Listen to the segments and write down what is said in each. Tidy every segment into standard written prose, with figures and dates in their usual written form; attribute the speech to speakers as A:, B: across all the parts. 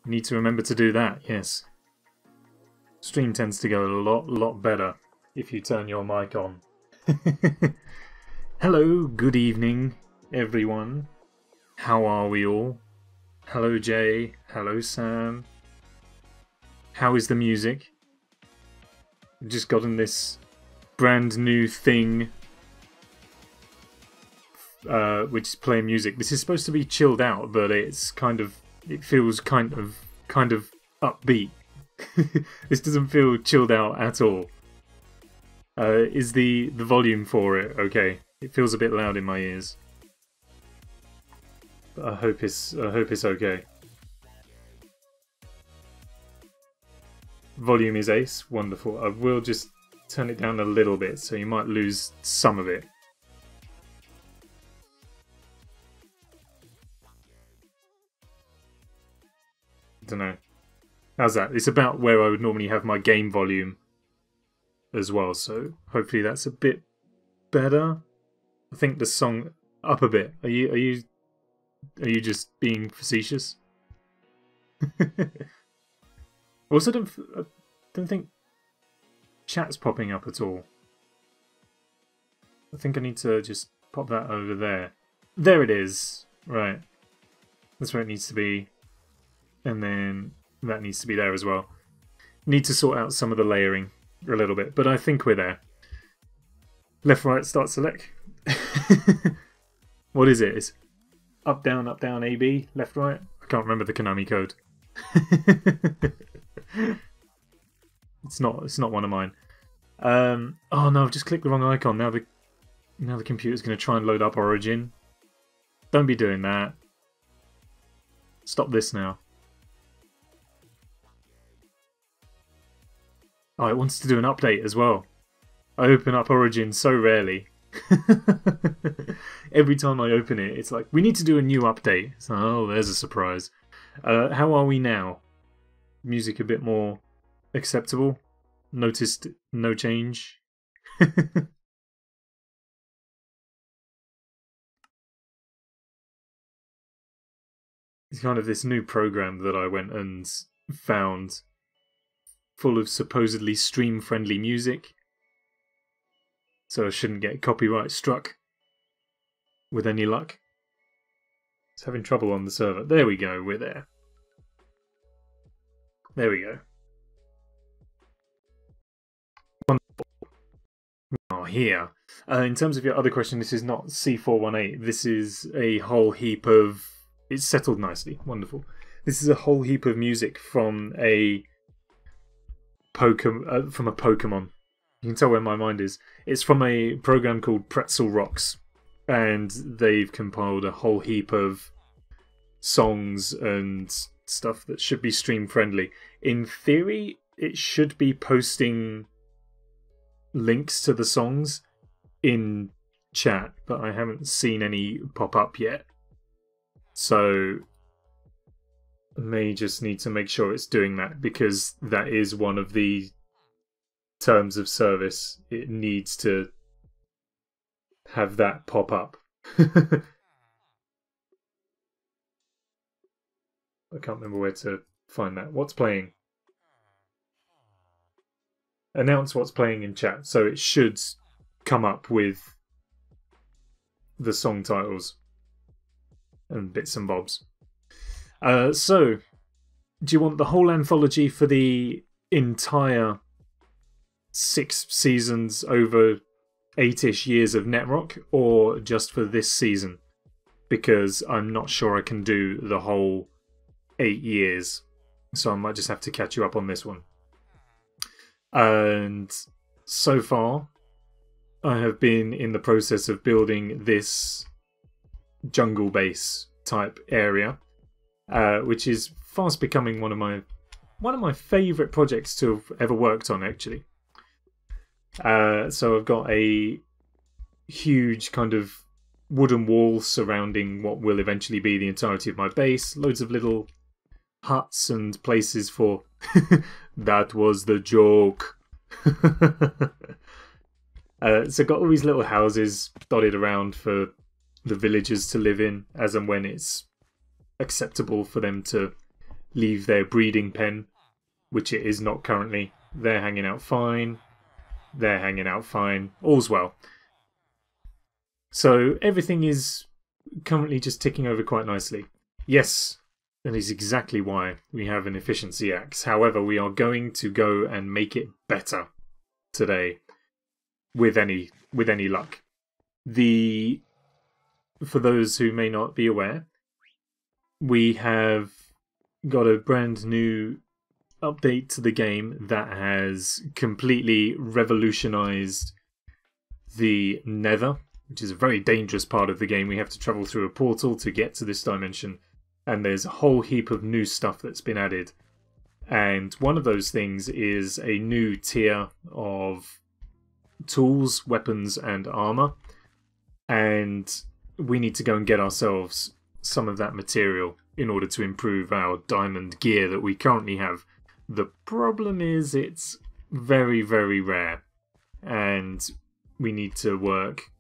A: Need to remember to do that, yes. Stream tends to go a lot better if you turn your mic on. Hello, good evening, everyone. How are we all? Hello, Jay. Hello, Sam. How is the music? I've just gotten this brand new thing, which is playing music. This is supposed to be chilled out, but it's it feels kind of upbeat. This doesn't feel chilled out at all. Is the volume for it okay? It feels a bit loud in my ears. But I hope it's okay. Volume is ace, wonderful. I will just turn it down a little bit, so you might lose some of it. I don't know. How's that? It's about where I would normally have my game volume as well, so hopefully that's a bit better. I think the song up a bit. Are you just being facetious? Also, I don't think chat's popping up at all. I think I need to just pop that over there. There it is. Right. That's where it needs to be. And then that needs to be there as well. Need to sort out some of the layering a little bit, but I think we're there. Left, right, start, select. What is it? It's up, down, A, B, left, right. I can't remember the Konami code. It's not one of mine. Oh no, I've just clicked the wrong icon. Now the computer's going to try and load up Origin. Don't be doing that. Stop this now. Oh, it wants to do an update as well. I open up Origin so rarely. Every time I open it, it's like, we need to do a new update. So, oh, there's a surprise. How are we now? Music a bit more acceptable? Noticed no change? It's kind of this new program that I went and found, full of supposedly stream-friendly music. So I shouldn't get copyright struck with any luck. It's having trouble on the server. There we go, we're there. There we go. Wonderful. Oh, here. In terms of your other question, this is not C418. This is a whole heap of... It's settled nicely. Wonderful. This is a whole heap of music from a Pokemon. You can tell where my mind is. It's from a program called Pretzel Rocks, and they've compiled a whole heap of songs and stuff that should be stream friendly. In theory, it should be posting links to the songs in chat, but I haven't seen any pop up yet. So I may just need to make sure it's doing that, because that is one of the terms of service. It needs to have that pop up. I can't remember where to find that. What's playing? Announce what's playing in chat. So it should come up with the song titles and bits and bobs. So, do you want the whole anthology for the entire 6 seasons over 8-ish years of Netrock, or just for this season? Because I'm not sure I can do the whole 8 years, so I might just have to catch you up on this one. And so far, I have been in the process of building this jungle base type area, which is fast becoming one of my favourite projects to have ever worked on, actually. So I've got a huge kind of wooden wall surrounding what will eventually be the entirety of my base. Loads of little huts and places for... That was the joke. So got all these little houses dotted around for the villagers to live in, as and when it's acceptable for them to leave their breeding pen, which it is not currently. They're hanging out fine. They're hanging out fine. All's well. So everything is currently just ticking over quite nicely. Yes, that is exactly why we have an efficiency axe. However, we are going to go and make it better today with any luck. For those who may not be aware, we have got a brand new update to the game that has completely revolutionized the Nether, which is a very dangerous part of the game. We have to travel through a portal to get to this dimension, and there's a whole heap of new stuff that's been added. And one of those things is a new tier of tools, weapons, and armor. And we need to go and get ourselves some of that material in order to improve our diamond gear that we currently have. The problem is it's very, very rare, and we need to work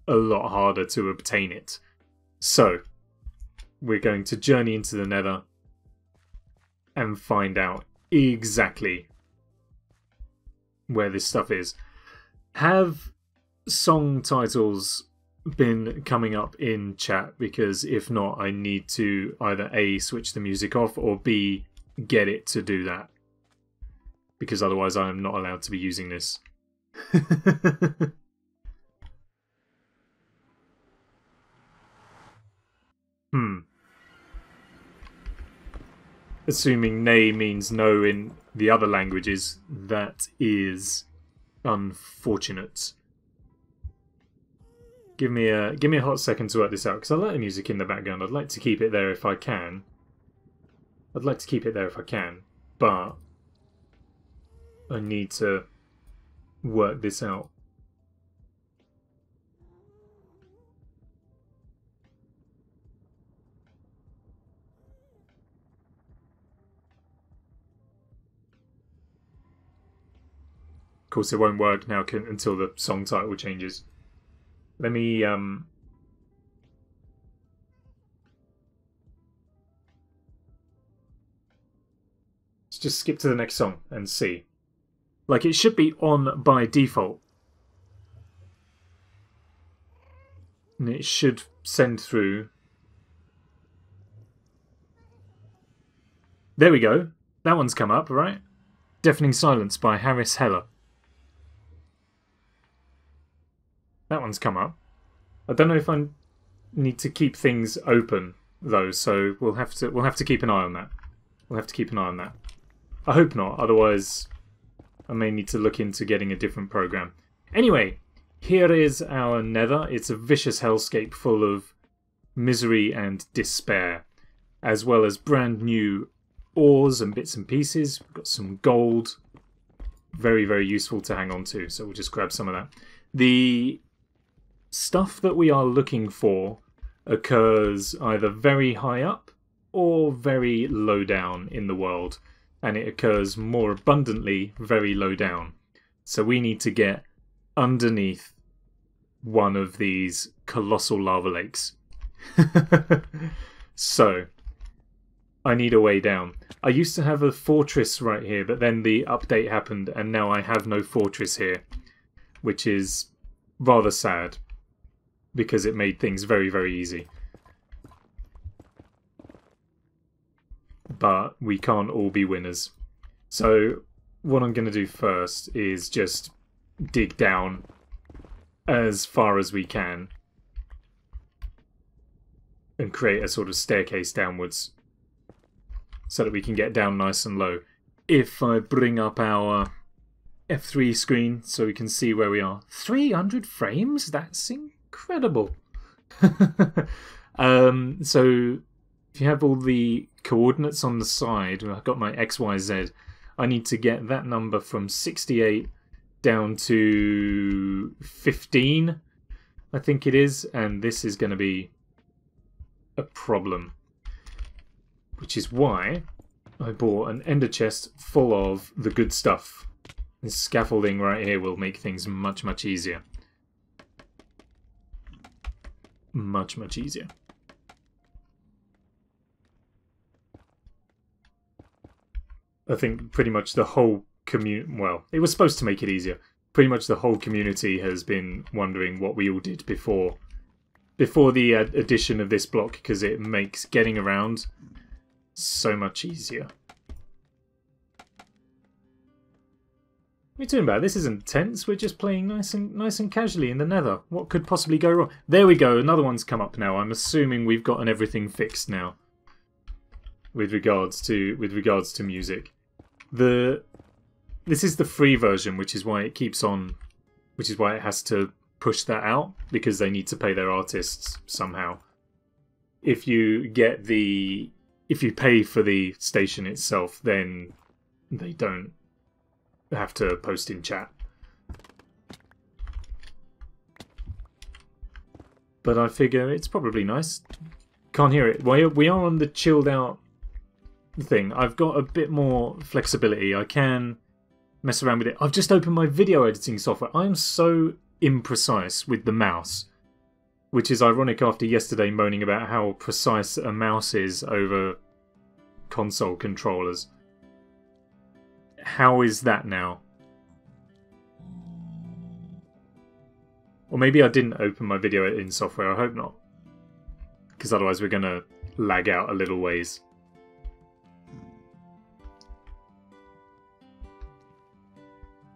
A: a lot harder to obtain it. So, we're going to journey into the Nether and find out exactly where this stuff is. Have song titles been coming up in chat? Because if not, I need to either A, switch the music off, or B, get it to do that. Because otherwise I am not allowed to be using this. Assuming nay means no in the other languages, that is unfortunate. Give me a hot second to work this out, because I like the music in the background. I'd like to keep it there if I can. But I need to work this out. Of course, it won't work now until the song title changes. Let me let's just skip to the next song and see. Like, it should be on by default. And it should send through. There we go. That one's come up, right? Deafening Silence by Harris Heller. That one's come up. I don't know if I need to keep things open though, so we'll have to keep an eye on that. I hope not, otherwise I may need to look into getting a different program. Anyway, here is our Nether. It's a vicious hellscape full of misery and despair, as well as brand new ores and bits and pieces. We've got some gold. Very, very useful to hang on to, so we'll just grab some of that. The stuff that we are looking for occurs either very high up or very low down in the world, and it occurs more abundantly very low down. So we need to get underneath one of these colossal lava lakes. So I need a way down. I used to have a fortress right here, but then the update happened and now I have no fortress here, which is rather sad, because it made things very, very easy. But we can't all be winners. So what I'm going to do first is just dig down as far as we can and create a sort of staircase downwards so that we can get down nice and low. If I bring up our F3 screen so we can see where we are. 300 frames? That's incredible. So if you have all the coordinates on the side, I've got my X, Y, Z. I need to get that number from 68 down to 15, I think it is, and this is going to be a problem. Which is why I bought an ender chest full of the good stuff. This scaffolding right here will make things much, much easier. Much, much easier. I think pretty much the whole well, it was supposed to make it easier. Pretty much the whole community has been wondering what we all did before the addition of this block, because it makes getting around so much easier. What are you talking about? This isn't tense. We're just playing nice and casually in the Nether. What could possibly go wrong? There we go. Another one's come up now. I'm assuming we've gotten everything fixed now with regards to music. This is the free version, which is why it keeps on, which is why it has to push that out, because they need to pay their artists somehow. If you pay for the station itself, then they don't have to post in chat. But I figure it's probably nice. Can't hear it. We are on the chilled out thing. I've got a bit more flexibility. I can mess around with it. I've just opened my video editing software. I'm so imprecise with the mouse, which is ironic after yesterday moaning about how precise a mouse is over console controllers. How is that now? Or maybe I didn't open my video editing software. I hope not, because otherwise we're going to lag out a little ways.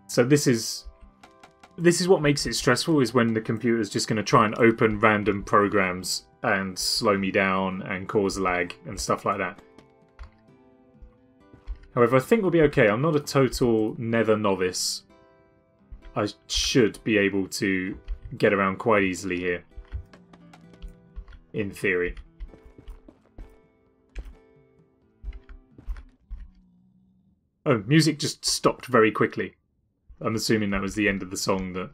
A: So this is what makes it stressful, is when the computer's just going to try and open random programs and slow me down and cause lag and stuff like that. However, I think we'll be okay. I'm not a total Nether novice. I should be able to get around quite easily here, in theory. Oh, music just stopped very quickly. I'm assuming that was the end of the song. That,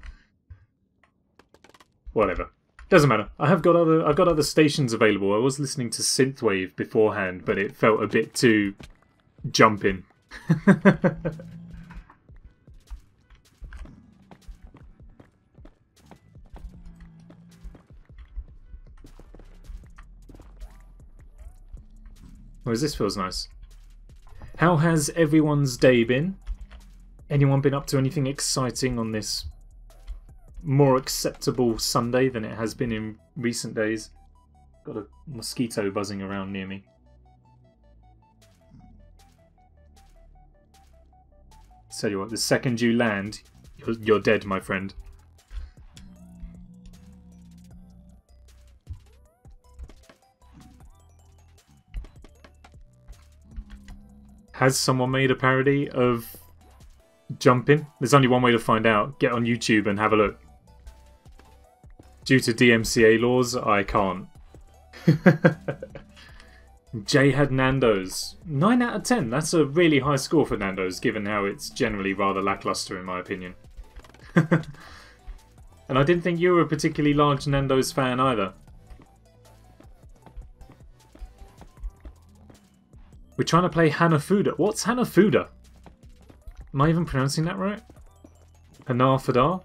A: whatever, doesn't matter. I've got other stations available. I was listening to synthwave beforehand, but it felt a bit too jumping. Whereas this feels nice. How has everyone's day been? Anyone been up to anything exciting on this more acceptable Sunday than it has been in recent days? Got a mosquito buzzing around near me. Tell you what, the second you land, you're dead, my friend. Has someone made a parody of jumping? There's only one way to find out. Get on YouTube and have a look. Due to DMCA laws, I can't. Jay had Nando's. 9 out of 10. That's a really high score for Nando's, given how it's generally rather lackluster in my opinion. And I didn't think you were a particularly large Nando's fan either. We're trying to play Hanafuda. What's Hanafuda? Am I even pronouncing that right? Hanafuda?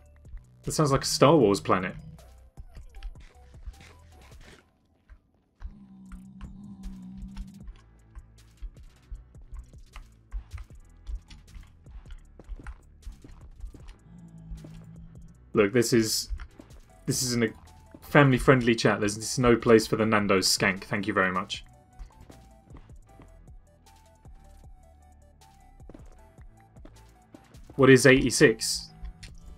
A: That sounds like a Star Wars planet. Look, this isn't a family-friendly chat. There's no place for the Nando's skank. Thank you very much. What is 86?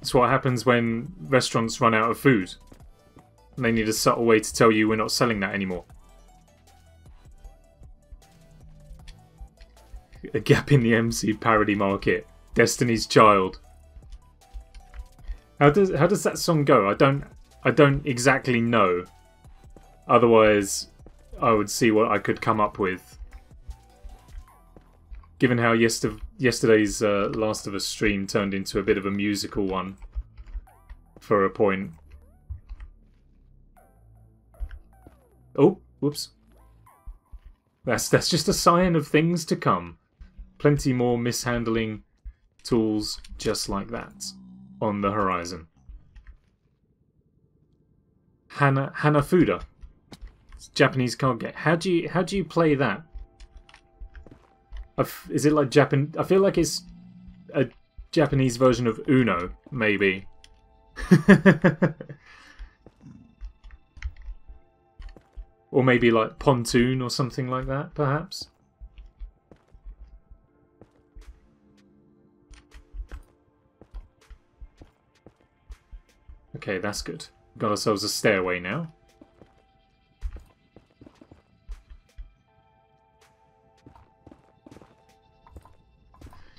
A: It's what happens when restaurants run out of food. And they need a subtle way to tell you we're not selling that anymore. A gap in the MC parody market. Destiny's Child. How does that song go? I don't exactly know. Otherwise, I would see what I could come up with. Given how yesterday's Last of Us stream turned into a bit of a musical one, for a point. Oh, whoops. That's just a sign of things to come. Plenty more mishandling tools just like that on the horizon. Hanafuda. It's a Japanese card game. How do you play that? Is it like Japan? I feel like it's a Japanese version of Uno, maybe. Or maybe like Pontoon or something like that, perhaps. Okay, that's good. Got ourselves a stairway now.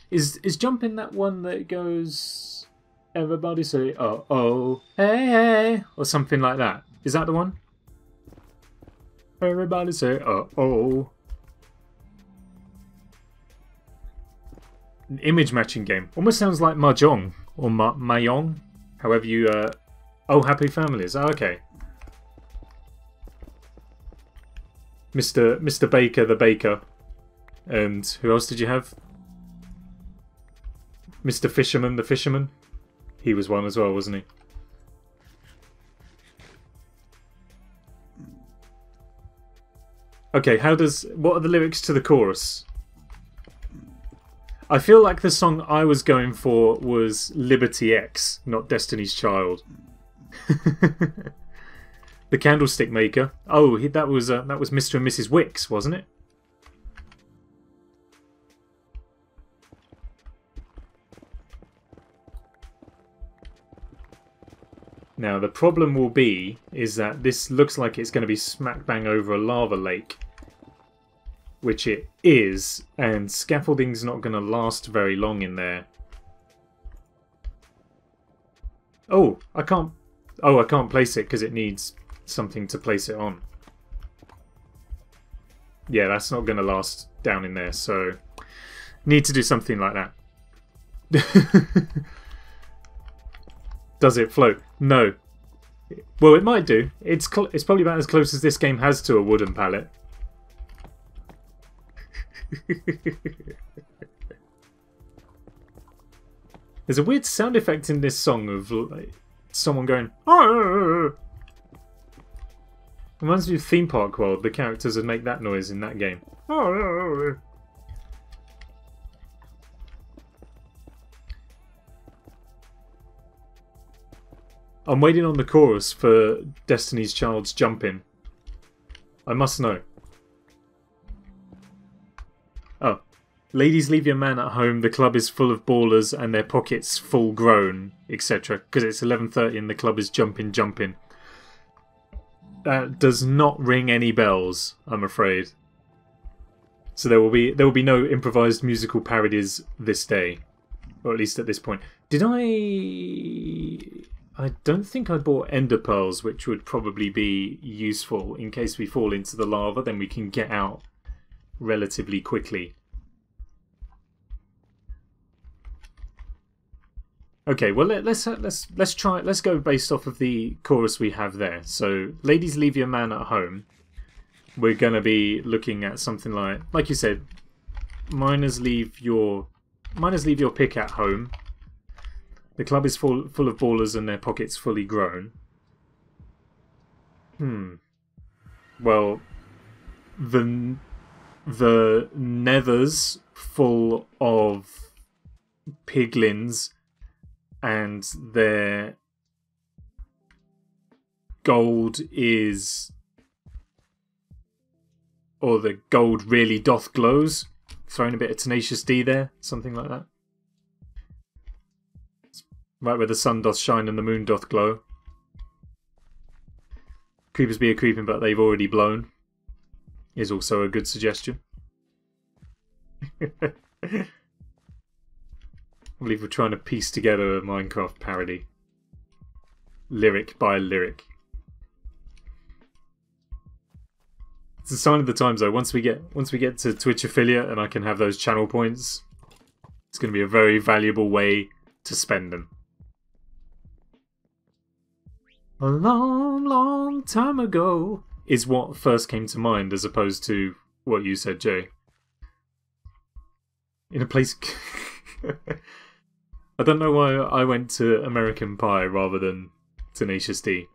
A: Is jumping that one that goes... Everybody say, oh, oh, hey, hey, or something like that? Is that the one? Everybody say, oh, oh. An image matching game. Almost sounds like Mahjong, or Mahjong, however you... Oh, Happy Families. Oh, okay. Mr. Baker the Baker. And who else did you have? Mr. Fisherman the Fisherman. He was one as well, wasn't he? Okay, what are the lyrics to the chorus? I feel like the song I was going for was Liberty X, not Destiny's Child. The Candlestick Maker. Oh, that was Mr. and Mrs. Wicks, wasn't it? Now the problem will be is that this looks like it's going to be smack bang over a lava lake, which it is, and scaffolding's not going to last very long in there. Oh, I can't place it because it needs something to place it on. Yeah, that's not going to last down in there, so need to do something like that. Does it float? No. Well, it might do. It's probably about as close as this game has to a wooden pallet. There's a weird sound effect in this song of like, someone going... Arr! Reminds me of Theme Park World. The characters would make that noise in that game. Arr! I'm waiting on the chorus for Destiny's Child's Jumpin'. I must know. Oh. Ladies, leave your man at home. The club is full of ballers and their pockets full grown, etc. Because it's 11:30 and the club is jumping. That does not ring any bells, I'm afraid. So there will be no improvised musical parodies this day. Or at least at this point. I don't think I bought ender pearls, which would probably be useful in case we fall into the lava. Then we can get out relatively quickly. Okay, well let's try. Let's go based off of the chorus we have there. So, ladies, leave your man at home. We're gonna be looking at something like you said, miners leave your pick at home. The club is full of ballers and their pockets fully grown. Well, the nether's full of piglins and their gold is... Or the gold really doth glows. Throwing a bit of Tenacious D there. Something like that. Right where the sun doth shine and the moon doth glow. Creepers be a creeping but they've already blown. Is also a good suggestion. I believe we're trying to piece together a Minecraft parody. Lyric by lyric. It's a sign of the times though. Once we get to Twitch affiliate and I can have those channel points, it's going to be a very valuable way to spend them. A long, long time ago is what first came to mind as opposed to what you said, Jay. In a place... I don't know why I went to American Pie rather than Tenacious D.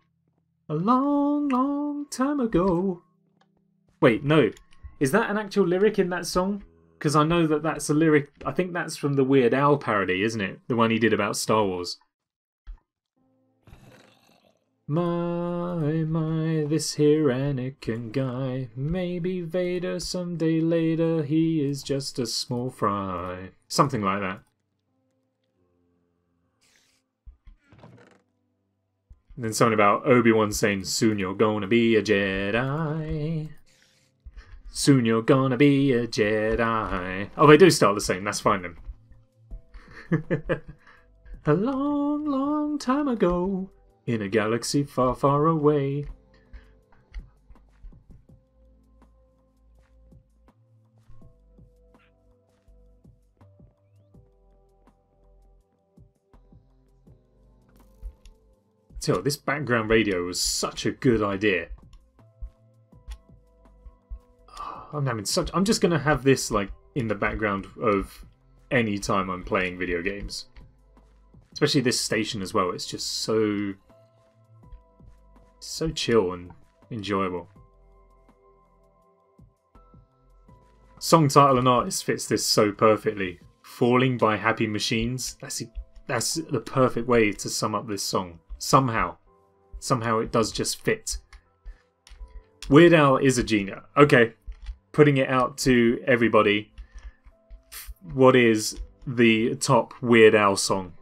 A: A long, long time ago. Wait, no. Is that an actual lyric in that song? Because I know that that's a lyric. I think that's from the Weird Al parody, isn't it? The one he did about Star Wars. My, this here Anakin guy. Maybe Vader someday later. He is just a small fry. Something like that. And then something about Obi-Wan saying, soon you're gonna be a Jedi. Soon you're gonna be a Jedi. Oh, they do start the same. That's fine then. A long, long time ago, in a galaxy far, far away. So this background radio was such a good idea. I'm just gonna have this like in the background of any time I'm playing video games. Especially this station as well. It's just so chill and enjoyable. Song title and artist fits this so perfectly. Falling by Happy Machines. That's the perfect way to sum up this song. Somehow it does just fit. Weird Al is a genius. Okay, putting it out to everybody. What is the top Weird Al song?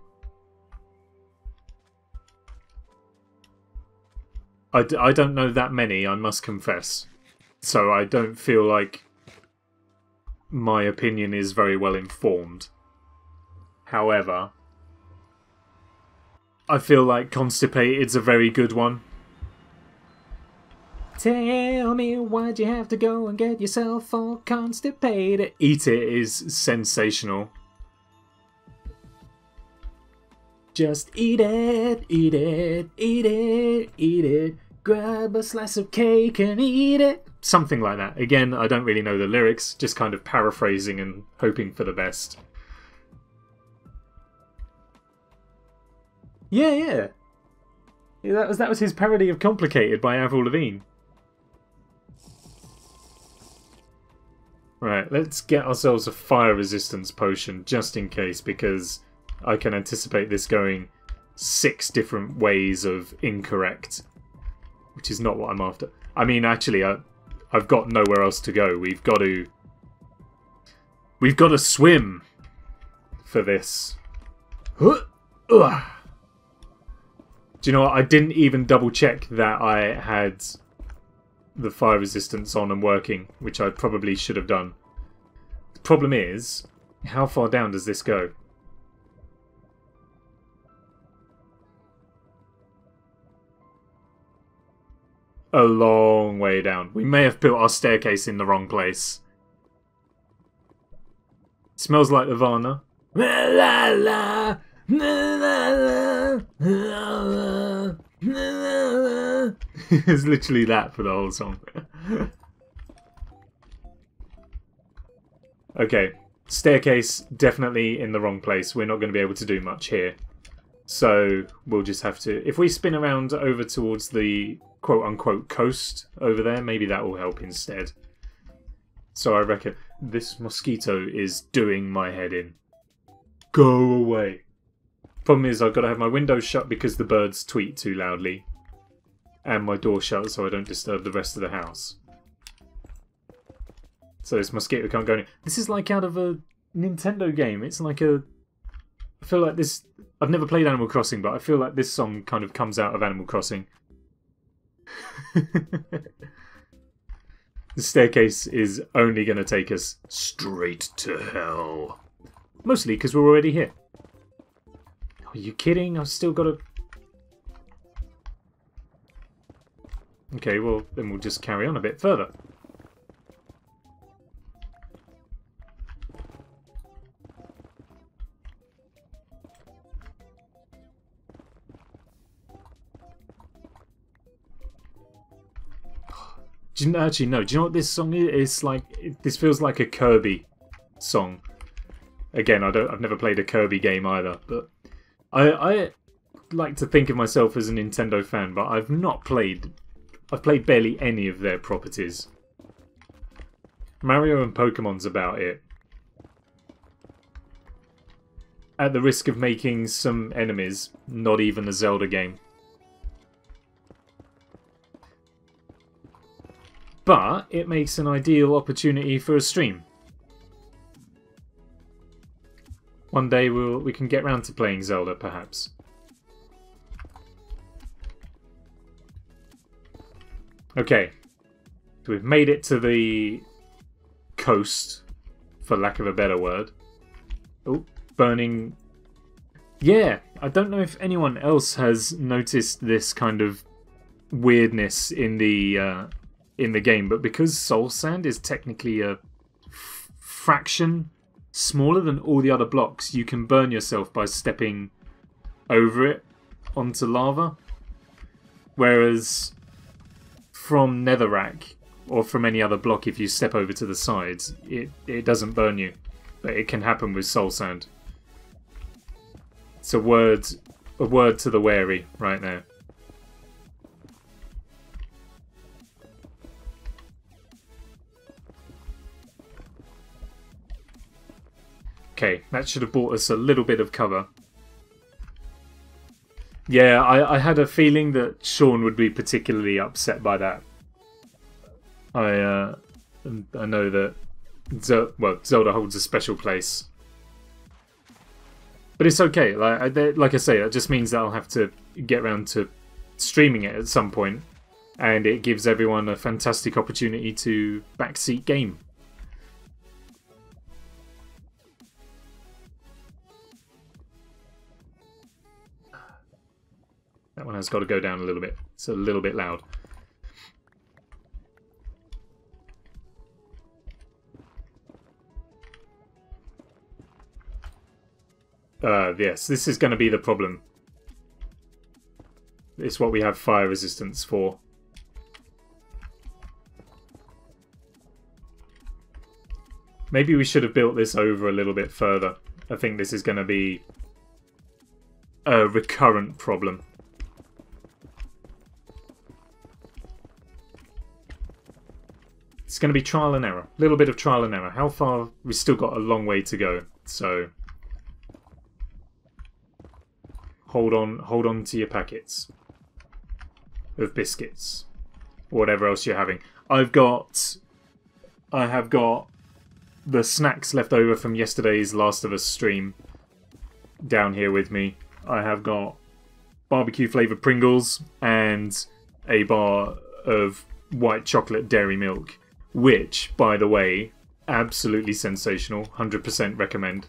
A: I don't know that many, I must confess. So I don't feel like my opinion is very well informed. However, I feel like Constipated's a very good one. Tell me why'd you have to go and get yourself all constipated? Eat It is sensational. Just eat it, eat it, eat it, eat it. Grab a slice of cake and eat it. Something like that. Again, I don't really know the lyrics, just kind of paraphrasing and hoping for the best. Yeah. That was his parody of Complicated by Avril Lavigne. Right, let's get ourselves a fire resistance potion just in case, because I can anticipate this going 6 different ways of incorrect, which is not what I'm after. I mean, actually, I've got nowhere else to go. We've got to swim for this. Do you know what? I didn't even double check that I had the fire resistance on and working, which I probably should have done. The problem is, how far down does this go? A long way down. We may have built our staircase in the wrong place. Smells like Nirvana. It's literally that for the whole song. Okay, staircase definitely in the wrong place. We're not going to be able to do much here. So we'll just have to... If we spin around over towards the quote-unquote coast over there, maybe that will help instead. So I reckon this mosquito is doing my head in. Go away. Problem is I've got to have my windows shut because the birds tweet too loudly. And my door shut so I don't disturb the rest of the house. So this mosquito can't go in. This is like out of a Nintendo game. It's like a... I feel like this... I've never played Animal Crossing, but I feel like this song kind of comes out of Animal Crossing. The staircase is only going to take us straight to hell. Mostly because we're already here. Are you kidding? I've still got to... Okay, well, then we'll just carry on a bit further. Actually, no. Do you know what this song is? It's like... This feels like a Kirby song. Again, I've never played a Kirby game either, but... I like to think of myself as a Nintendo fan, but I've not played... I've played barely any of their properties. Mario and Pokemon's about it. at the risk of making some enemies, not even a Zelda game. But it makes an ideal opportunity for a stream. One day we can get round to playing Zelda, perhaps. Okay, so we've made it to the coast, for lack of a better word. Oh, burning. Yeah, I don't know if anyone else has noticed this kind of weirdness in the game, but because Soul Sand is technically a fraction smaller than all the other blocks, you can burn yourself by stepping over it onto lava. Whereas from Netherrack or from any other block, if you step over to the sides, it doesn't burn you. But it can happen with Soul Sand. It's a word to the wary right now. Okay, that should have bought us a little bit of cover. Yeah, I had a feeling that Sean would be particularly upset by that. I know that Zelda holds a special place. But it's okay. Like I say, it just means that I'll have to get around to streaming it at some point, and it gives everyone a fantastic opportunity to backseat game. That one has got to go down a little bit. It's a little bit loud. Yes, this is going to be the problem. It's what we have fire resistance for. Maybe we should have built this over a little bit further. I think this is going to be a recurrent problem. It's going to be trial and error. A little bit of trial and error. How far? We've still got a long way to go. So hold on to your packets of biscuits, or whatever else you're having. I have got the snacks left over from yesterday's Last of Us stream down here with me. I have got barbecue flavoured Pringles and a bar of white chocolate dairy milk, which, by the way, absolutely sensational. 100% recommend.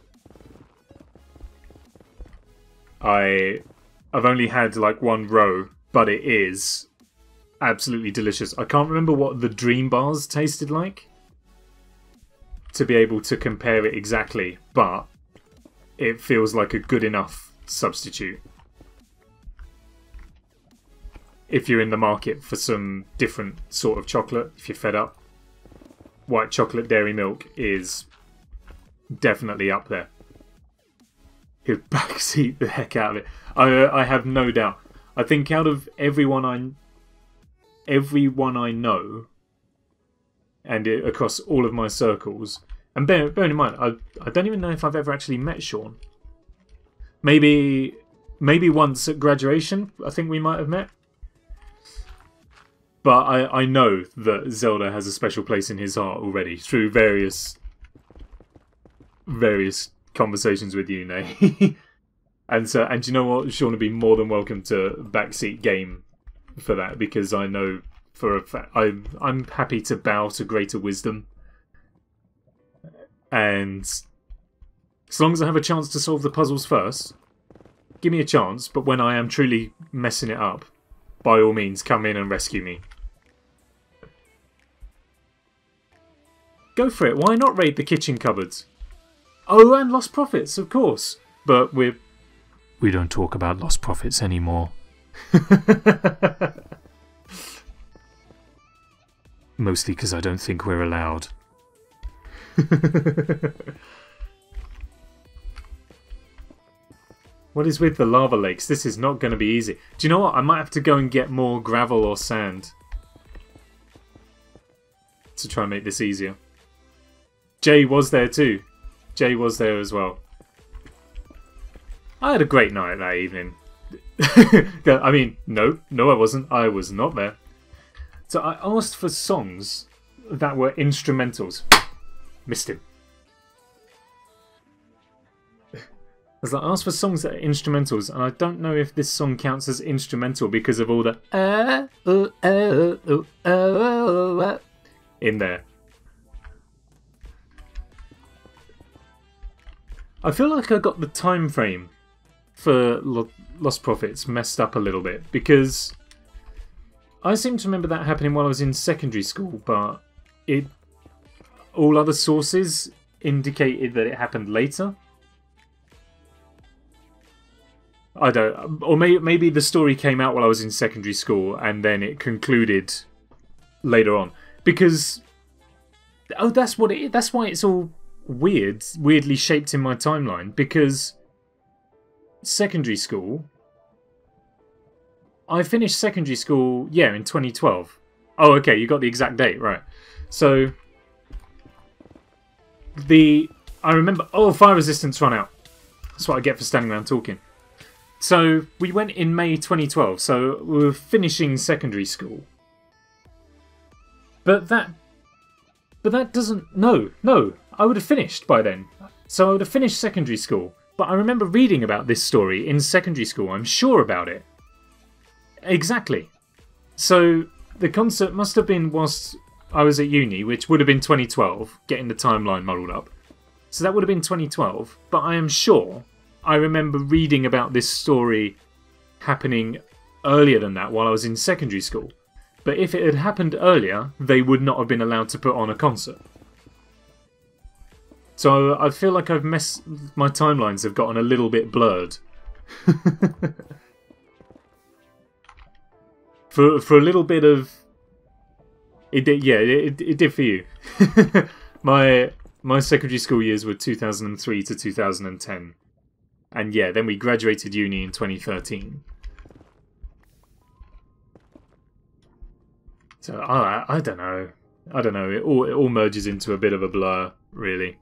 A: I've only had like one row, but it is absolutely delicious. I can't remember what the Dream Bars tasted like to be able to compare it exactly, but it feels like a good enough substitute. If you're in the market for some different sort of chocolate, if you're fed up, white chocolate dairy milk is definitely up there. He'll backseat the heck out of it. I have no doubt. I think out of everyone I know, and across all of my circles, and bearing in mind, I don't even know if I've ever actually met Sean. Maybe once at graduation, I think we might have met. But I know that Zelda has a special place in his heart already through various conversations with you, Nay. and you know what? Sean would be more than welcome to backseat game for that, because I know for a fact I'm happy to bow to greater wisdom. And as long as I have a chance to solve the puzzles first, give me a chance. But when I am truly messing it up, by all means, come in and rescue me. Go for it. Why not raid the kitchen cupboards? Oh, and Lost Profits, of course. But we don't talk about Lost Profits anymore. Mostly because I don't think we're allowed. What is with the lava lakes? This is not going to be easy. Do you know what? I might have to go and get more gravel or sand to try and make this easier. Jay was there too. Jay was there as well. I had a great night that evening. I mean, no, I wasn't. I was not there. So I asked for songs that were instrumentals. Missed him. As I asked for songs that are instrumentals, and I don't know if this song counts as instrumental because of all the in there. I feel like I got the time frame for Lost Prophets messed up a little bit, because I seem to remember that happening while I was in secondary school, but all other sources indicated that it happened later. I don't, or maybe the story came out while I was in secondary school and then it concluded later on. Because that's why it's all weirdly shaped in my timeline. Because secondary school, I finished secondary school, in 2012. Oh, okay, you got the exact date, right? So I remember. Oh, fire resistance run out. That's what I get for standing around talking. So we went in May 2012, so we were finishing secondary school. But that doesn't... No, I would have finished by then. So I would have finished secondary school. But I remember reading about this story in secondary school, I'm sure about it. Exactly. So the concert must have been whilst I was at uni, which would have been 2012, getting the timeline muddled up. So that would have been 2012, but I am sure I remember reading about this story happening earlier than that while I was in secondary school. But if it had happened earlier, they would not have been allowed to put on a concert. So I feel like my timelines have gotten a little bit blurred. for a little bit of... It did for you. My secondary school years were 2003 to 2010. And then we graduated uni in 2013. So I don't know. It all merges into a bit of a blur, really.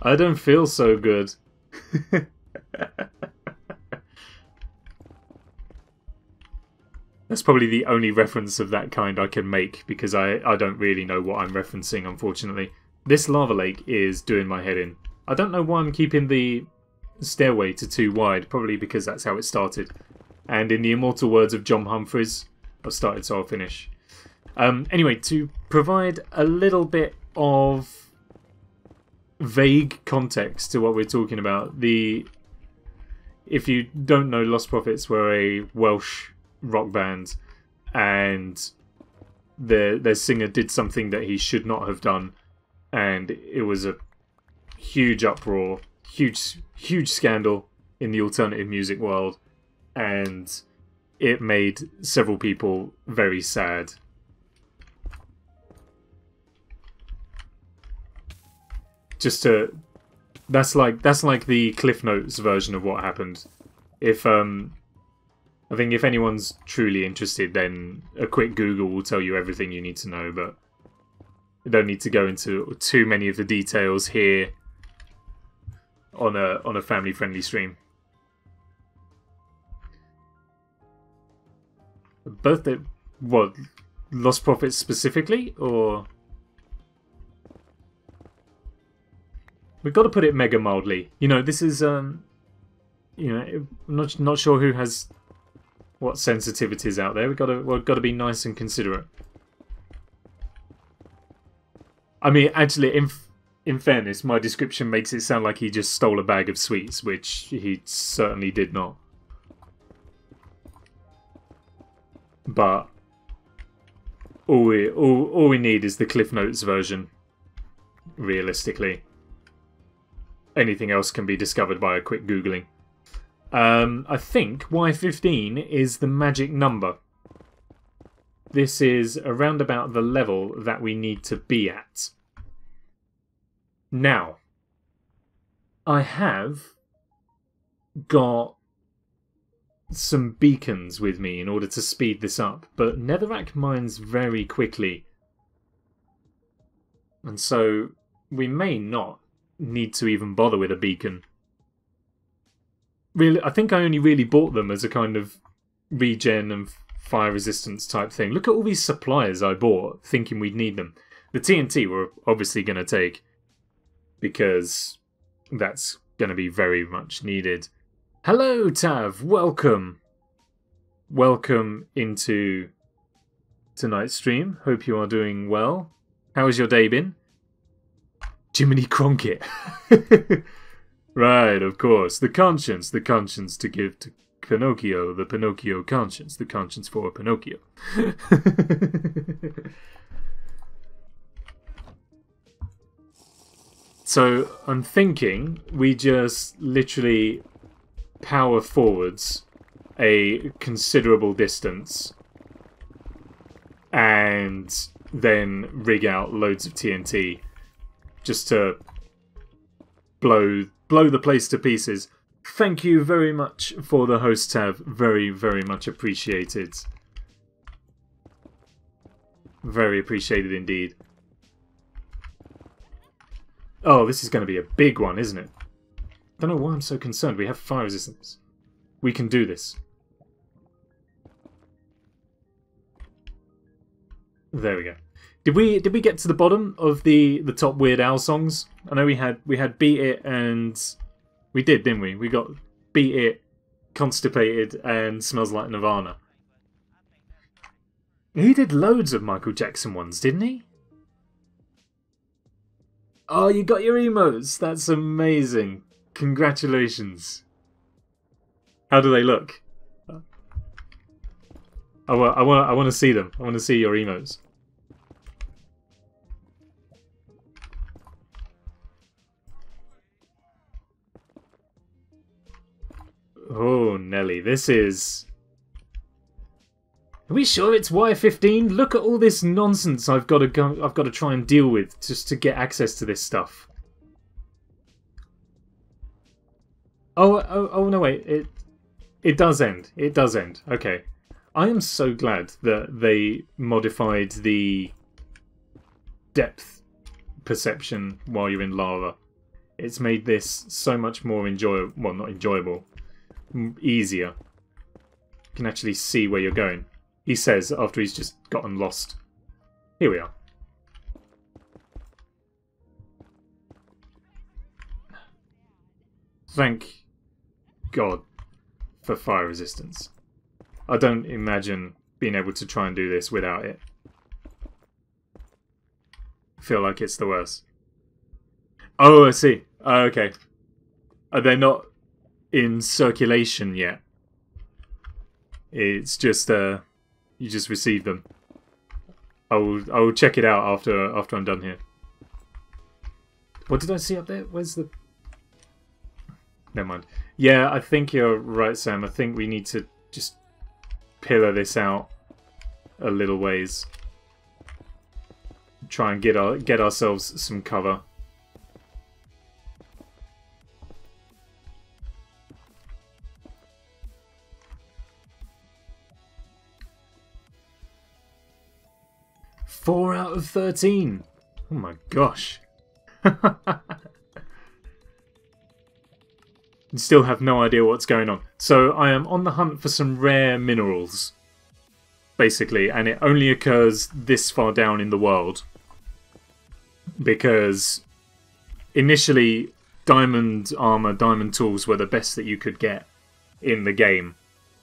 A: I don't feel so good. That's probably the only reference of that kind I can make, because I don't really know what I'm referencing, unfortunately. This lava lake is doing my head in. I don't know why I'm keeping the stairway to 2 wide, probably because that's how it started. And in the immortal words of John Humphreys, I've started so I'll finish. Anyway, to provide a little bit of vague context to what we're talking about, if you don't know, Lost Prophets were a Welsh rock band, and their singer did something that he should not have done. And it was a huge uproar, huge scandal in the alternative music world, and it made several people very sad. That's like the Cliff Notes version of what happened. I think if anyone's truly interested, then a quick Google will tell you everything you need to know, but I don't need to go into too many of the details here on a family-friendly stream. Birthday... What? Lost Prophets specifically? Or... We've got to put it mega mildly. You know, this is... I'm not sure who has what sensitivities out there. We've got to be nice and considerate. I mean, actually, in fairness, my description makes it sound like he just stole a bag of sweets, which he certainly did not. But all we need is the Cliff Notes version, realistically. Anything else can be discovered by a quick Googling. I think Y15 is the magic number. This is around about the level that we need to be at. Now, I have got some beacons with me in order to speed this up, but Netherrack mines very quickly. And so we may not need to even bother with a beacon. Really, I think I only really bought them as a kind of regen and fire resistance type thing. Look at all these supplies I bought, thinking we'd need them. The TNT we're obviously going to take, because that's going to be very much needed. Hello, Tav. Welcome. Welcome into tonight's stream. Hope you are doing well. How has your day been? Jiminy Cronkit. Right, of course. The conscience to give to Pinocchio, the Pinocchio conscience, the conscience for Pinocchio. So, I'm thinking we just literally power forwards a considerable distance and then rig out loads of TNT just to blow the place to pieces. Thank you very much for the host tab. Very, very much appreciated. Very appreciated indeed. Oh, this is going to be a big one, isn't it? I don't know why I'm so concerned. We have fire resistance. We can do this. There we go. Did we get to the bottom of the top Weird Al songs? I know we had Beat It and we did, didn't we? We got Beat It, Constipated, and Smells Like Nirvana. He did loads of Michael Jackson ones, didn't he? Oh, you got your emotes. That's amazing. Congratulations. How do they look? I want to see them. I want to see your emotes. Oh, Nelly, this is... Are we sure it's Y15? Look at all this nonsense I've got to try and deal with just to get access to this stuff. Oh no, wait. It does end. It does end. Okay. I am so glad that they modified the depth perception while you're in lava. It's made this so much more enjoyable. Well, not enjoyable. Easier. You can actually see where you're going. He says after he's just gotten lost. Here we are. Thank God for fire resistance. I don't imagine being able to try and do this without it. I feel like it's the worst. Oh, I see. Okay. They're not in circulation yet. It's just you just receive them. I will check it out after I'm done here. What did I see up there? Where's the... Never mind. Yeah, I think you're right, Sam. I think we need to just pillar this out a little ways. Try and get ourselves some cover. Four out of 13. Oh my gosh. Still have no idea what's going on. So I am on the hunt for some rare minerals, basically, and it only occurs this far down in the world. Because initially, diamond armor, diamond tools were the best that you could get in the game.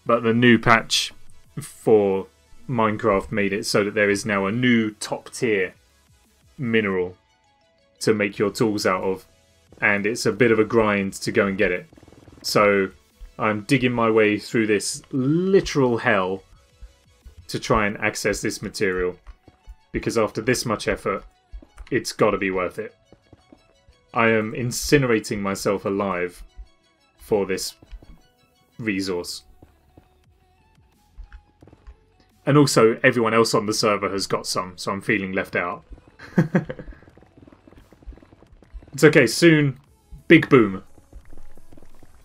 A: But the new patch for Minecraft made it so that there is now a new top tier mineral to make your tools out of, and it's a bit of a grind to go and get it. So I'm digging my way through this literal hell to try and access this material, because after this much effort, it's got to be worth it. I am incinerating myself alive for this resource. And also, everyone else on the server has got some, so I'm feeling left out. It's okay, soon, big boom.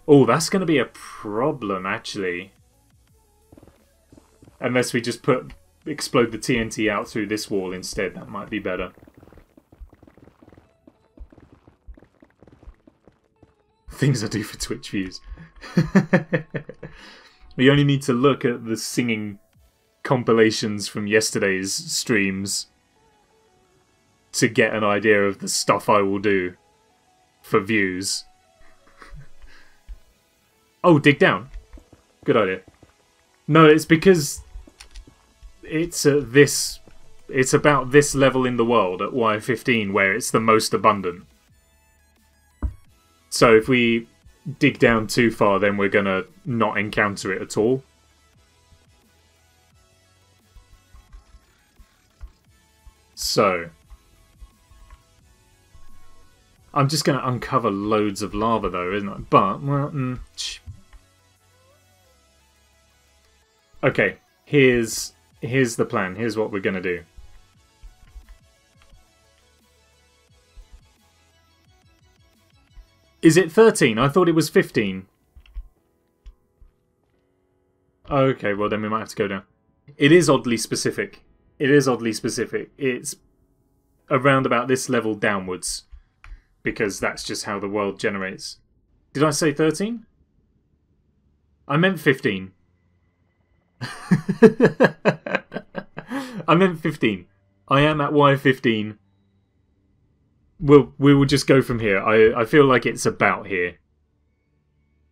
A: Oh, that's going to be a problem, actually. Unless we just explode the TNT out through this wall instead, that might be better. things I do for Twitch views. You only need to look at the singing compilations from yesterday's streams to get an idea of the stuff I will do for views. Oh, dig down. Good idea. No, it's because it's about this level in the world at Y15 where it's the most abundant. So if we dig down too far, then we're gonna not encounter it at all. So I'm just gonna uncover loads of lava though, isn't I? But well, okay, here's the plan. Here's what we're gonna do. Is it 13? I thought it was 15. Okay, well then we might have to go down. It is oddly specific. It is oddly specific. It's around about this level downwards. Because that's just how the world generates. Did I say 13? I meant 15. I meant 15. I am at Y15. We will just go from here. I feel like it's about here.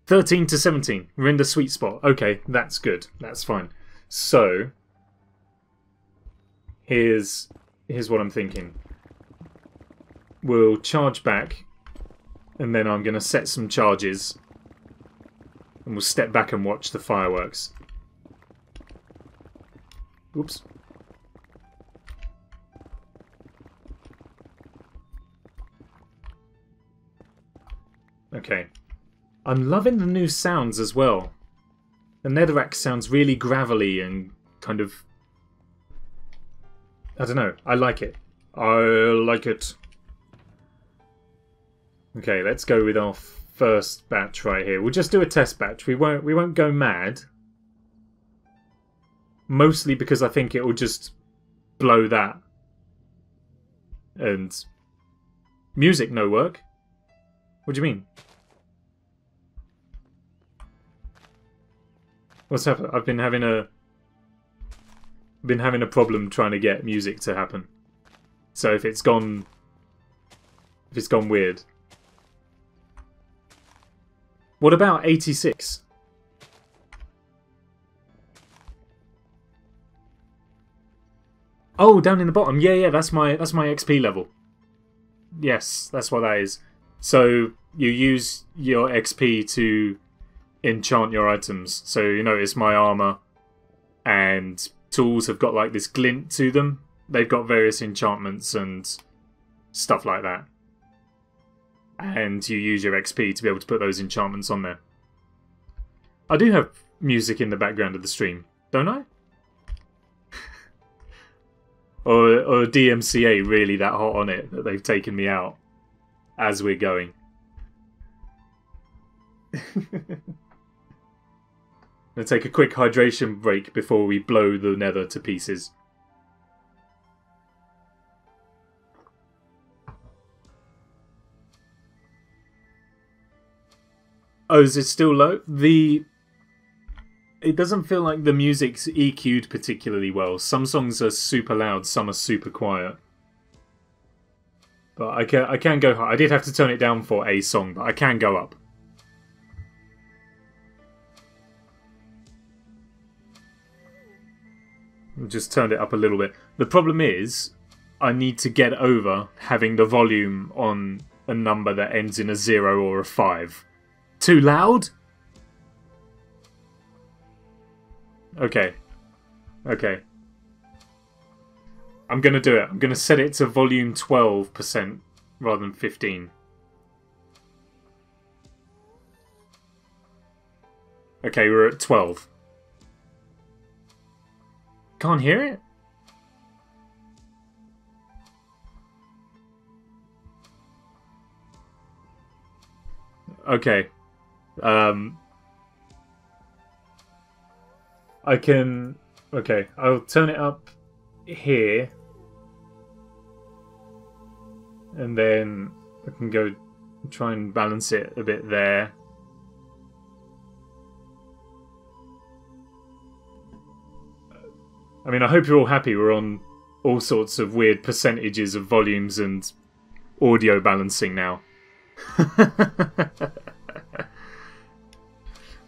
A: 13 to 17. We're in the sweet spot. Okay, that's good. That's fine. So, here's what I'm thinking. We'll charge back, and then I'm going to set some charges, and we'll step back and watch the fireworks. Oops. Okay. I'm loving the new sounds as well. The Netherrack sounds really gravelly and kind of... I don't know. I like it. I like it. Okay, let's go with our first batch right here. We'll just do a test batch. We won't go mad. Mostly because I think it will just blow that. And music no work. What do you mean? What's happened? I've been having a problem trying to get music to happen. So if it's gone weird. What about 86? Oh, down in the bottom. Yeah, that's my XP level. Yes, that's what that is. So you use your XP to enchant your items. So you notice my armor and tools have got like this glint to them. They've got various enchantments and stuff like that. And you use your XP to be able to put those enchantments on there. I do have music in the background of the stream, don't I? or DMCA really that hot on it that they've taken me out as we're going. Gonna take a quick hydration break before we blow the nether to pieces. Oh, is it still low? It doesn't feel like the music's EQ'd particularly well. Some songs are super loud, some are super quiet. But I can go high. I did have to turn it down for a song, but I can go up. Just turned it up a little bit. The problem is, I need to get over having the volume on a number that ends in a 0 or a 5. Too loud? Okay. Okay. I'm going to do it. I'm going to set it to volume 12% rather than 15. Okay, we're at 12. Can't hear it? Okay. I can... Okay, I'll turn it up here. And then I can go Try and balance it a bit there. I mean, I hope you're all happy. We're on all sorts of weird percentages of volumes and audio balancing now.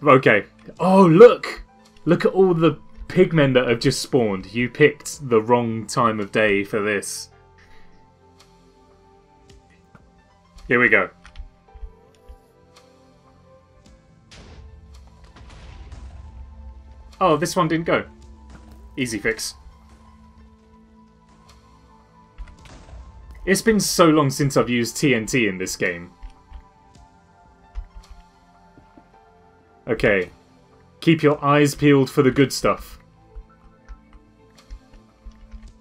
A: Okay. Oh, look! Look at all the pigmen that have just spawned. You picked the wrong time of day for this. Here we go. Oh, this one didn't go. Easy fix. It's been so long since I've used TNT in this game. Okay. Keep your eyes peeled for the good stuff.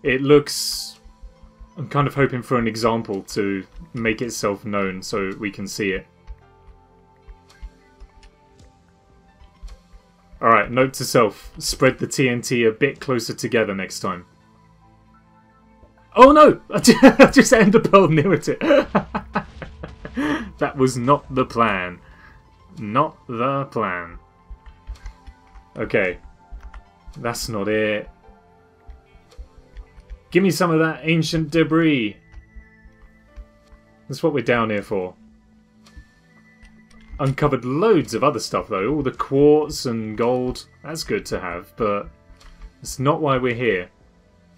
A: It looks... I'm kind of hoping for an example to make itself known so we can see it. Alright, note to self. Spread the TNT a bit closer together next time. Oh no! I just ender pearl near it. That was not the plan. Not the plan. Okay. That's not it. Give me some of that ancient debris. That's what we're down here for. Uncovered loads of other stuff though. All the quartz and gold. That's good to have, but that's not why we're here.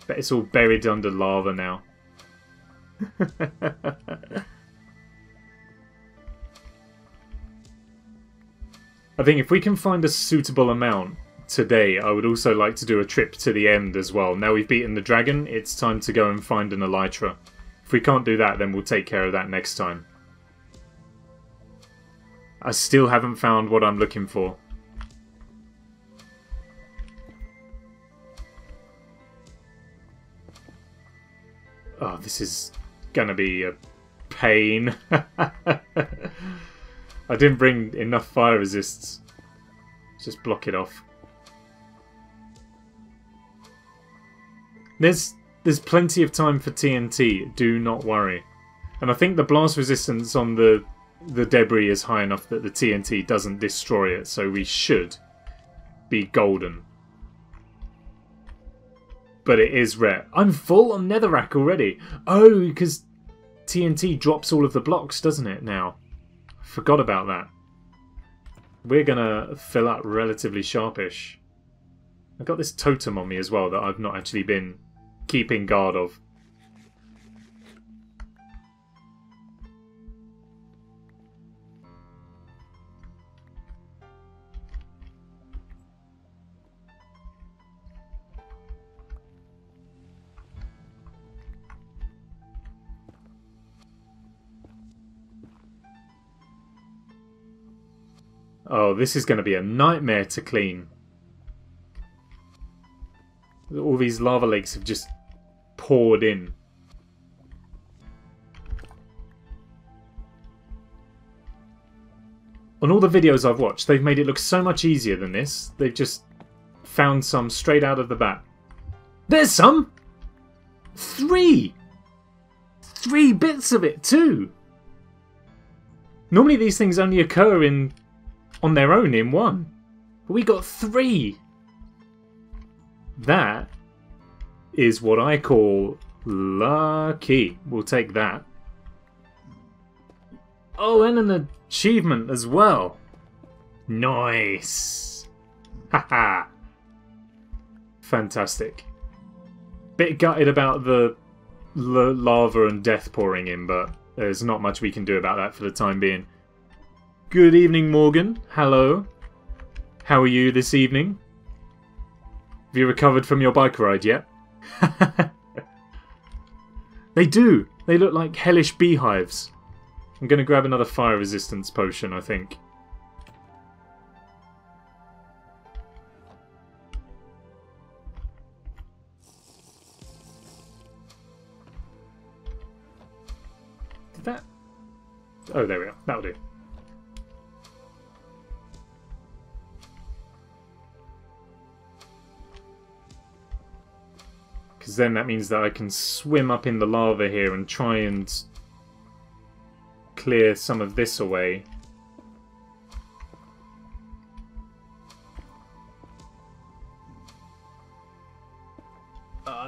A: Bet it's all buried under lava now. I think if we can find a suitable amount today, I would also like to do a trip to the end as well. Now we've beaten the dragon, it's time to go and find an elytra. If we can't do that, then we'll take care of that next time. I still haven't found what I'm looking for. Oh, this is gonna be a pain. I didn't bring enough fire resists. Let's just block it off. There's plenty of time for TNT, do not worry. And I think the blast resistance on the debris is high enough that the TNT doesn't destroy it, so we should be golden. But it is rare. I'm full on netherrack already. Oh, because TNT drops all of the blocks, doesn't it, now? Forgot about that. We're gonna fill up relatively sharpish. I've got this totem on me as well that I've not actually been keeping guard of. Oh, this is going to be a nightmare to clean. All these lava lakes have just poured in. On all the videos I've watched, they've made it look so much easier than this. They've just found some straight out of the bat. There's some! 3! 3 bits of it too! Normally these things only occur on their own in 1. But we got 3! That is what I call lucky. We'll take that. Oh, and an achievement as well. Nice. Haha. Fantastic. Bit gutted about the lava and death pouring in, but there's not much we can do about that for the time being. Good evening, Morgan. Hello. How are you this evening? Have you recovered from your bike ride yet? They do. They look like hellish beehives. I'm going to grab another fire resistance potion, I think. Did that... Oh, there we are. That'll do. Because then that means that I can swim up in the lava here and try and clear some of this away.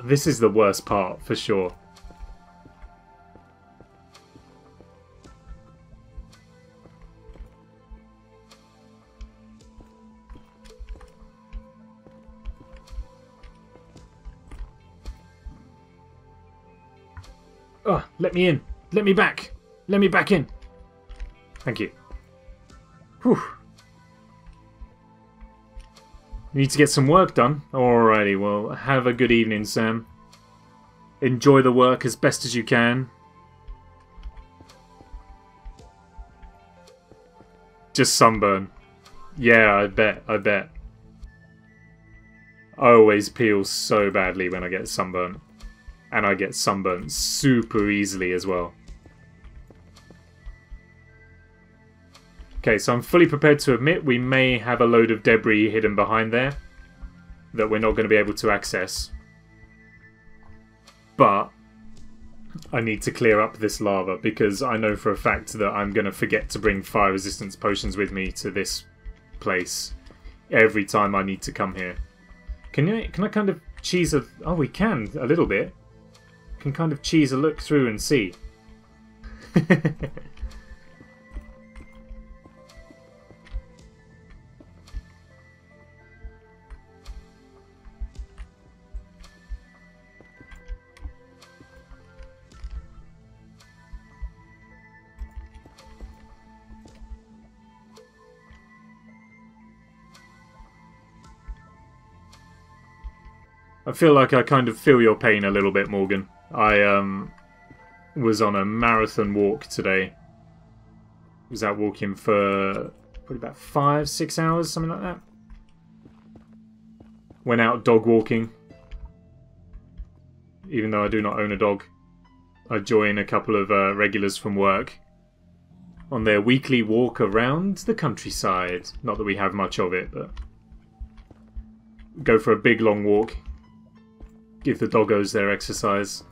A: This is the worst part, for sure. Oh, let me in. Let me back. Let me back in. Thank you. Whew. Need to get some work done. Alrighty, well, have a good evening, Sam. Enjoy the work as best as you can. Just sunburn. Yeah, I bet, I bet. I always peel so badly when I get sunburnt. And I get sunburnt super easily as well. Okay, so I'm fully prepared to admit we may have a load of debris hidden behind there that we're not going to be able to access. But I need to clear up this lava because I know for a fact that I'm going to forget to bring fire resistance potions with me to this place every time I need to come here. Can I kind of cheese a... Oh, we can, a little bit. Can kind of cheese a look through and see. I feel like I kind of feel your pain a little bit, Morgan. I was on a marathon walk today. Was out walking for probably about 5-6 hours, something like that. Went out dog walking. Even though I do not own a dog. I join a couple of regulars from work on their weekly walk around the countryside. Not that we have much of it, but go for a big long walk. Give the doggos their exercise.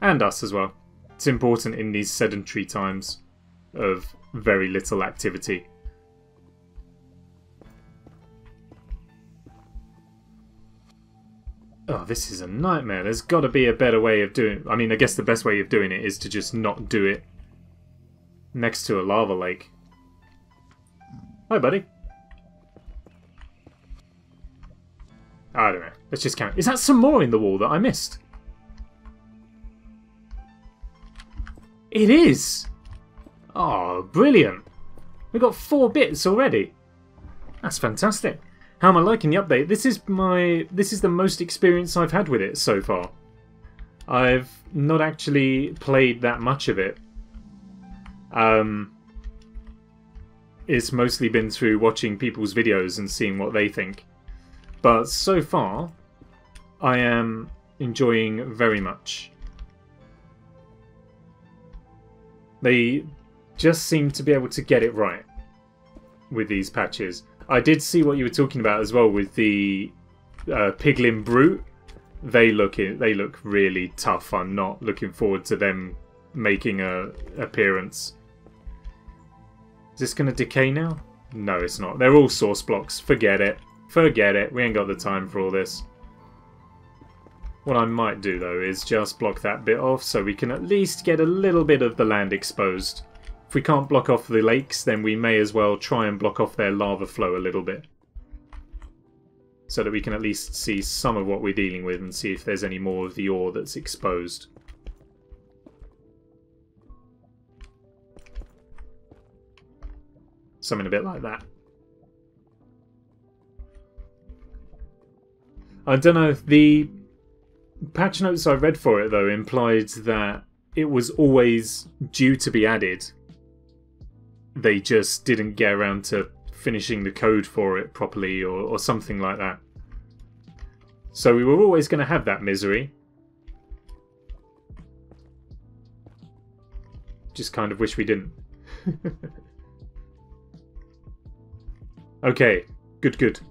A: And us as well. It's important in these sedentary times of very little activity. Oh, this is a nightmare. There's got to be a better way of doing it. I mean, I guess the best way of doing it is to just not do it next to a lava lake. Hi, buddy. I don't know. Let's just count. Is that some more in the wall that I missed? It is! Oh, brilliant. We've got 4 bits already. That's fantastic. How am I liking the update? This is the most experience I've had with it so far. I've not actually played that much of it. It's mostly been through watching people's videos and seeing what they think. But so far, I am enjoying very much. They just seem to be able to get it right with these patches. I did see what you were talking about as well with the Piglin Brute. They look really tough. I'm not looking forward to them making a appearance. Is this going to decay now? No, it's not. They're all source blocks. Forget it. Forget it. We ain't got the time for all this. What I might do, though, is just block that bit off so we can at least get a little bit of the land exposed. If we can't block off the lakes, then we may as well try and block off their lava flow a little bit. So that we can at least see some of what we're dealing with and see if there's any more of the ore that's exposed. Something a bit like that. I don't know if the patch notes I read for it, though, implied that it was always due to be added. They just didn't get around to finishing the code for it properly or something like that. So we were always going to have that misery. Just kind of wish we didn't. Okay, good.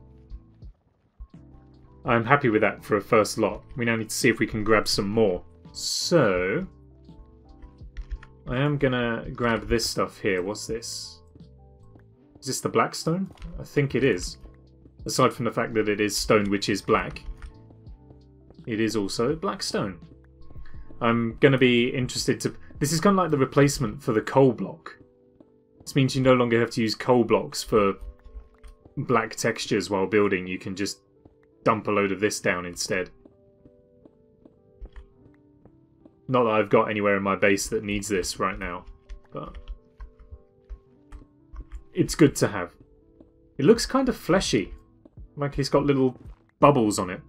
A: I'm happy with that for a first lot. We now need to see if we can grab some more. So, I am gonna grab this stuff here. What's this? Is this the black stone? I think it is. Aside from the fact that it is stone which is black, it is also black stone. I'm gonna be interested to... This is kind of like the replacement for the coal block. This means you no longer have to use coal blocks for black textures while building. You can just dump a load of this down instead. Not that I've got anywhere in my base that needs this right now, but it's good to have. It looks kind of fleshy, like it's got little bubbles on it.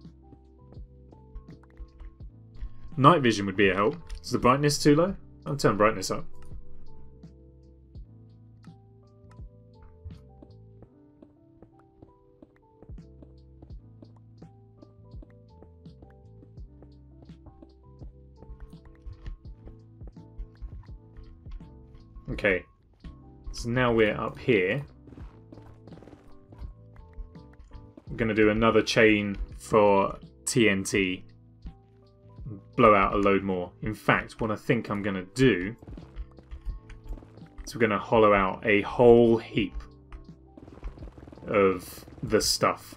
A: Night vision would be a help. Is the brightness too low? I'll turn brightness up. Okay, so now we're up here. I'm going to do another chain for TNT. Blow out a load more. In fact, what I think I'm going to do is we're going to hollow out a whole heap of the stuff.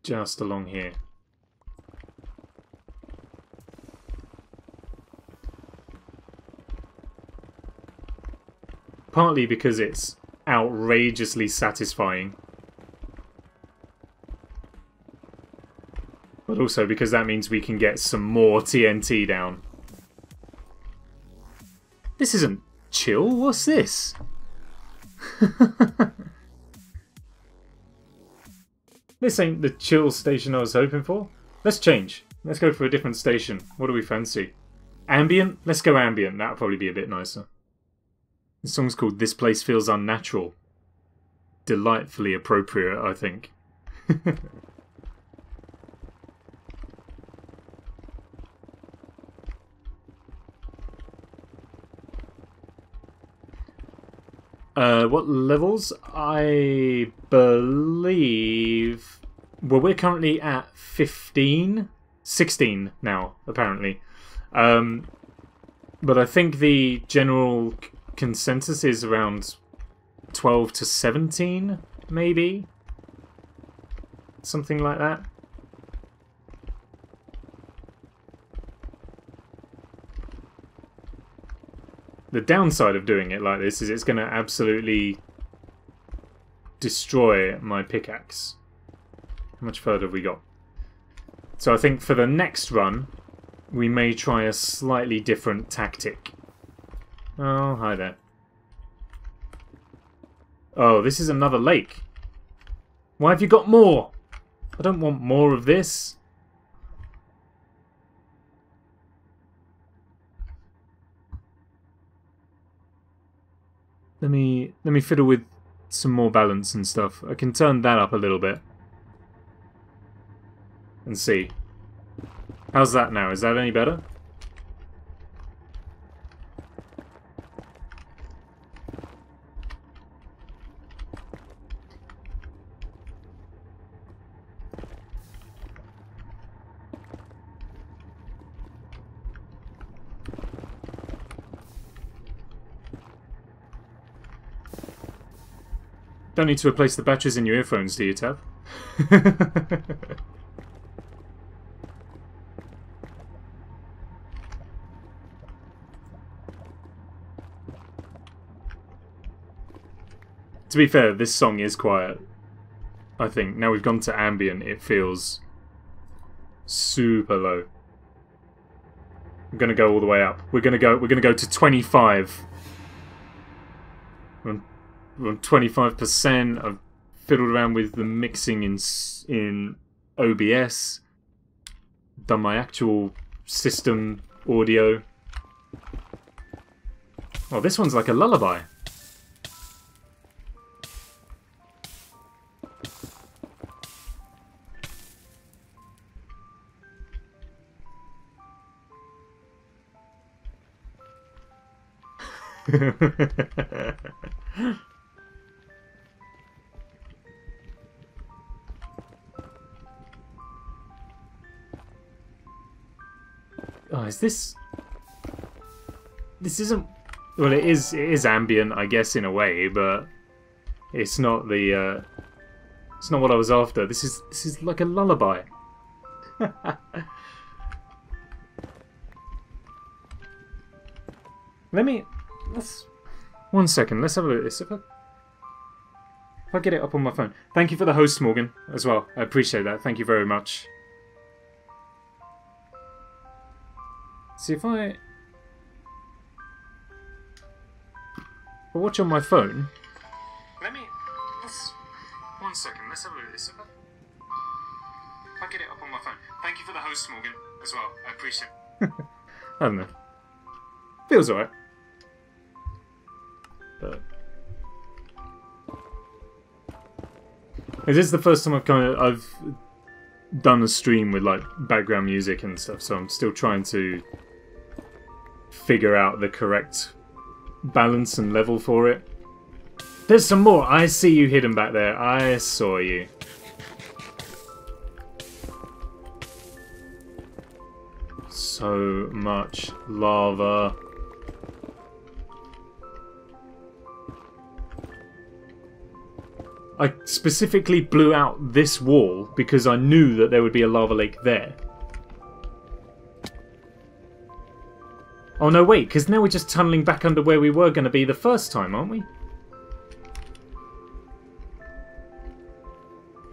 A: Just along here. Partly because it's outrageously satisfying. But also because that means we can get some more TNT down. This isn't chill, what's this? This ain't the chill station I was hoping for. Let's change. Let's go for a different station. What do we fancy? Ambient? Let's go ambient. That'll probably be a bit nicer. The song's called This Place Feels Unnatural. Delightfully appropriate, I think. What levels? I believe... Well, we're currently at 15? 16 now, apparently. But I think the general consensus is around 12 to 17, maybe? Something like that. The downside of doing it like this is it's going to absolutely destroy my pickaxe. How much further have we got? So I think for the next run, we may try a slightly different tactic. Oh, hi there. Oh, this is another lake. Why have you got more? I don't want more of this. Let me fiddle with some more balance and stuff. I can turn that up a little bit. And see. How's that now? Is that any better? Don't need to replace the batteries in your earphones, do you, Tab? To be fair, this song is quiet. I think now we've gone to ambient, it feels super low. I'm gonna go all the way up. We're gonna go to 25. We're on 25%. I've fiddled around with the mixing in OBS. Done my actual system audio. Oh, this one's like a lullaby. Oh, is this... This isn't... Well, it is ambient, I guess, in a way, but it's not the... It's not what I was after. This is like a lullaby. Let's... One second, let's have a look at this. If I get it up on my phone. Thank you for the host, Morgan, as well. I appreciate that. Thank you very much. See if I watch on my phone. One second, let's have a look at this. If I get it up on my phone. Thank you for the host, Morgan, as well. I appreciate it. I don't know. Feels alright. But this is the first time I've done a stream with like background music and stuff, so I'm still trying to figure out the correct balance and level for it. There's some more. I see you hidden back there. I saw you. So much lava. I specifically blew out this wall because I knew that there would be a lava lake there. Oh no, wait, because now we're just tunneling back under where we were going to be the first time, aren't we?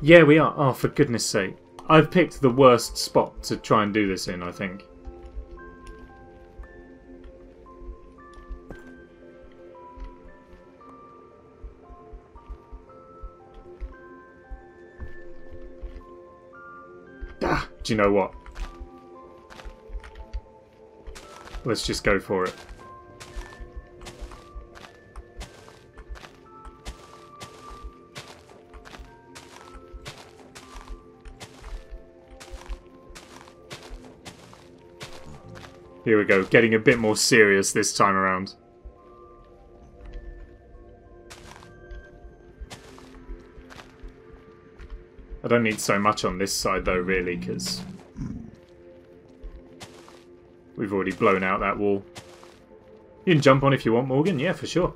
A: Yeah, we are. Oh, for goodness sake. I've picked the worst spot to try and do this in, I think. Ah, do you know what? Let's just go for it. Here we go, getting a bit more serious this time around. I don't need so much on this side though, really, because we've already blown out that wall. You can jump on if you want, Morgan. Yeah, for sure.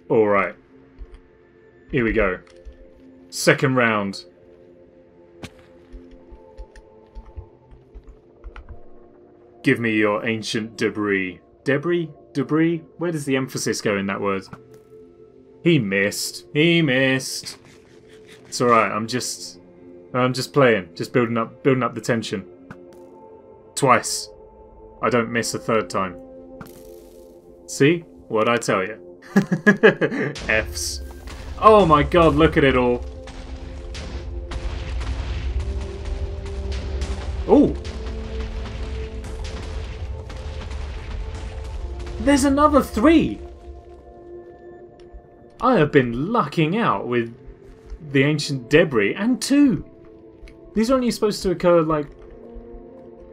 A: Alright. Here we go. Second round. Give me your ancient debris. Debris? Debris? Where does the emphasis go in that word? He missed. He missed. It's alright, I'm just playing. Just building up the tension. Twice. I don't miss a third time. See? What'd I tell you? F's. Oh my god, look at it all. Ooh. There's another 3! I have been lucking out with the ancient debris, and 2! These are only supposed to occur, like,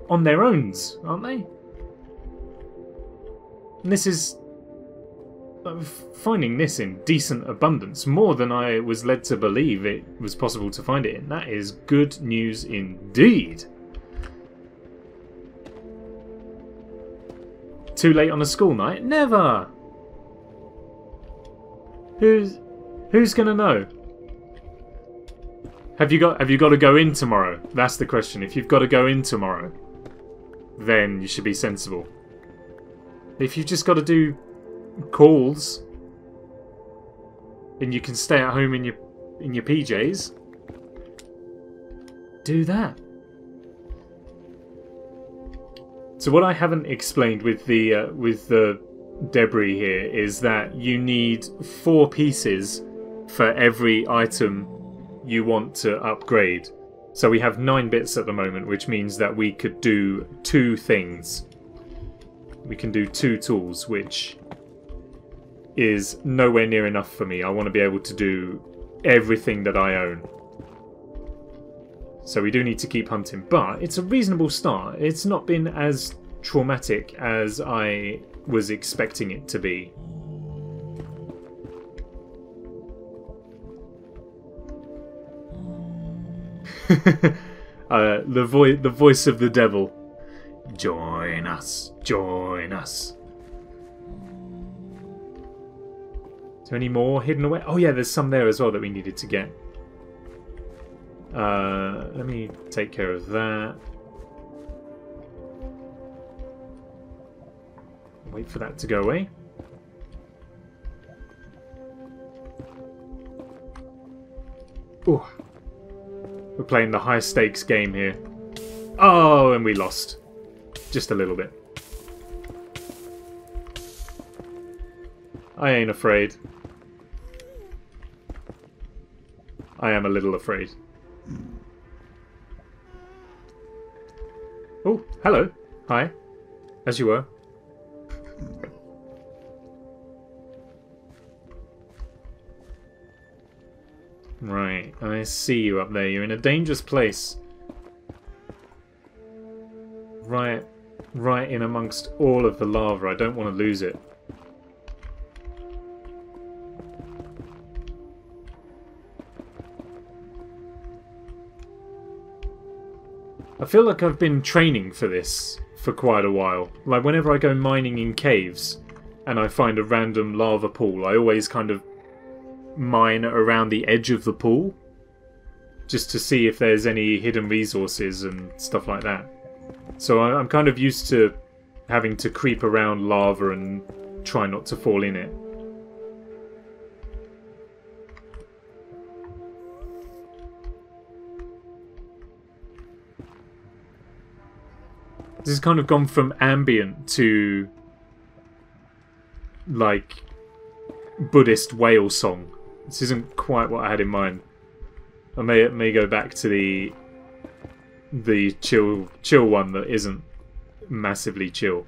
A: on their owns, aren't they? And this is... I'm finding this in decent abundance, more than I was led to believe it was possible to find it in. That is good news indeed! Too late on a school night? Never! Who's gonna know? Have you got to go in tomorrow? That's the question. If you've got to go in tomorrow, then you should be sensible. If you've just got to do calls and you can stay at home in your PJs, do that. So what I haven't explained with the debris here is that you need 4 pieces for every item you want to upgrade. So we have 9 bits at the moment, which means that we could do 2 things. We can do 2 tools, which is nowhere near enough for me. I want to be able to do everything that I own. So we do need to keep hunting, but it's a reasonable start. It's not been as traumatic as I was expecting it to be. The voice of the devil. Join us, join us. Is there any more hidden away? Oh yeah, there's some there as well that we needed to get. Let me take care of that. Wait for that to go away. Ooh. We're playing the high stakes game here. Oh, and we lost. Just a little bit. I ain't afraid. I am a little afraid. Oh, hello. Hi. As you were. Right, I see you up there. You're in a dangerous place. Right in amongst all of the lava. I don't want to lose it. I feel like I've been training for this for quite a while. Like whenever I go mining in caves and I find a random lava pool, I always kind of mine around the edge of the pool just to see if there's any hidden resources and stuff like that. So I'm kind of used to having to creep around lava and try not to fall in it. This has kind of gone from ambient to like Buddhist whale song. This isn't quite what I had in mind. I may go back to the chill one that isn't massively chill.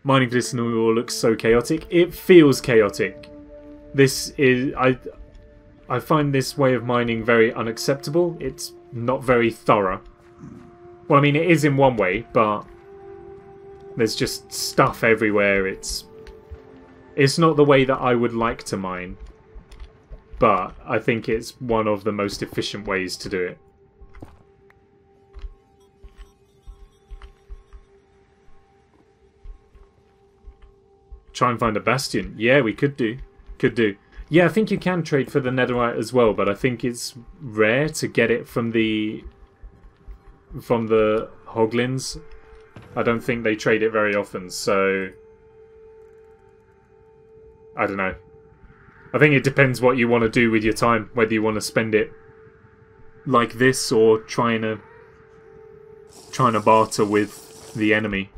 A: Mining for this all looks so chaotic. It feels chaotic. This is I find this way of mining very unacceptable. It's not very thorough. Well, I mean, it is in one way, but there's just stuff everywhere. It's not the way that I would like to mine, but I think it's one of the most efficient ways to do it. Try and find a bastion. Yeah, we could do. Could do. Yeah, I think you can trade for the netherite as well, but I think it's rare to get it from the hoglins. I don't think they trade it very often, so I don't know. I think it depends what you want to do with your time, whether you want to spend it like this or trying to barter with the enemy.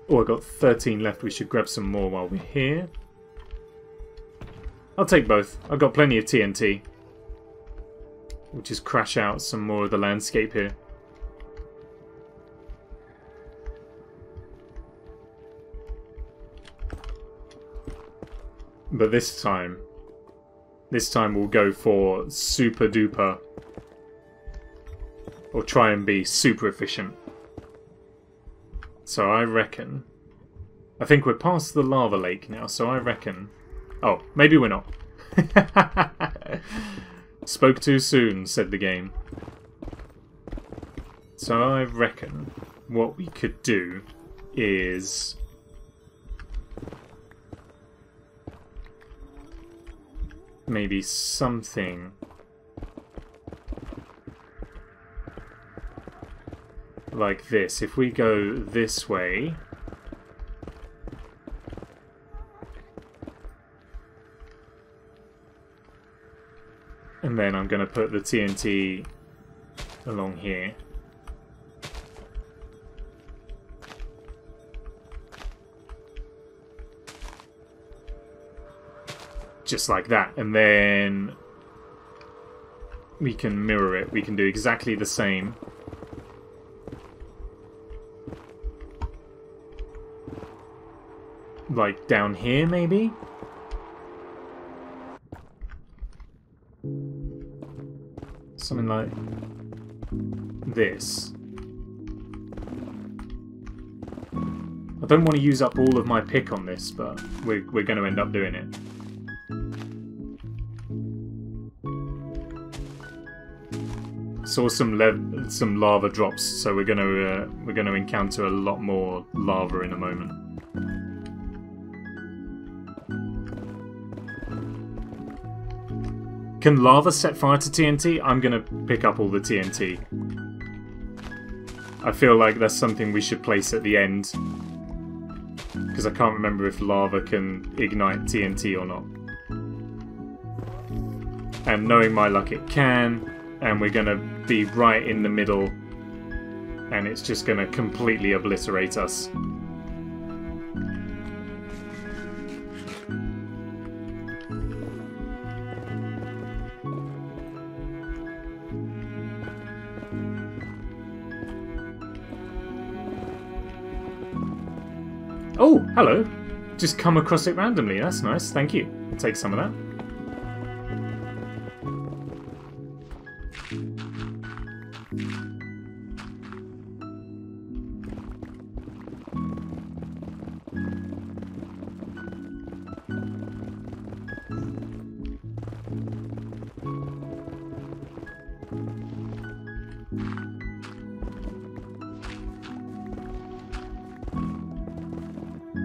A: Oh, I got 13 left. We should grab some more while we're here. I'll take both. I've got plenty of TNT. We'll just crash out some more of the landscape here. But this time we'll go for super duper, or try and be super efficient. So I reckon, I think we're past the lava lake now, so I reckon, oh, maybe we're not. Spoke too soon, said the game. So I reckon what we could do is maybe something like this. If we go this way, and then I'm going to put the TNT along here. Just like that, and then we can mirror it. We can do exactly the same. Like down here, maybe? Something like this. I don't want to use up all of my pick on this, but we're going to end up doing it. saw some lava drops, so we're gonna encounter a lot more lava in a moment. Can lava set fire to TNT? I'm gonna pick up all the TNT. I feel like that's something we should place at the end, because I can't remember if lava can ignite TNT or not. And knowing my luck, it can. And we're going to be right in the middle. And it's just going to completely obliterate us. Oh, hello. Just come across it randomly. That's nice. Thank you. I'll take some of that.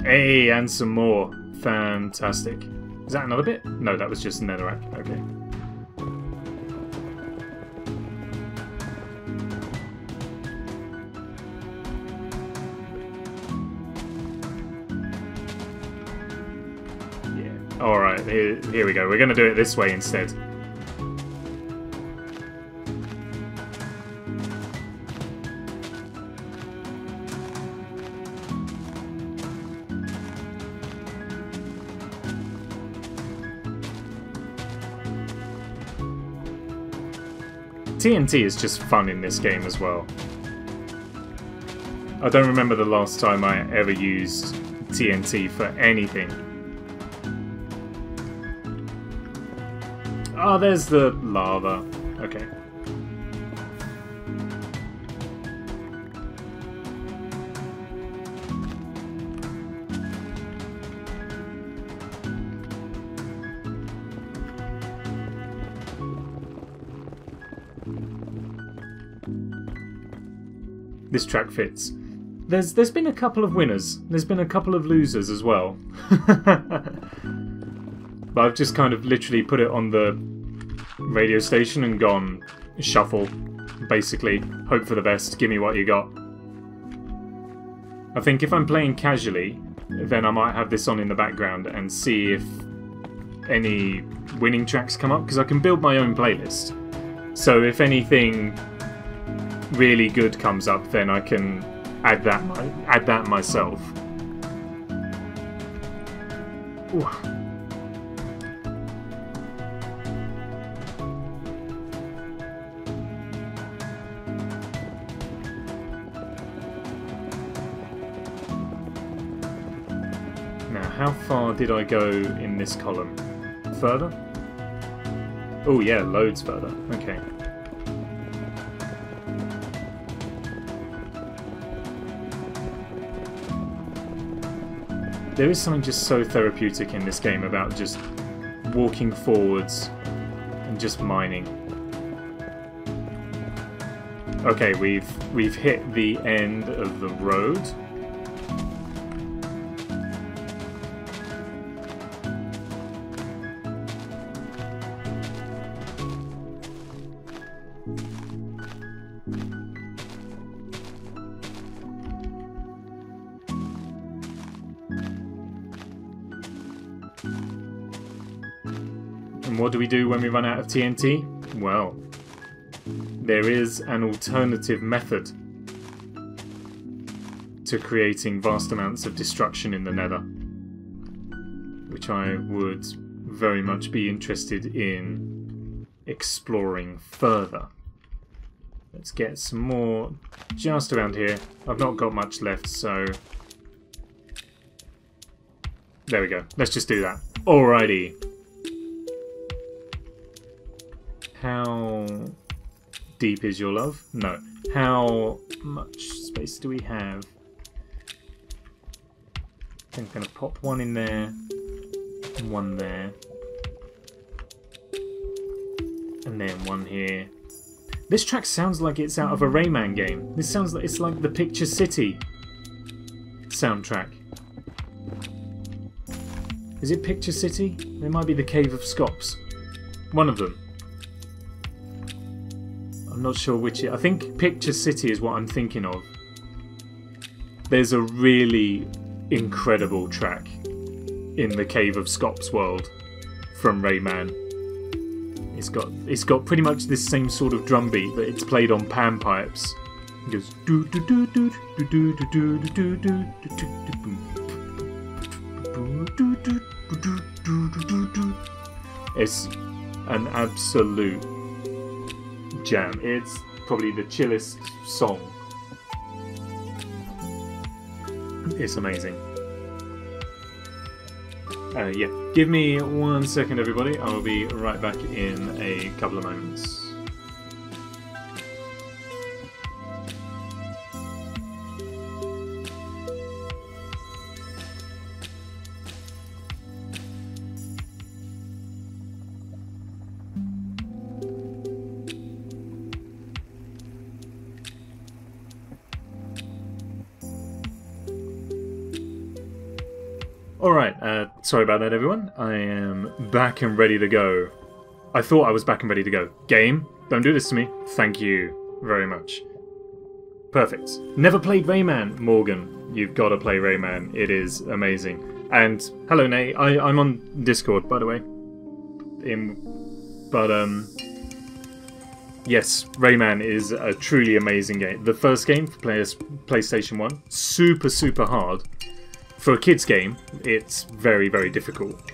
A: Hey, and some more. Fantastic. Is that another bit? No, that was just netherrack. Okay. Yeah. Alright, here we go. We're going to do it this way instead. TNT is just fun in this game as well. I don't remember the last time I ever used TNT for anything. Oh, there's the lava. Okay. This track fits. There's been a couple of winners. There's been a couple of losers as well. But I've just kind of literally put it on the radio station and gone shuffle, basically. Hope for the best. Give me what you got. I think if I'm playing casually, then I might have this on in the background and see if any winning tracks come up, because I can build my own playlist. So if anything really good comes up, then I can add that myself. Ooh. Now, how far did I go in this column? Further? Oh yeah, loads further. Okay. There is something just so therapeutic in this game about just walking forwards and just mining. Okay, we've hit the end of the road. And what do we do when we run out of TNT? Well, there is an alternative method to creating vast amounts of destruction in the Nether, which I would very much be interested in exploring further. Let's get some more just around here. I've not got much left, so there we go. Let's just do that. Alrighty. How deep is your love? No. How much space do we have? I think I'm going to pop one in there, and one there, and then one here. This track sounds like it's out of a Rayman game. This sounds like it's like the Picture City soundtrack. Is it Picture City? It might be the Cave of Scops. One of them. I'm not sure which. I think Picture City is what I'm thinking of. There's a really incredible track in the Cave of Scops world from Rayman. It's got pretty much this same sort of drum beat, but it's played on pan pipes. It goes do do do do do do do do do do do. It's an absolute jam. It's probably the chillest song. It's amazing. Yeah, give me 1 second, everybody. I'll be right back in a couple of moments. Alright, sorry about that, everyone. I am back and ready to go. I thought I was back and ready to go. Game, don't do this to me. Thank you very much. Perfect. Never played Rayman, Morgan. You've got to play Rayman. It is amazing. And, hello, Nate. I'm on Discord, by the way. Yes, Rayman is a truly amazing game. The first game for PlayStation 1, super, super hard. For a kid's game, it's very, very difficult,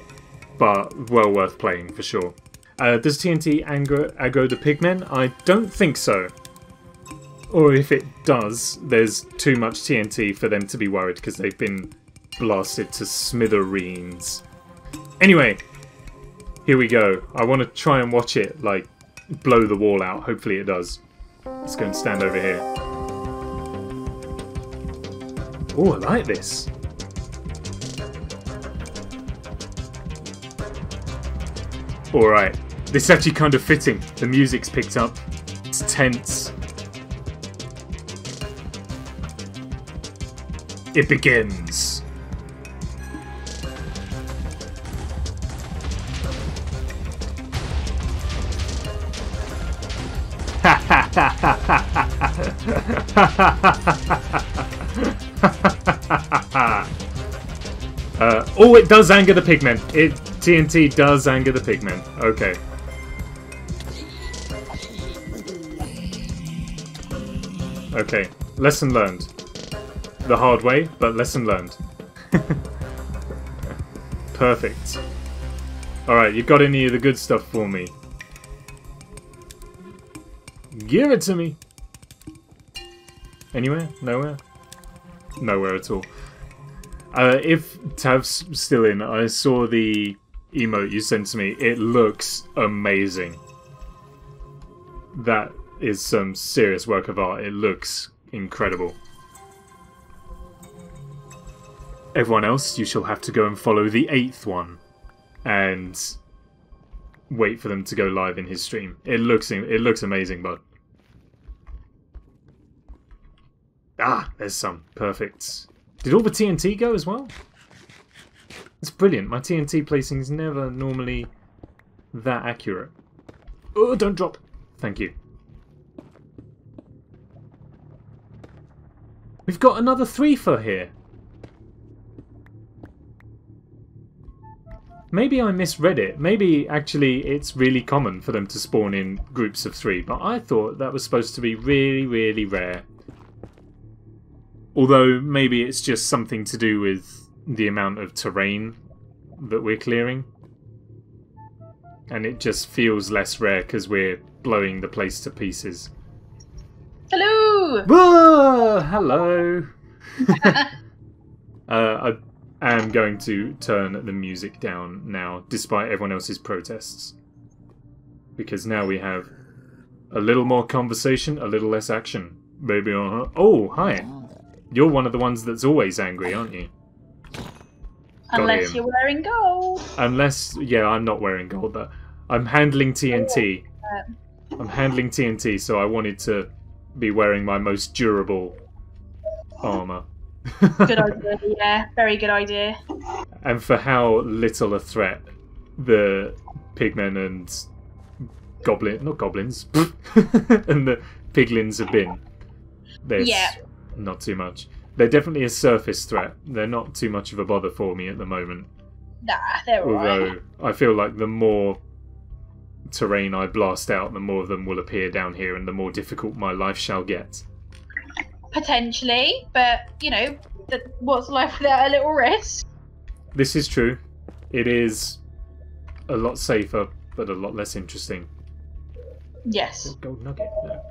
A: but well worth playing for sure. Does TNT aggro the pigmen? I don't think so. Or if it does, there's too much TNT for them to be worried because they've been blasted to smithereens. Anyway, here we go. I want to try and watch it, like, blow the wall out. Hopefully it does. Let's go and stand over here. Oh, I like this. Alright, this is actually kind of fitting. The music's picked up. It's tense. It begins. Oh, it does anger the pigmen. TNT does anger the pigmen. Okay. Okay. Lesson learned. The hard way, but lesson learned. Perfect. Alright, you got any of the good stuff for me? Give it to me! Anywhere? Nowhere? Nowhere at all. If Tav's still in, I saw the emote you sent to me. It looks amazing. That is some serious work of art. It looks incredible. Everyone else, you shall have to go and follow the 8th one and wait for them to go live in his stream. It looks amazing, bud. Ah, there's some. Perfect. Did all the TNT go as well? That's brilliant. My TNT placing is never normally that accurate. Oh, don't drop. Thank you. We've got another 3 for here. Maybe I misread it. Maybe actually it's really common for them to spawn in groups of 3, but I thought that was supposed to be really, really rare. Although maybe it's just something to do with the amount of terrain that we're clearing. And it just feels less rare because we're blowing the place to pieces.
B: Hello!
A: Whoa, hello! I am going to turn the music down now, despite everyone else's protests. Because now we have a little more conversation, a little less action. Maybe on. Oh, hi! You're one of the ones that's always angry, aren't you?
B: Unless you're wearing gold.
A: Unless, yeah, I'm not wearing gold, but I'm handling TNT. I'm handling TNT, so I wanted to be wearing my most durable armor.
B: Good idea, yeah. Very good idea.
A: And for how little a threat the pigmen and not goblins, and the piglins have been, there's not too much. They're definitely a surface threat. They're not too much of a bother for me at the moment.
B: Nah, they're alright.
A: Although I feel like the more terrain I blast out, the more of them will appear down here, and the more difficult my life shall get.
B: Potentially, but you know, what's life without a little risk?
A: This is true. It is a lot safer, but a lot less interesting.
B: Yes.
A: Gold nugget. No.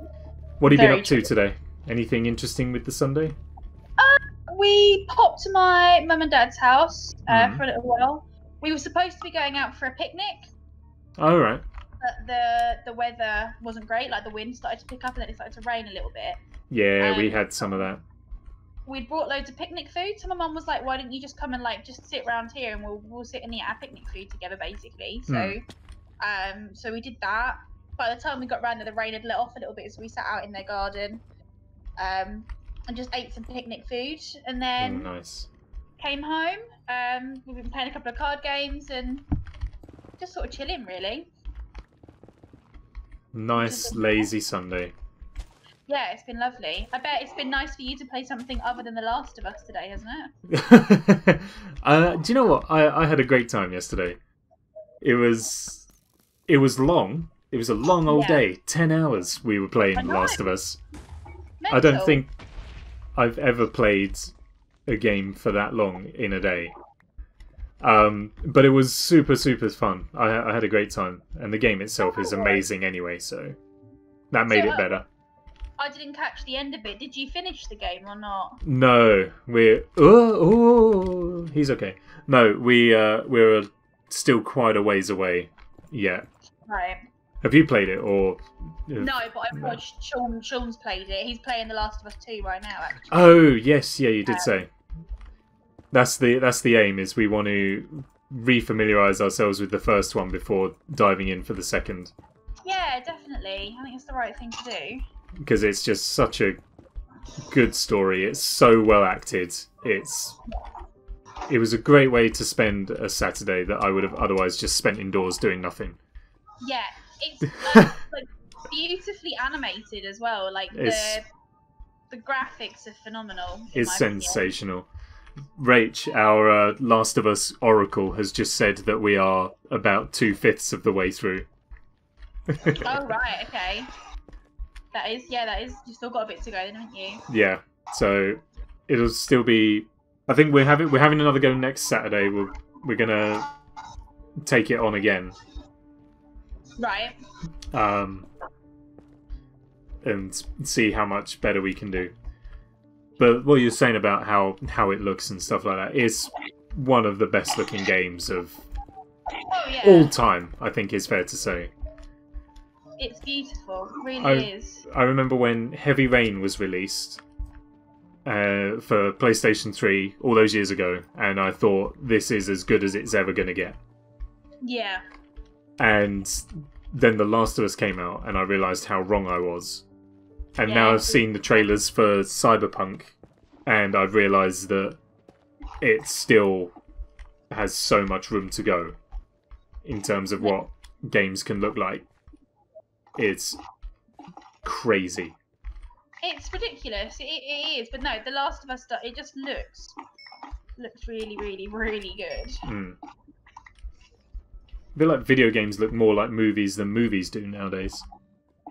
A: What have you been up to today? Anything interesting with the Sunday?
B: We popped to my mum and dad's house for a little while. We were supposed to be going out for a picnic.
A: All right.
B: But the weather wasn't great. Like the wind started to pick up and then it started to rain a little bit.
A: Yeah, we had some of that.
B: We'd brought loads of picnic food, so my mum was like, "Why don't you just come and just sit around here and we'll sit and eat our picnic food together, basically." So, so we did that. By the time we got round there, the rain had let off a little bit, so we sat out in their garden, and just ate some picnic food, and then
A: nice.
B: Came home. We've been playing a couple of card games and just sort of chilling, really.
A: Nice, lazy Sunday.
B: Yeah, it's been lovely. I bet it's been nice for you to play something other than The Last of Us today, hasn't it?
A: Do you know what? I had a great time yesterday. It was long. It was a long old day. 10 hours we were playing Last of Us.
B: Mental.
A: I don't think I've ever played a game for that long in a day. But it was super, super fun. I had a great time. And the game itself is amazing anyway, so that made it better.
B: I didn't catch the end of it. Did you finish the game or not?
A: No, we're... he's okay. No, we're still quite a ways away yet.
B: Right.
A: Have you played it, or...?
B: No, but I've watched Sean's played it. He's playing The Last of Us 2 right now, actually.
A: Oh, yes, yeah, you did say. That's the aim, is we want to re-familiarise ourselves with the first one before diving in for the second.
B: Yeah, definitely. I think it's the right thing to do.
A: Because it's just such a good story. It's so well acted. It was a great way to spend a Saturday that I would have otherwise just spent indoors doing nothing.
B: Yeah, it's like beautifully animated as well. Like the graphics are phenomenal.
A: It's sensational. Rach, our Last of Us Oracle, has just said that we are about 2/5 of the way through.
B: Oh right, okay. That is. You've still got a bit to go, then, haven't you?
A: Yeah. So it'll still be. I think we're having another go next Saturday. We're gonna take it on again.
B: Right.
A: And see how much better we can do. But what you're saying about how it looks and stuff like that is one of the best looking games of all time. I think is fair to say.
B: It's beautiful, it really is.
A: I remember when Heavy Rain was released for PlayStation 3 all those years ago, and I thought this is as good as it's ever going to get.
B: Yeah.
A: And then The Last of Us came out, and I realised how wrong I was. And now I've seen the trailers for Cyberpunk, and I've realised that it still has so much room to go in terms of what games can look like. It's crazy.
B: It's ridiculous. It is, but no, The Last of Us stuff. It just looks really, really, really good.
A: I feel like video games look more like movies than movies do nowadays.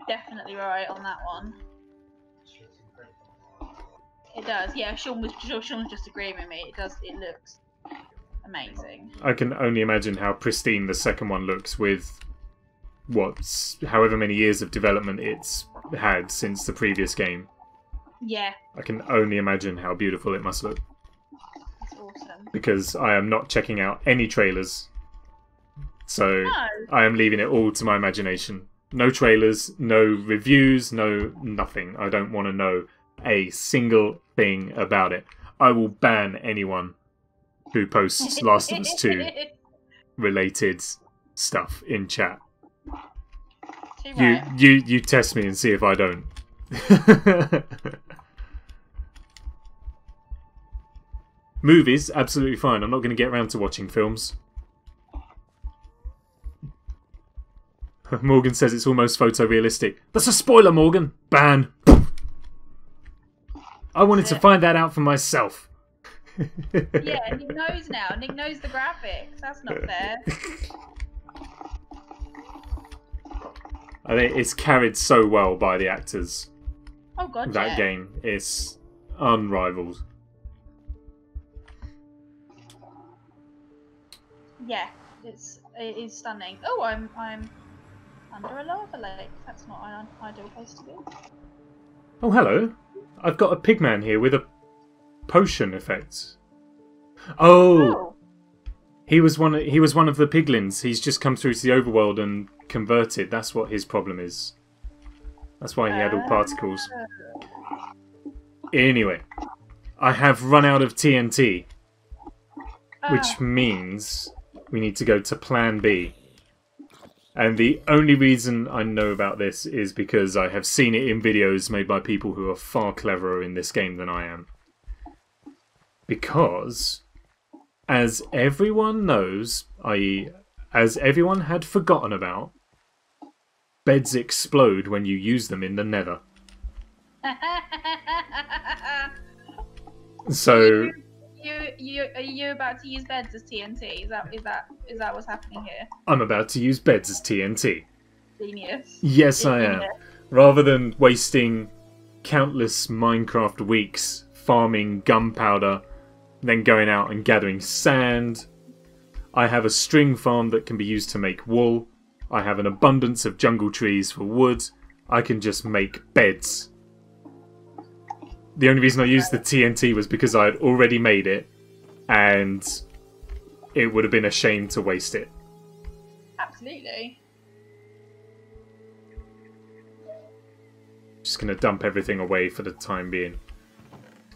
B: Definitely right on that one. It does. Yeah, Sean's just agreeing with me. It does. It looks amazing.
A: I can only imagine how pristine the second one looks with however many years of development it's had since the previous game.
B: Yeah.
A: I can only imagine how beautiful it must look.
B: That's awesome.
A: Because I am not checking out any trailers. So I am leaving it all to my imagination. No trailers, no reviews, no nothing. I don't want to know a single thing about it. I will ban anyone who posts Last of Us 2 related stuff in chat.
B: actually right.
A: You test me and see if I don't. Movies, absolutely fine. I'm not going to get around to watching films. Morgan says it's almost photorealistic. That's a spoiler, Morgan. Ban. I wanted to find that out for myself.
B: Yeah, Nick knows now. Nick knows the graphics. That's not fair.
A: I think it's carried so well by the actors.
B: Oh god,
A: that game is unrivaled.
B: Yeah, it is stunning. Oh, I'm under a lava lake. That's not an ideal place to be.
A: Oh, hello. I've got a pigman here with a potion effect. Oh. He was one of the piglins. He's just come through to the overworld and converted. That's what his problem is. That's why he had all particles. Anyway, I have run out of TNT, which means we need to go to Plan B. And the only reason I know about this is because I have seen it in videos made by people who are far cleverer in this game than I am. Because, as everyone knows, i.e. as everyone had forgotten about, beds explode when you use them in the Nether. So...
B: Are you about to use beds as TNT? Is that what's happening here?
A: I'm about to use beds as TNT.
B: Genius.
A: Yes,
B: Genius.
A: I am. Rather than wasting countless Minecraft weeks farming gunpowder, then going out and gathering sand, I have a string farm that can be used to make wool. I have an abundance of jungle trees for wood. I can just make beds. The only reason I used the TNT was because I had already made it, and it would have been a shame to waste it.
B: Absolutely.
A: Just going to dump everything away for the time being.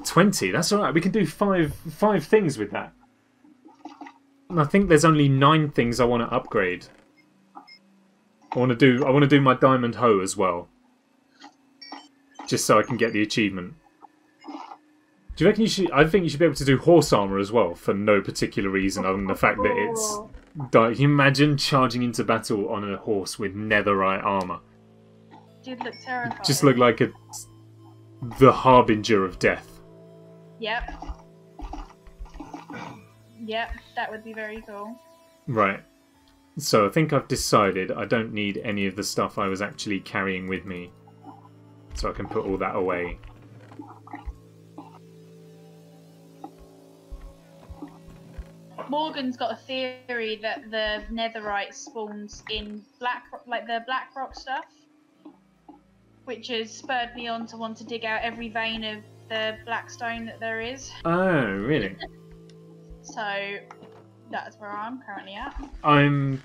A: 20, that's alright. We can do five things with that. And I think there's only 9 things I want to upgrade. I want to do my diamond hoe as well. Just so I can get the achievement. Do you reckon you should... I think you should be able to do horse armour as well, for no particular reason other than the fact that it's... Can you imagine charging into battle on a horse with netherite armour?
B: Dude, look terrifying.
A: Just look like the harbinger of death.
B: Yep. Yep, that would be very cool.
A: Right. So I think I've decided I don't need any of the stuff I was actually carrying with me. So I can put all that away.
B: Morgan's got a theory that the netherite spawns in the black rock stuff, which has spurred me on to want to dig out every vein of the black stone that there is.
A: Oh, really?
B: So that's where I'm currently at.
A: I'm...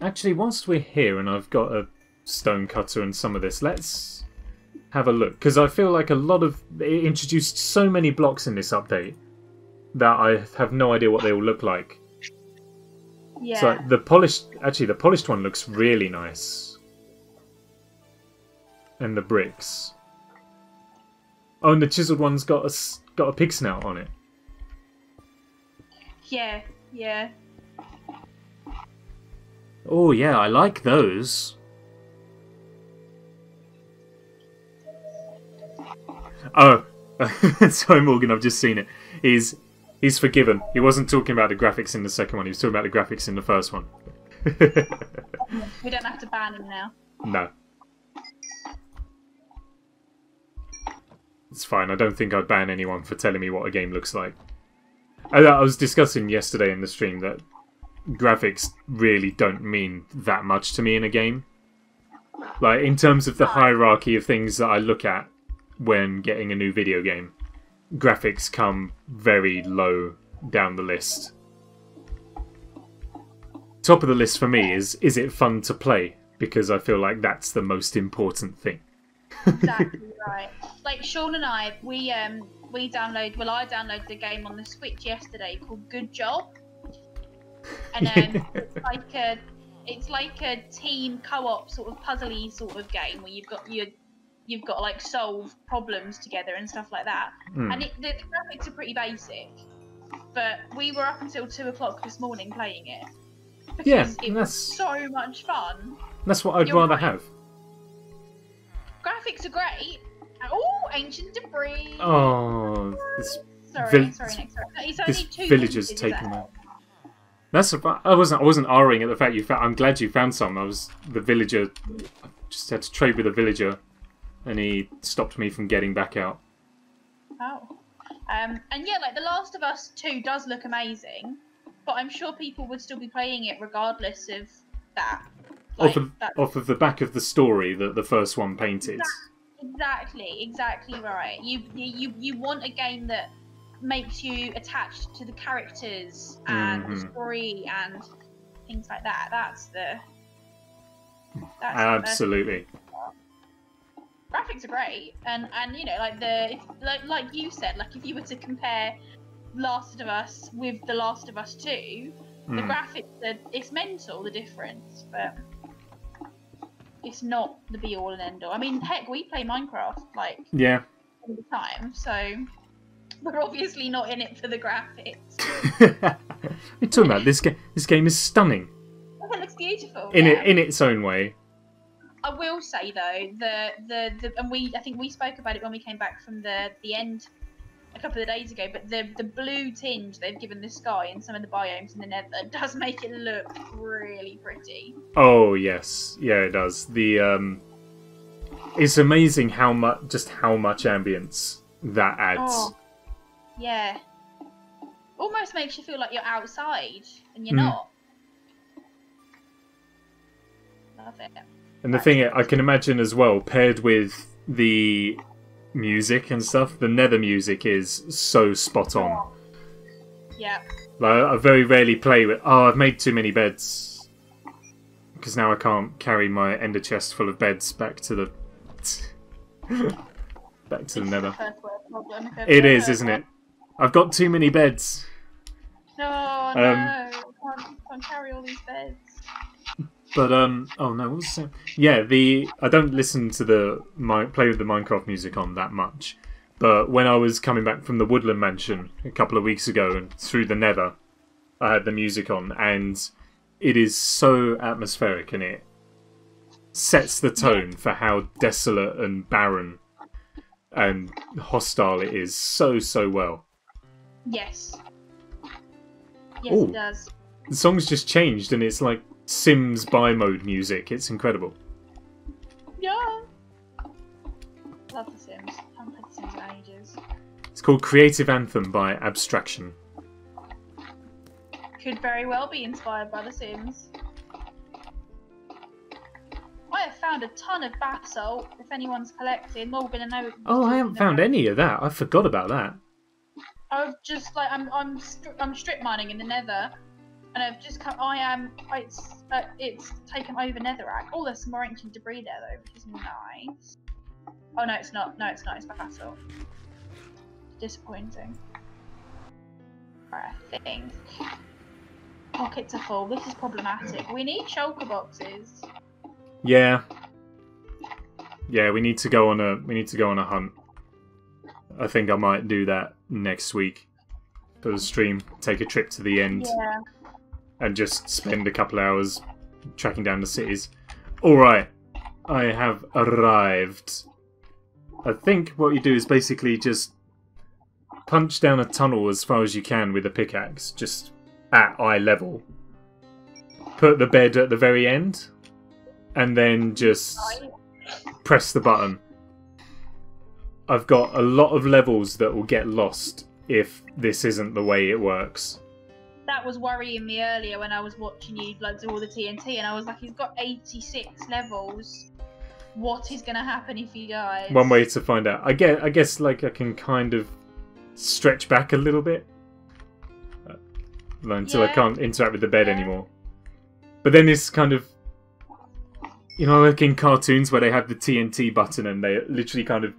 A: Actually, whilst we're here and I've got a stone cutter and some of this, let's have a look. Because I feel like it introduced so many blocks in this update that I have no idea what they all look like.
B: Yeah.
A: So the polished one looks really nice. And the bricks. Oh, and the chiseled one's got a pig snout on it.
B: Yeah, yeah.
A: Oh yeah, I like those. Oh, sorry Morgan, I've just seen it. He's forgiven. He wasn't talking about the graphics in the second one, he was talking about the graphics in the first one.
B: We don't have to ban him now.
A: No. It's fine, I don't think I'd ban anyone for telling me what a game looks like. I was discussing yesterday in the stream that graphics really don't mean that much to me in a game. Like, in terms of the hierarchy of things that I look at when getting a new video game, graphics come very low down the list. Top of the list for me is it fun to play? Because I feel like that's the most important thing.
B: Exactly right. Like Sean and I I downloaded a game on the Switch yesterday called Good Job. And it's like it's like a team co-op sort of puzzly sort of game where you've got to like solve problems together and stuff like that. And the graphics are pretty basic, but we were up until 2 o'clock this morning playing it because it was so much fun.
A: That's what I'd rather have.
B: Graphics are great. Oh, ancient debris.
A: Oh,
B: sorry, Nick. Sorry. It's only
A: this
B: 2
A: villager's taken that. I wasn't R-ing at the fact you found. I'm glad you found some. The villager. Just had to trade with a villager, and he stopped me from getting back out.
B: Oh, and yeah, like The Last of Us 2 does look amazing, but I'm sure people would still be playing it regardless of that. Like,
A: off of the back of the story that the first one painted.
B: Exactly right. You want a game that makes you attached to the characters and the story and things like that. That's
A: absolutely.
B: Graphics are great, and you know, like you said, like if you were to compare Last of Us with The Last of Us 2, the graphics it's mental, the difference, but it's not the be all and end all. I mean, heck, we play Minecraft like all the time, so we're obviously not in it for the graphics.
A: You're talking about this game. This game is stunning.
B: It looks beautiful
A: in its own way.
B: I will say though, and I think we spoke about it when we came back from the end a couple of days ago, but the blue tinge they've given the sky in some of the biomes in the Nether does make it look really pretty.
A: Oh yes, yeah, it does. It's amazing how much ambience that adds.
B: Oh, yeah, almost makes you feel like you're outside and you're not. Love it.
A: And the thing I can imagine as well, paired with the music and stuff, the Nether music is so spot on.
B: Yeah.
A: Like, I very rarely play with, I've made too many beds. Because now I can't carry my ender chest full of beds back to the... back to the Nether. It is, isn't it? I've got too many beds.
B: No, I can't carry all these beds.
A: But oh no, what was that? Yeah, I don't listen to play with the Minecraft music on that much. But when I was coming back from the Woodland Mansion a couple of weeks ago and through the Nether, I had the music on, and it is so atmospheric, and it sets the tone for how desolate and barren and hostile it is so well.
B: Yes. Yes, it does.
A: The song's just changed, and it's like Sims buy mode music. It's incredible.
B: Yeah. Love The Sims. I haven't played The Sims in ages.
A: It's called Creative Anthem by Abstraction.
B: Could very well be inspired by The Sims. I have found a ton of basalt. If anyone's collecting, we're gonna know.
A: Oh, I haven't found any of that. I forgot about that.
B: I've just I'm strip mining in the Nether. And I've just come. It's taken over Netherrack. Oh, there's some more ancient debris there though, which is nice. Oh no, it's not. No, it's not. It's basalt. Disappointing. Right, I think pockets are full. This is problematic. We need shulker boxes.
A: Yeah. Yeah, we need to go on a hunt. I think I might do that next week for the stream. Take a trip to the end.
B: Yeah.
A: And just spend a couple hours tracking down the cities. Alright, I have arrived. I think what you do is basically just punch down a tunnel as far as you can with a pickaxe, just at eye level. Put the bed at the very end, and then just press the button. I've got a lot of levels that will get lost if this isn't the way it works.
B: That was worrying me earlier when I was watching you do all the TNT, and I was like, he's got 86 levels. What is going to happen if he dies?
A: One way to find out. I guess like I can kind of stretch back a little bit until I can't interact with the bed anymore. But then it's kind of, you know, like in cartoons where they have the TNT button and they're literally kind of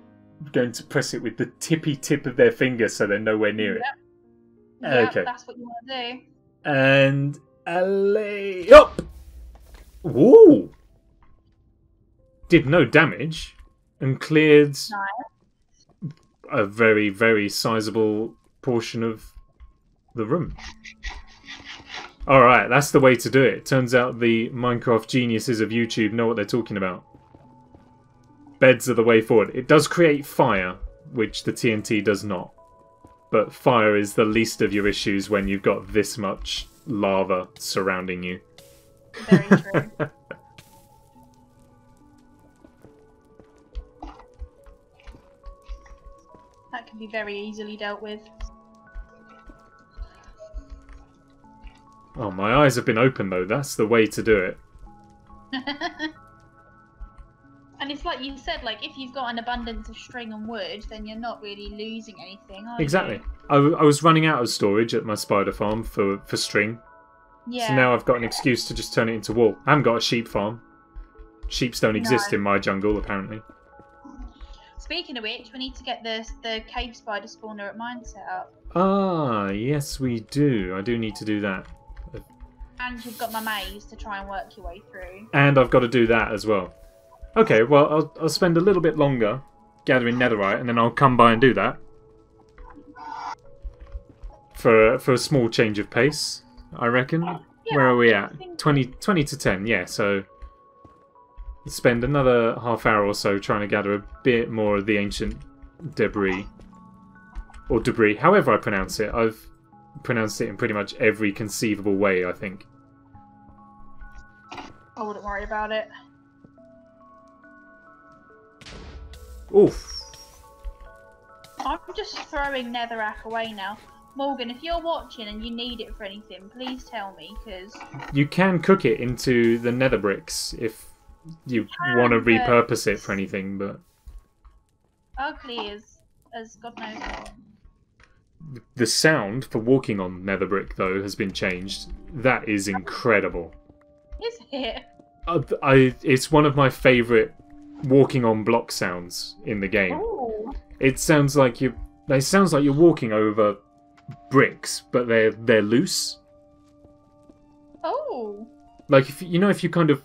A: going to press it with the tippy tip of their finger so they're nowhere near it.
B: Yeah, okay. That's what you want to do.
A: And alley up. Ooh! Did no damage and cleared a very, very sizable portion of the room. Alright, that's the way to do it. Turns out the Minecraft geniuses of YouTube know what they're talking about. Beds are the way forward. It does create fire, which the TNT does not. But fire is the least of your issues when you've got this much lava surrounding you.
B: Very true. That can be very easily dealt with.
A: Oh, my eyes have been open though. That's the way to do it.
B: And it's like you said, like if you've got an abundance of string and wood, then you're not really losing anything, are
A: Exactly.
B: you?
A: I was running out of storage at my spider farm for string.
B: Yeah.
A: So now I've got an excuse to just turn it into wool. I haven't got a sheep farm. Sheeps don't exist in my jungle, apparently.
B: Speaking of which, we need to get the cave spider spawner at mine set up.
A: Ah, yes we do. I do need to do that.
B: And you've got my maze to try and work your way through.
A: And I've got to do that as well. Okay, well, I'll spend a little bit longer gathering netherite, and then I'll come by and do that. For a small change of pace, I reckon.
B: Yeah,
A: Where are we at? 20 to 10, yeah, so... Spend another half hour or so trying to gather a bit more of the ancient debris. Or debris, however I pronounce it. I've pronounced it in pretty much every conceivable way, I think.
B: I wouldn't worry about it.
A: Oof.
B: I'm just throwing netherrack away now. Morgan, if you're watching and you need it for anything, please tell me, because...
A: You can cook it into the nether bricks if you want to repurpose it for anything, but...
B: Ugly as God knows what.
A: The sound for walking on nether brick, though, has been changed. That is incredible.
B: Is it?
A: It's one of my favourite walking on block sounds in the game.
B: Ooh.
A: It sounds like you're walking over bricks, but they're loose.
B: Oh.
A: Like if you kind of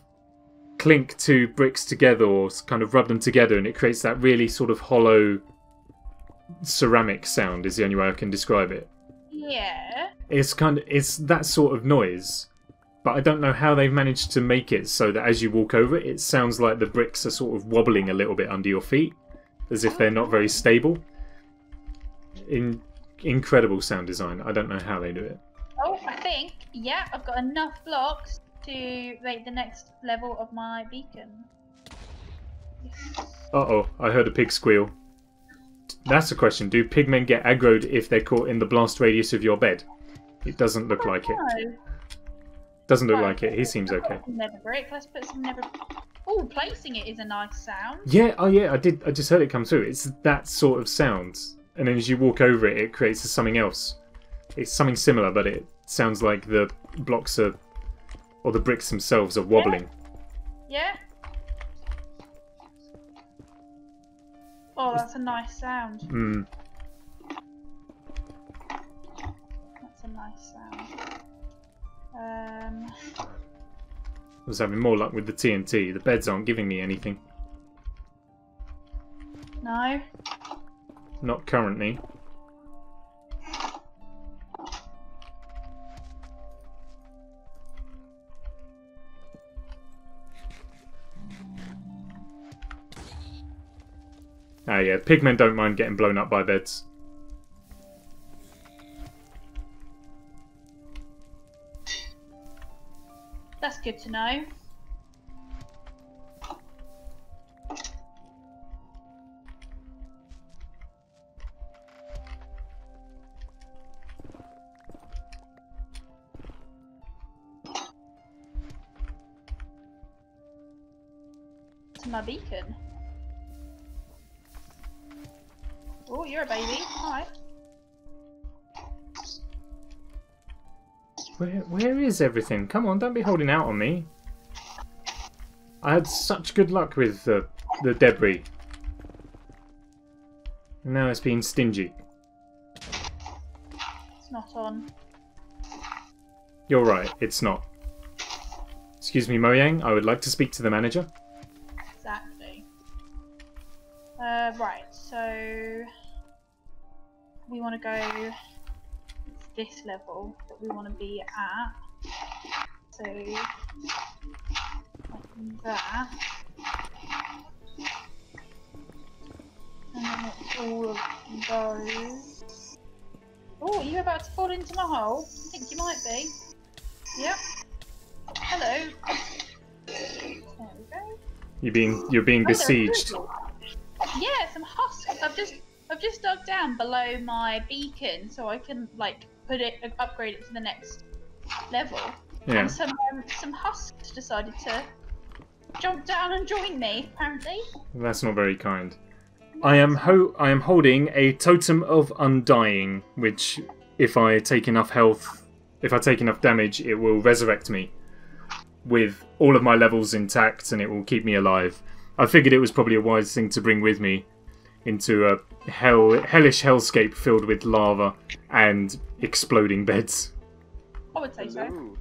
A: clink two bricks together or kind of rub them together, and it creates that really sort of hollow ceramic sound. Is the only way I can describe it.
B: Yeah.
A: It's that sort of noise. But I don't know how they've managed to make it so that as you walk over it, it sounds like the bricks are sort of wobbling a little bit under your feet, as if they're not very stable. Incredible sound design. I don't know how they do it.
B: Oh, I think, yeah, I've got enough blocks to make the next level of my beacon.
A: Uh-oh, I heard a pig squeal. That's a question. Do pigmen get aggroed if they're caught in the blast radius of your bed? It doesn't look like it.
B: No.
A: Doesn't look like it. He seems okay.
B: Nether brick. Let's put some nether. Oh, placing it is a nice sound.
A: Yeah. Oh, yeah. I just heard it come through. It's that sort of sound, and then as you walk over it, it creates something else. It's something similar, but it sounds like the blocks are, or the bricks themselves are wobbling.
B: Yeah. Oh, that's a nice sound.
A: Hmm.
B: That's a nice sound.
A: I was having more luck with the TNT. The beds aren't giving me anything.
B: No.
A: Not currently. Ah, yeah. Pigmen don't mind getting blown up by beds.
B: That's good to know. To my beacon. Oh, you're a baby. Hi.
A: Where is everything? Come on, don't be holding out on me. I had such good luck with the debris. And now it's being stingy.
B: It's not on.
A: You're right, it's not. Excuse me, Mojang, I would like to speak to the manager.
B: Exactly. Right, so we want to go this level that we want to be at. So like that. And then it's all of those. Oh, are you about to fall into my hole? I think you might be. Yep. Hello. There we go.
A: You're being
B: Oh,
A: besieged.
B: Yeah, some husks. I've just dug down below my beacon so I can like upgrade it to the next level.
A: Yeah.
B: And some husks decided to jump down and join me. Apparently.
A: That's not very kind. I am holding a totem of undying, which, if I take enough damage, it will resurrect me with all of my levels intact, and it will keep me alive. I figured it was probably a wise thing to bring with me into a hellish hellscape filled with lava and exploding beds.
B: I would say so.
C: Hello.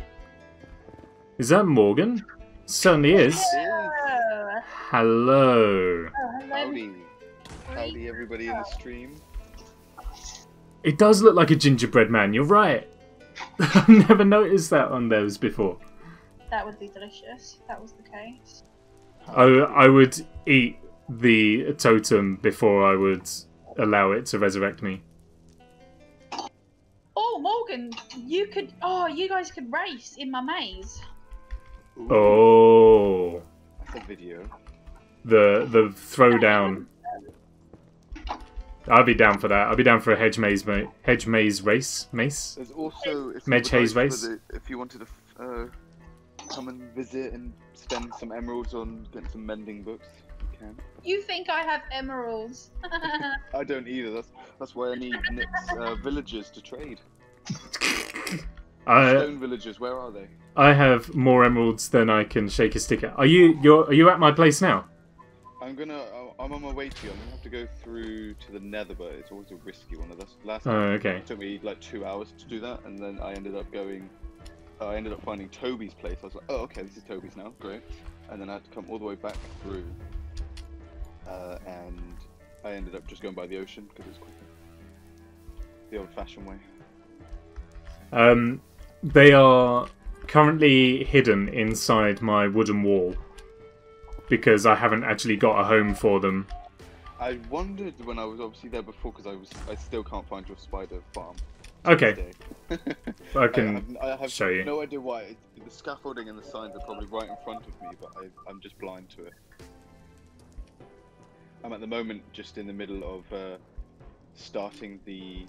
A: Is that Morgan? Certainly is.
B: Oh,
A: Hello.
B: hello.
C: Howdy. Howdy, everybody in the stream.
A: It does look like a gingerbread man, you're right. I've never noticed that on those before.
B: That would be delicious if that was the case.
A: I would eat the totem before I would allow it to resurrect me.
B: Oh, Morgan, you guys could race in my maze.
C: Ooh,
A: Oh,
C: that's a video.
A: the throwdown. I'd be down for that. I'd be down for a hedge maze race. Mace?
C: There's also if
A: Medge
C: you would
A: Haze
C: like
A: race?
C: if you wanted to come and visit and spend some emeralds on getting some mending books, you can.
B: You think I have emeralds?
C: I don't either. That's why I need Nick's villagers to trade. Stone villagers, where are they?
A: I have more emeralds than I can shake a stick at. Are you at my place now?
C: I'm on my way to you. I'm gonna have to go through to the Nether, but it's always a risky one. Last
A: Oh,
C: time
A: okay.
C: it took me like 2 hours to do that, and then I ended up finding Toby's place. I was like, oh, okay, this is Toby's now, great. And then I had to come all the way back through, and I ended up just going by the ocean because it's quicker. The old-fashioned way.
A: They are currently hidden inside my wooden wall because I haven't actually got a home for them.
C: I wondered when I was obviously there before because I still can't find your spider farm.
A: Okay,
C: Today.
A: I can
C: I have
A: show you.
C: no idea why. The scaffolding and the signs are probably right in front of me, but I'm just blind to it. I'm at the moment just in the middle of starting the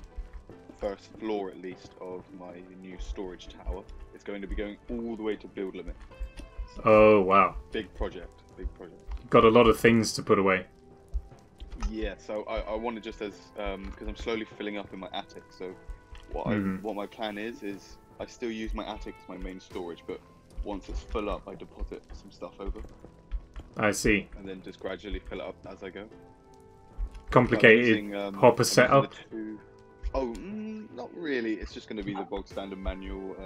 C: first floor, at least, of my new storage tower. It's going to be going all the way to build limit. So,
A: Oh, wow.
C: big project.
A: Got a lot of things to put away.
C: Yeah, so I want to just as because I'm slowly filling up in my attic. So what my plan is I still use my attic as my main storage, but once it's full up, I deposit some stuff over,
A: I see.
C: and then just gradually fill it up as I go.
A: Complicated
C: I'm using,
A: hopper
C: I'm
A: setup.
C: using the not really. It's just going to be the bog standard manual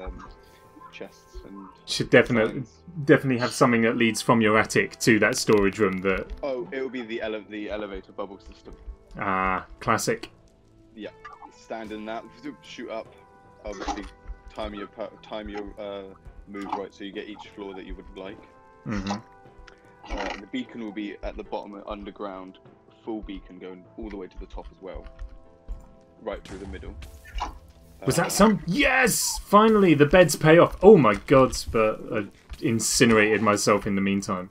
C: chests and.
A: Should definitely have something that leads from your attic to that storage room. That
C: Oh, it will be the elevator bubble system.
A: Classic.
C: Yeah, stand in that, shoot up. Obviously, time your move right, so you get each floor that you would like. The beacon will be at the bottom, underground, full beacon going all the way to the top as well, right through the middle.
A: Was that some? Yes! Finally, the beds pay off. Oh my god! But I incinerated myself in the meantime.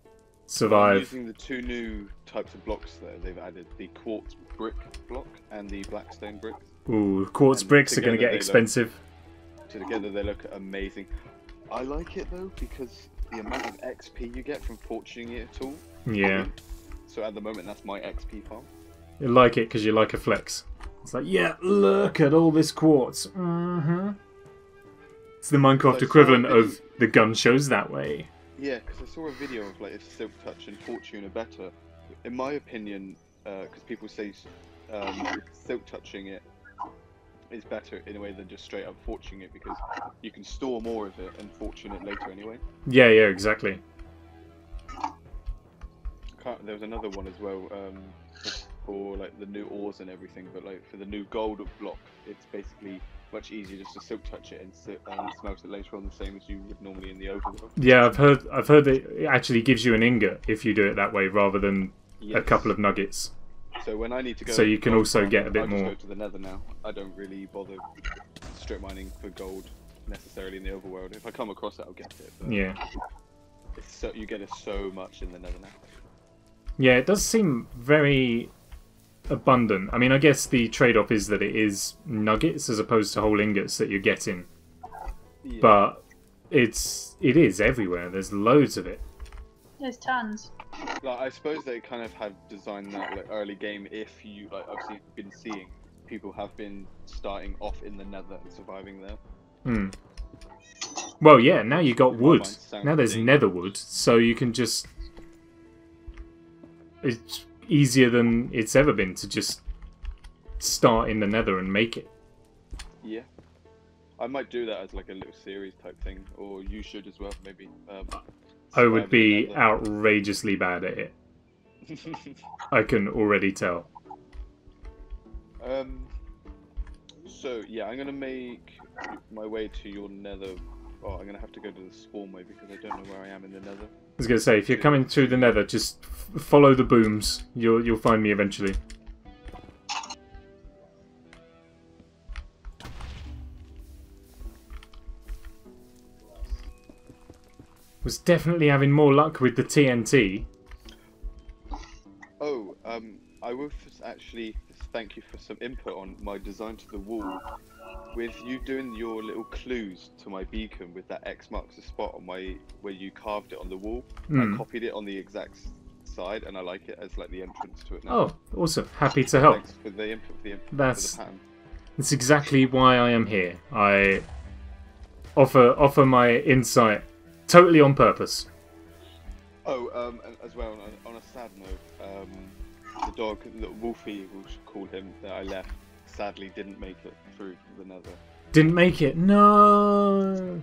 C: I'm
A: Survive.
C: using the two new types of blocks that they've added: the quartz brick block and the blackstone brick.
A: Ooh, quartz
C: And
A: bricks are going to
C: together
A: get
C: they
A: expensive.
C: Together they look amazing. I like it though because the amount of XP you get from fortuning it at all.
A: Yeah.
C: So at the moment, that's my XP farm.
A: You like it because you like a flex. It's like, yeah, look at all this quartz. It's the Minecraft
C: So
A: equivalent
C: sorry,
A: of the gun shows that way.
C: Yeah, because I saw a video of like if Silk Touch and Fortune are better. In my opinion, because people say Silk Touching it is better in a way than just straight up fortuning it, because you can store more of it and fortune it later anyway.
A: Yeah, exactly.
C: There was another one as well, for like the new ores and everything, but like for the new gold block, it's basically much easier just to silk touch it and smelt it later on, the same as you would normally in the overworld.
A: Yeah, I've heard that it actually gives you an ingot if you do it that way rather than a couple of nuggets.
C: So when I need to go,
A: so you can also get a bit more.
C: I just go to the Nether now. I don't really bother strip mining for gold necessarily in the overworld. If I come across it, I'll get it. But
A: yeah.
C: It's so you get it so much in the Nether now.
A: Yeah, it does seem very abundant. I mean, I guess the trade-off is that it is nuggets as opposed to whole ingots that you're getting.
C: Yeah.
A: But it is everywhere. There's loads of it.
B: There's tons.
C: Like, I suppose they kind of have designed that like early game. If you like, I've been seeing people have been starting off in the Nether and surviving there.
A: Hmm. Well, yeah. Now you got wood. Now there's
C: ridiculous.
A: nether wood, so you can just. It's easier than it's ever been to just start in the Nether and make it.
C: Yeah, I might do that as like a little series type thing, or you should as well, maybe.
A: I would be outrageously bad at it. I can already tell.
C: So yeah, I'm gonna make my way to your Nether. Oh, I'm gonna have to go to the spawn way because I don't know where I am in the Nether.
A: I was gonna say, if you're coming through the Nether, just follow the booms. You'll find me eventually. Was definitely having more luck with the TNT.
C: Oh, I would actually thank you for some input on my design to the wall. With you doing your little clues to my beacon with that X marks the spot on where you carved it on the wall. I copied it on the exact side, and I like it as like the entrance to it now.
A: Oh, awesome! Happy to help.
C: Thanks for the input. For
A: That's
C: the pattern.
A: That's exactly why I am here. I offer my insight totally on purpose.
C: Oh, and as well, on a sad note, the dog, little Wolfie, we should call him, that I left, sadly didn't make it through the Nether.
A: Didn't make it. No.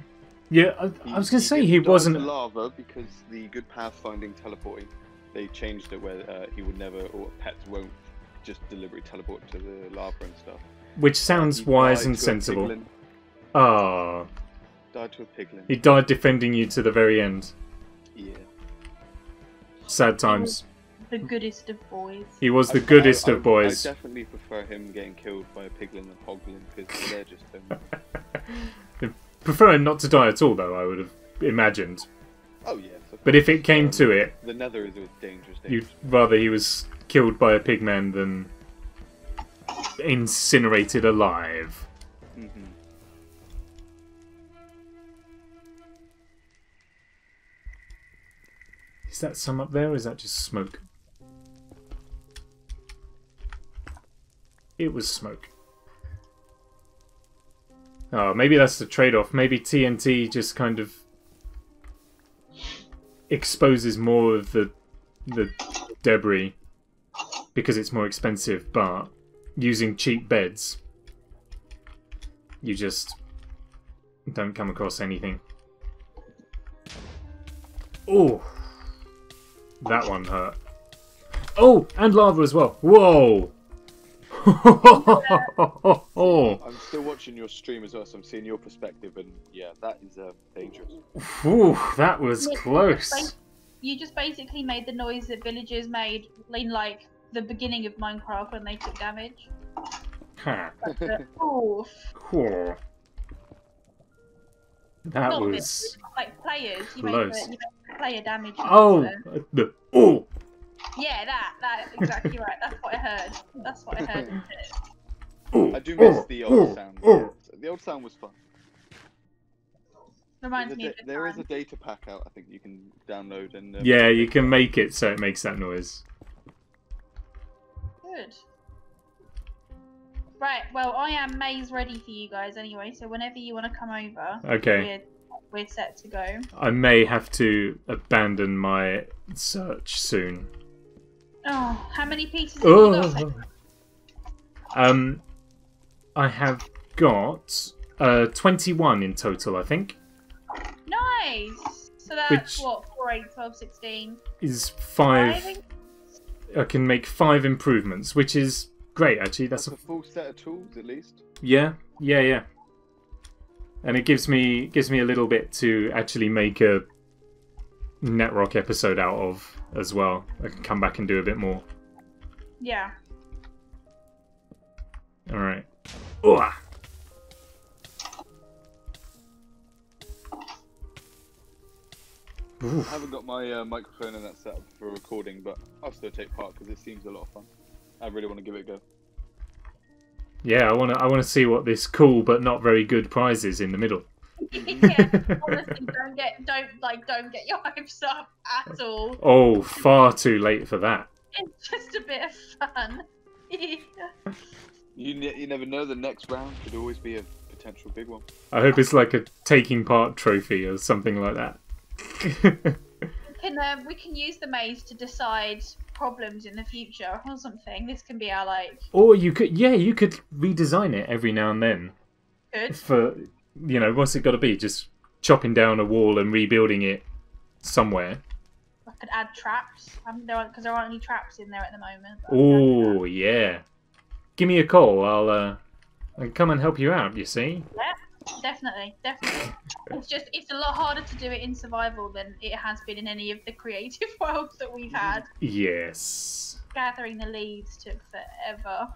A: Yeah, I was gonna say he wasn't.
C: Lava because the good pathfinding teleporting, they changed it where he would never, or pets won't, just deliberately teleport to the lava and stuff.
A: Which sounds wise and sensible. Ah.
C: Died to a piglin.
A: He died defending you to the very end.
C: Yeah.
A: Sad times.
B: The goodest of boys.
A: He was the goodest of boys.
C: I definitely prefer him getting killed by a piglin than hoglin because they're just
A: Prefer him not to die at all, though, I would have imagined.
C: Oh, yes.
A: But if it came to it,
C: the Nether is a dangerous.
A: You'd rather he was killed by a pigman than incinerated alive.
C: Mm-hmm.
A: Is that some up there, or is that just smoke? It was smoke. Oh, maybe that's the trade-off. Maybe TNT just kind of exposes more of the debris because it's more expensive, but using cheap beds, you just don't come across anything. Oh, that one hurt. Oh, and lava as well. Whoa.
C: I'm still watching your stream as well, so I'm seeing your perspective, and yeah, that is dangerous.
A: Ooh, that was close.
B: You just basically made the noise that villagers made in like the beginning of Minecraft when they took damage.
A: Huh.
B: Oof.
A: Cool. That
B: Not
A: was
B: like players. You
A: close.
B: made the player damage.
A: Oh, the oh.
B: Yeah, that exactly right. That's what I heard. That's what I heard.
C: I do miss the old sound. The old sound was fun.
B: Reminds me of the
C: there is
B: time.
C: a data pack out, I think you can download and.
A: Yeah, you can make it so it makes that noise.
B: Good. Right, well, I am maze ready for you guys anyway, so whenever you want to come over,
A: Okay.
B: we're set to go.
A: I may have to abandon my search soon.
B: Oh, how many pieces have you got?
A: Oh. I have got 21 in total, I think.
B: Nice. So that's
A: Which
B: what 4, 8, 12, 16.
A: is 5. I can make 5 improvements, which is great actually.
C: That's a full set of tools at least.
A: Yeah. And it gives me a little bit to actually make a Netrock episode out of as well. I can come back and do a bit more.
B: Yeah.
A: All right. Ooh.
C: I haven't got my microphone in that setup for recording, but I'll still take part because it seems a lot of fun. I really want to give it a go.
A: Yeah, I want to see what this cool but not very good prize is in the middle.
B: Yeah, honestly, don't get your hopes up at all.
A: Oh, far too late for that.
B: It's just a bit of fun.
C: You never know. The next round could always be a potential big one.
A: I hope it's like a taking part trophy or something like that.
B: We can use the maze to decide problems in the future or something. This can be our like.
A: Or you could redesign it every now and then.
B: Good.
A: For what's it got to be? Just chopping down a wall and rebuilding it somewhere.
B: I could add traps. Because there aren't any traps in there at the moment.
A: Oh yeah. Give me a call. I'll come and help you out. You see.
B: Yeah, definitely. It's a lot harder to do it in survival than it has been in any of the creative worlds that we've had.
A: Yes.
B: Gathering the leads took forever.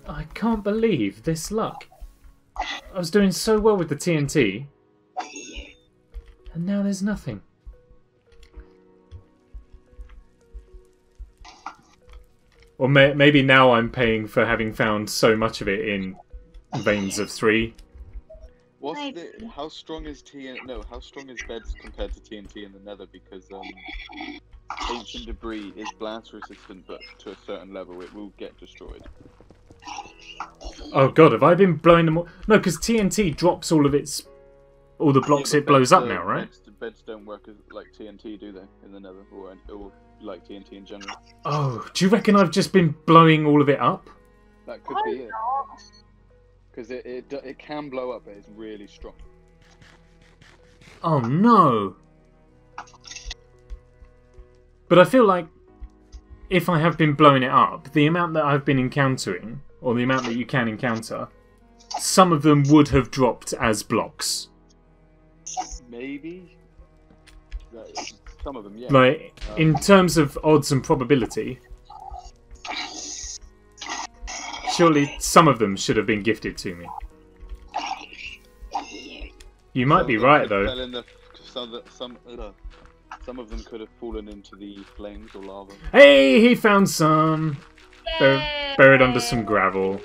A: I can't believe this luck. I was doing so well with the TNT, and now there's nothing. Or maybe now I'm paying for having found so much of it in Veins of 3.
C: How strong is How strong is beds compared to TNT in the Nether? Because ancient debris is blast resistant, but to a certain level it will get destroyed.
A: Oh god, have I been blowing them all? No, because TNT drops all the blocks it blows up now, right?
C: Beds don't work like TNT, do they? In the Nether, or like TNT in general.
A: Oh, do you reckon I've just been blowing all of it up?
C: That could be it. Because it can blow up, but it's really strong.
A: Oh no! But I feel like if I have been blowing it up, the amount that I've been encountering, or the amount that you can encounter, some of them would have dropped as blocks.
C: Maybe. Some of them, yeah.
A: Like, in terms of odds and probability, surely some of them should have been gifted to me. You might be right, though.
C: Some of them could have fallen into the flames or lava.
A: Hey, he found some! Buried under some gravel.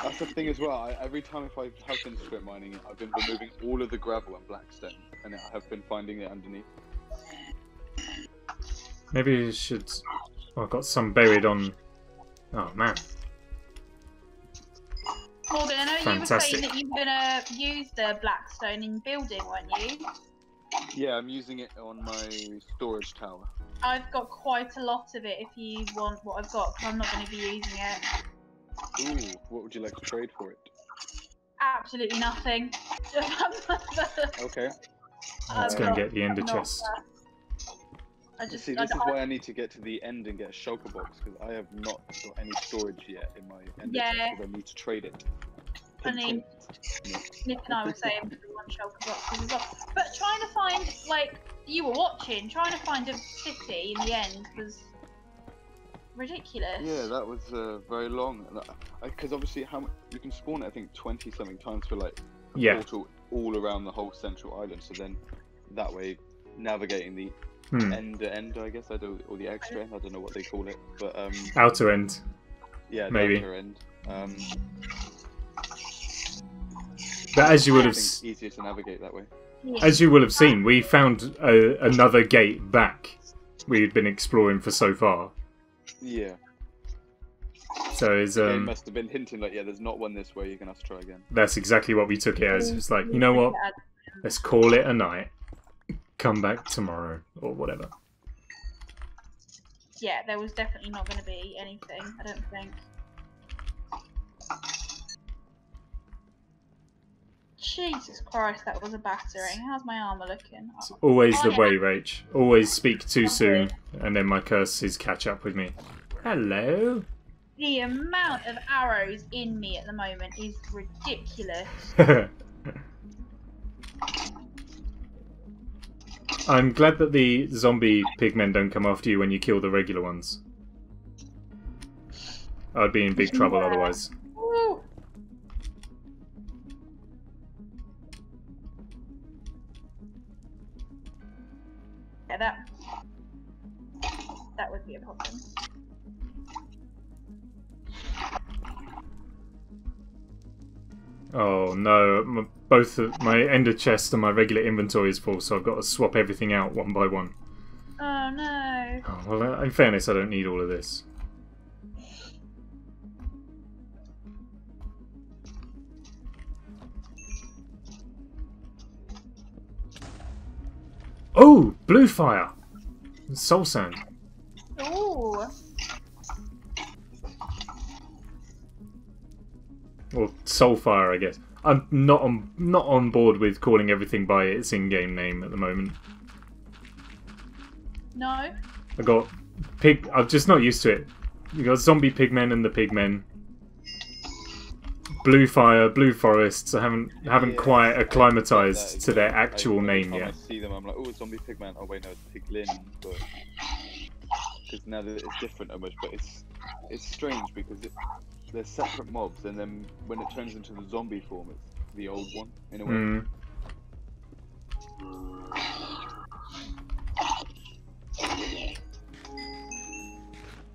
C: That's the thing as well. Every time if I have been strip mining it, I've been removing all of the gravel and blackstone, and I have been finding it underneath.
A: Maybe you should... Oh, I've got some buried on... Oh, man.
B: Morgan, I know
A: Fantastic.
B: you were saying that you were going to use the blackstone in building, weren't you?
C: Yeah, I'm using it on my storage tower.
B: I've got quite a lot of it if you want what I've got, because I'm not going to be using it.
C: Ooh, what would you like to trade for it?
B: Absolutely nothing.
C: Okay.
A: Let's go and get the ender chest.
C: This is why I need to get to the end and get a shulker box, because I have not got any storage yet in my ender chest, because I need to trade it.
B: I mean, Nick and I were saying we want shulker boxes as well. But trying to find, like, you were watching, trying to find a city in the end was ridiculous.
C: Yeah, that was very long. Because obviously, you can spawn it, I think, 20-something times for like a portal all around the whole central island. So then, that way, navigating the end, I guess, or the extra end. I don't know what they call it, but
A: outer end.
C: Yeah,
A: maybe.
C: Outer end.
A: But as you would have,
C: easier to navigate that way.
B: Yeah.
A: As you will have seen, we found another gate back. We'd been exploring for so far.
C: Yeah.
A: So it's
C: It must have been hinting like, yeah, there's not one this way. You're gonna have to try again.
A: That's exactly what we took it as. It's like, you know what? Let's call it a night. Come back tomorrow or whatever.
B: Yeah, there was definitely not going to be anything. I don't think. Jesus Christ, that was a battering. How's my armor looking?
A: It's always the
B: yeah.
A: way, Rach. Always speak too soon, and then my curses catch up with me. Hello.
B: The amount of arrows in me at the moment is ridiculous.
A: I'm glad that the zombie pigmen don't come after you when you kill the regular ones. I'd be in big trouble otherwise.
B: Woo. Yeah, that would be a problem.
A: Oh no, both my ender chest and my regular inventory is full, so I've got to swap everything out one by one.
B: Oh no.
A: Oh, well, in fairness, I don't need all of this. Oh, blue fire! Soul sand.
B: Ooh.
A: Or Soulfire, I guess. I'm not on board with calling everything by its in-game name at the moment.
B: No.
A: I got pig. I'm just not used to it. You got zombie pigmen and the pigmen. Blue fire, blue forests. I haven't quite acclimatized to their actual name yet.
C: I see them, I'm like, oh, zombie pigman. Oh wait, no, it's piglin. But because now that it's different almost, but it's strange because they're separate mobs, and then when it turns into the zombie form, it's the old one in a way.
A: Mm.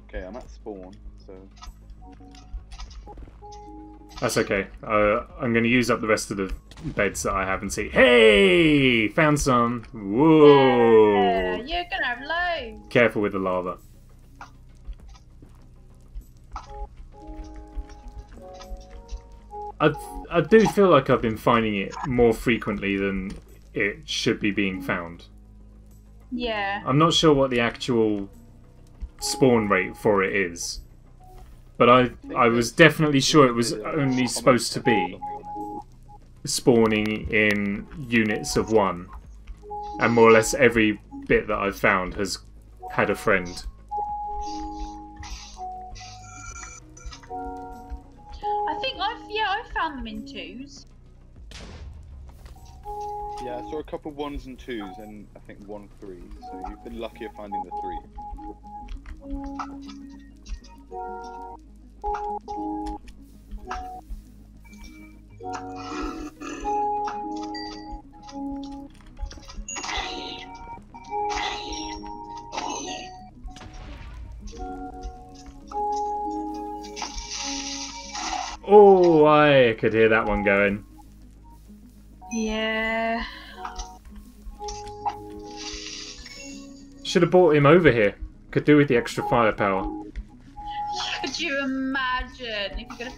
C: Okay, I'm at spawn, so
A: That's okay. I'm going to use up the rest of the beds that I haven't seen. Hey! Found some! Whoa!
B: Yeah, you're gonna have loads.
A: Careful with the lava. I do feel like I've been finding it more frequently than it should be being found.
B: Yeah.
A: I'm not sure what the actual spawn rate for it is. But I was definitely sure it was only supposed to be spawning in units of one. And more or less every bit that I've found has had a friend.
B: I think I've found them in twos.
C: yeah, I saw a couple ones and twos, and I think one three. So you've been lucky at finding the three.
A: Oh, I could hear that one going.
B: Yeah.
A: Should have brought him over here. Could do with the extra firepower.
B: Could you imagine if you could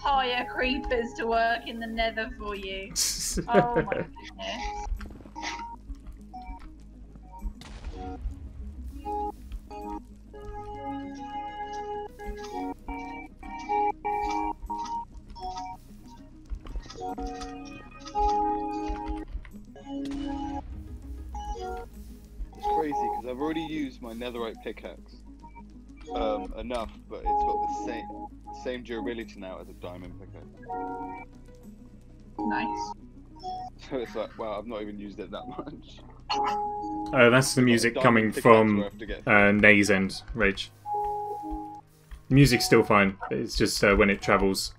B: hire creepers to work in the nether for you? Oh my goodness.
C: It's crazy because I've already used my netherite pickaxe enough, but it's got the same durability now as a diamond pickaxe.
B: Nice.
C: So it's like, wow, I've not even used it that much.
A: That's the music coming from Nay's end, Rage. Music's still fine, but it's just when it travels,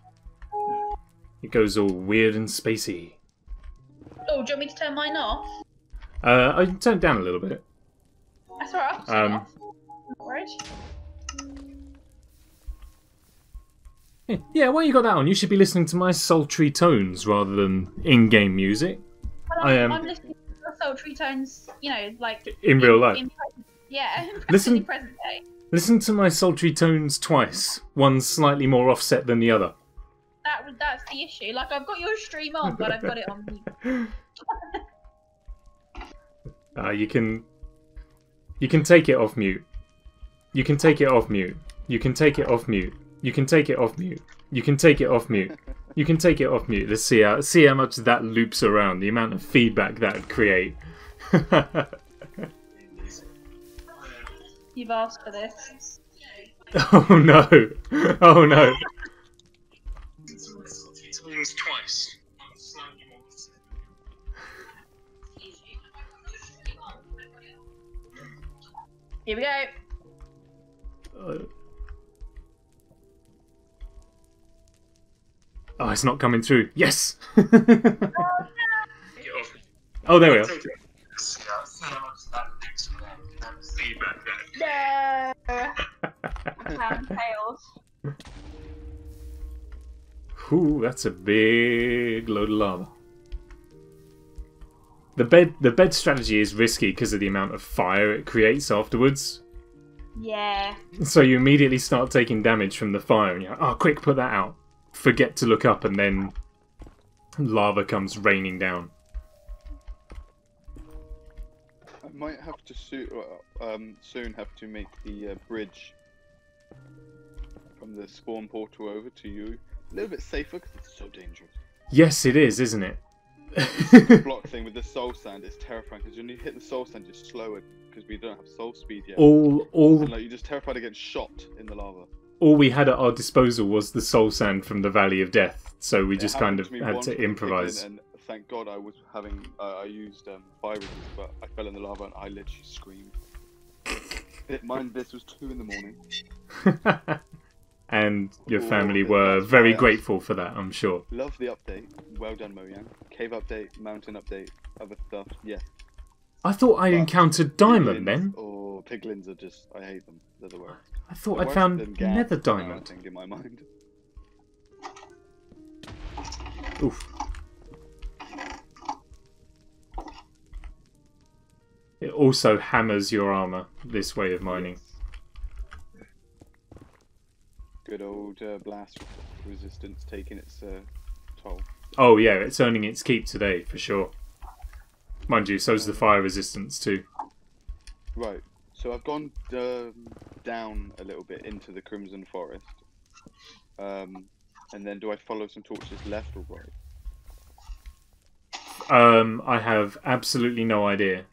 A: it goes all weird and spacey.
B: Oh, do you want me to turn mine off?
A: I turned it down a little bit.
B: That's alright, I'll turn it off. No worries.
A: Yeah, why you got that on? You should be listening to my sultry tones rather than in-game music.
B: Well, I'm listening to the sultry tones, you know, like
A: In real life.
B: Yeah,
A: Listen-
B: in present day.
A: Listen to my sultry tones twice. One slightly more offset than the other.
B: That's the issue. Like, I've got your stream on, but I've got it on mute.
A: You can take it off mute. You can take it off mute. You can take it off mute. You can take it off mute. You can take it off mute. You can take it off mute. Let's see how much that loops around. The amount of feedback that would create.
B: You've asked for this.
A: Oh no! Oh no!
D: Twice.
B: Here we go.
A: Oh, it's not coming through. Yes! Oh, there we are.
B: No. Tails.
A: Ooh, that's a big load of lava. The bed strategy is risky because of the amount of fire it creates afterwards.
B: Yeah.
A: So you immediately start taking damage from the fire, and you're like, oh, quick, put that out. Forget to look up, and then lava comes raining down.
C: I might have to soon have to make the bridge from the spawn portal over to you a little bit safer because it's so dangerous.
A: Yes, it is, isn't it?
C: The block thing with the soul sand is terrifying because when you hit the soul sand, you're slower because we don't have soul speed yet. And, like, you're just terrified of getting shot in the lava.
A: All we had at our disposal was the soul sand from the Valley of Death, so we just kind of had to improvise.
C: And thank God I was having I used fire resist, but I fell in the lava and I literally screamed. This was 2 in the morning.
A: And your family were very grateful for that, I'm sure.
C: Love the update. Well done, Mojang. Cave update, mountain update, other stuff. Yeah.
A: I thought I encountered diamond then.
C: Or piglins are just, I hate them. They're the worst.
A: I thought I'd found nether
C: I
A: diamond.
C: think in my mind.
A: Oof. It also hammers your armor, this way of mining.
C: Good old blast resistance taking its toll.
A: Oh yeah, it's earning its keep today, for sure. Mind you, so's the fire resistance too.
C: Right, so I've gone down a little bit into the Crimson Forest. And then do I follow some torches left or right?
A: I have absolutely no idea.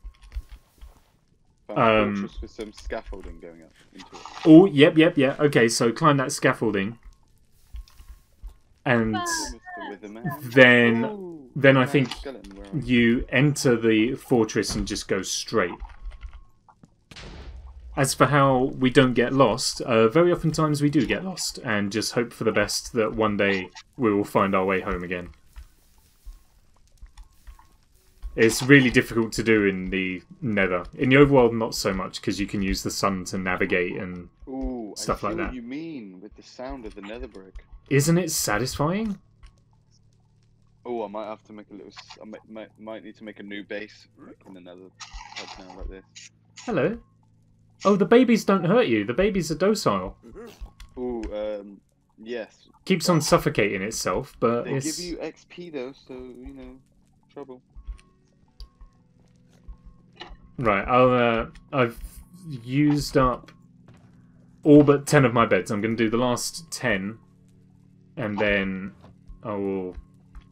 C: Found a fortress with some scaffolding going up into it.
A: Oh, yep. Okay, so climb that scaffolding. And then I think you enter the fortress and just go straight. As for how we don't get lost, very oftentimes we do get lost, and just hope for the best that one day we will find our way home again. It's really difficult to do in the Nether. In the overworld, not so much, because you can use the sun to navigate and stuff like that.
C: I see what you mean with the sound of the Nether brick.
A: Isn't it satisfying?
C: Oh, I might have to make a little. I might need to make a new base in the Nether now like this.
A: Hello. Oh, the babies don't hurt you. The babies are docile.
C: Oh, yes.
A: Keeps on suffocating itself, but
C: they give you XP though, so you know, trouble.
A: Right, I've used up all but 10 of my beds. I'm going to do the last 10, and then I will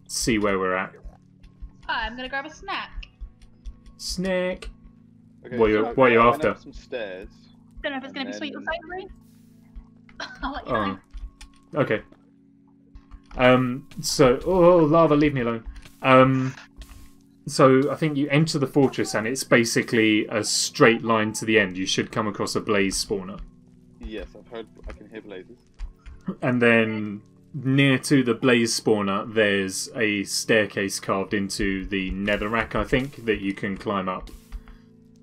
A: see where we're at.
B: I'm going to grab a snack.
A: Snack.
C: Okay,
A: what are you after?
C: Some stairs.
B: Don't know if it's going to be sweet or savoury. I'll let you know.
A: Okay. Lava, leave me alone. So I think you enter the fortress and it's basically a straight line to the end. You should come across a blaze spawner.
C: Yes, I can hear blazes.
A: And then near to the blaze spawner, there's a staircase carved into the netherrack, I think, that you can climb up.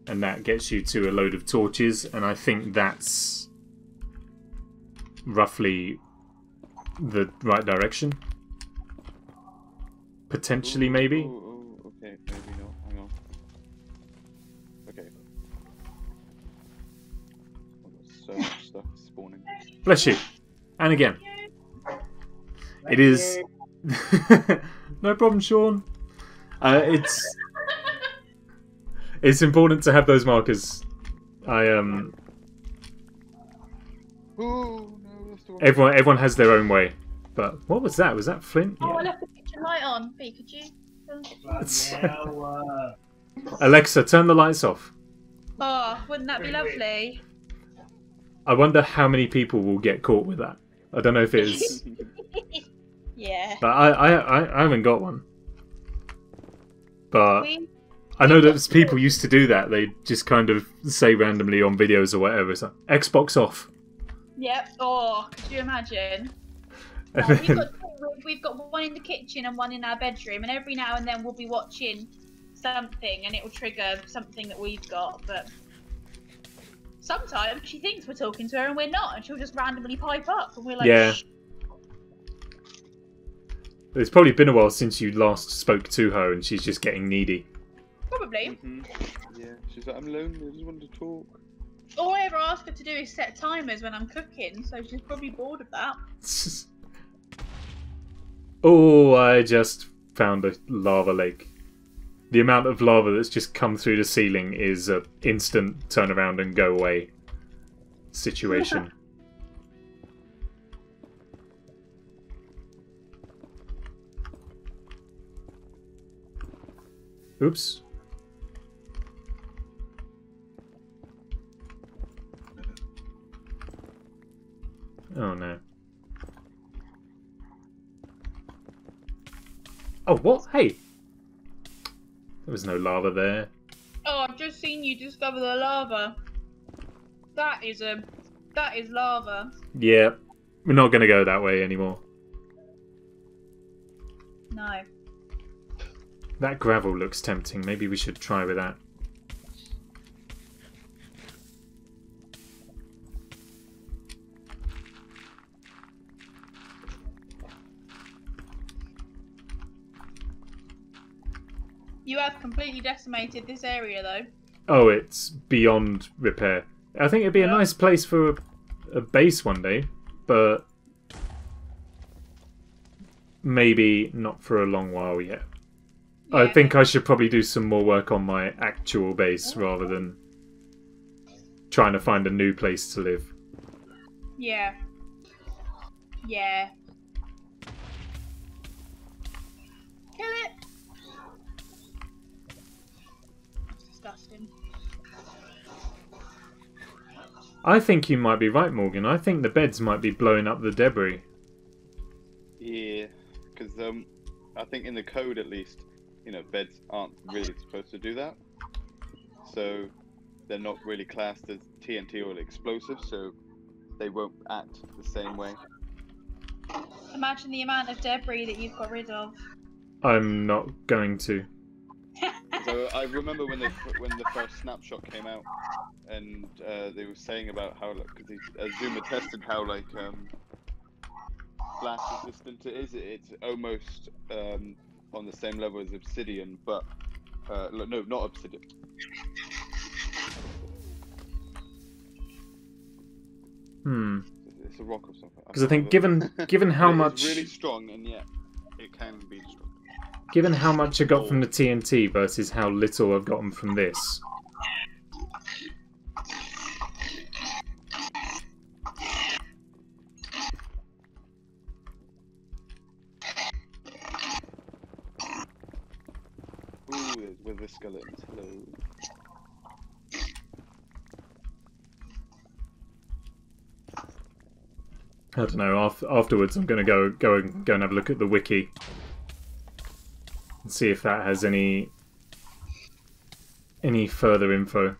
A: And that gets you to a load of torches, and I think that's roughly the right direction. Potentially, maybe.
C: Okay, maybe not. Hang on. Okay. I've got so much stuff spawning.
A: Bless you. And again. It is... No problem, Sean. It's important to have those markers.
C: Ooh, no,
A: Everyone has their own way. But what was that? Was that Flint?
B: Oh, I
A: Yeah.
B: left the kitchen light on. B, could you?
A: Alexa, turn the lights off.
B: Oh, wouldn't that be lovely?
A: I wonder how many people will get caught with that. I don't know if it's...
B: Yeah.
A: But I haven't got one. But
B: We,
A: I know that people used to do that. They just kind of say randomly on videos or whatever, it's like, Xbox off.
B: yep. Oh, could you imagine?
A: And
B: Oh,
A: then-
B: we've got one in the kitchen and one in our bedroom, and every now and then we'll be watching something, and it will trigger something that we've got. But sometimes she thinks we're talking to her, and we're not, and she'll just randomly pipe up, and we're like,
A: Yeah.
B: Shh.
A: It's probably been a while since you last spoke to her and she's just getting needy.
B: Probably.
C: Yeah, she's like, I'm lonely, I just wanted to talk.
B: All I ever ask her to do is set timers when I'm cooking, so she's probably bored of that.
A: Oh, I just found a lava lake. The amount of lava that's just come through the ceiling is a instant turn around and go away situation. Oops. Oh no. Oh, what? Hey! There was no lava there.
B: Oh, I've just seen you discover the lava. That is lava.
A: Yeah, we're not going to go that way anymore.
B: No.
A: That gravel looks tempting. Maybe we should try with that.
B: You have completely decimated this area, though.
A: Oh, it's beyond repair. I think it'd be a
B: Yeah.
A: nice place for a base one day, but maybe not for a long while yet. I
B: Yeah.
A: think I should probably do some more work on my actual base rather than trying to find a new place to live.
B: Yeah. Yeah. Kill it! That's disgusting.
A: I think you might be right, Morgan. I think the beds might be blowing up the debris.
C: Yeah, because I think in the code at least, you know, beds aren't really supposed to do that. So they're not really classed as TNT or explosives, so they won't act the same way.
B: Imagine the amount of debris that you've got rid of.
A: I'm not going to.
C: So I remember when the first snapshot came out, and they were saying about how, because Zuma tested how blast resistant it is. It's almost on the same level as obsidian, but no, not obsidian. It's a rock or something.
A: Because I think given how much
C: it's really strong, and yet it can be destroyed.
A: given how much I got from the TNT versus how little I've gotten from this,
C: Ooh, there's wither skeletons. Hello.
A: I don't know. Afterwards, I'm going to go and have a look at the wiki and see if that has any further info.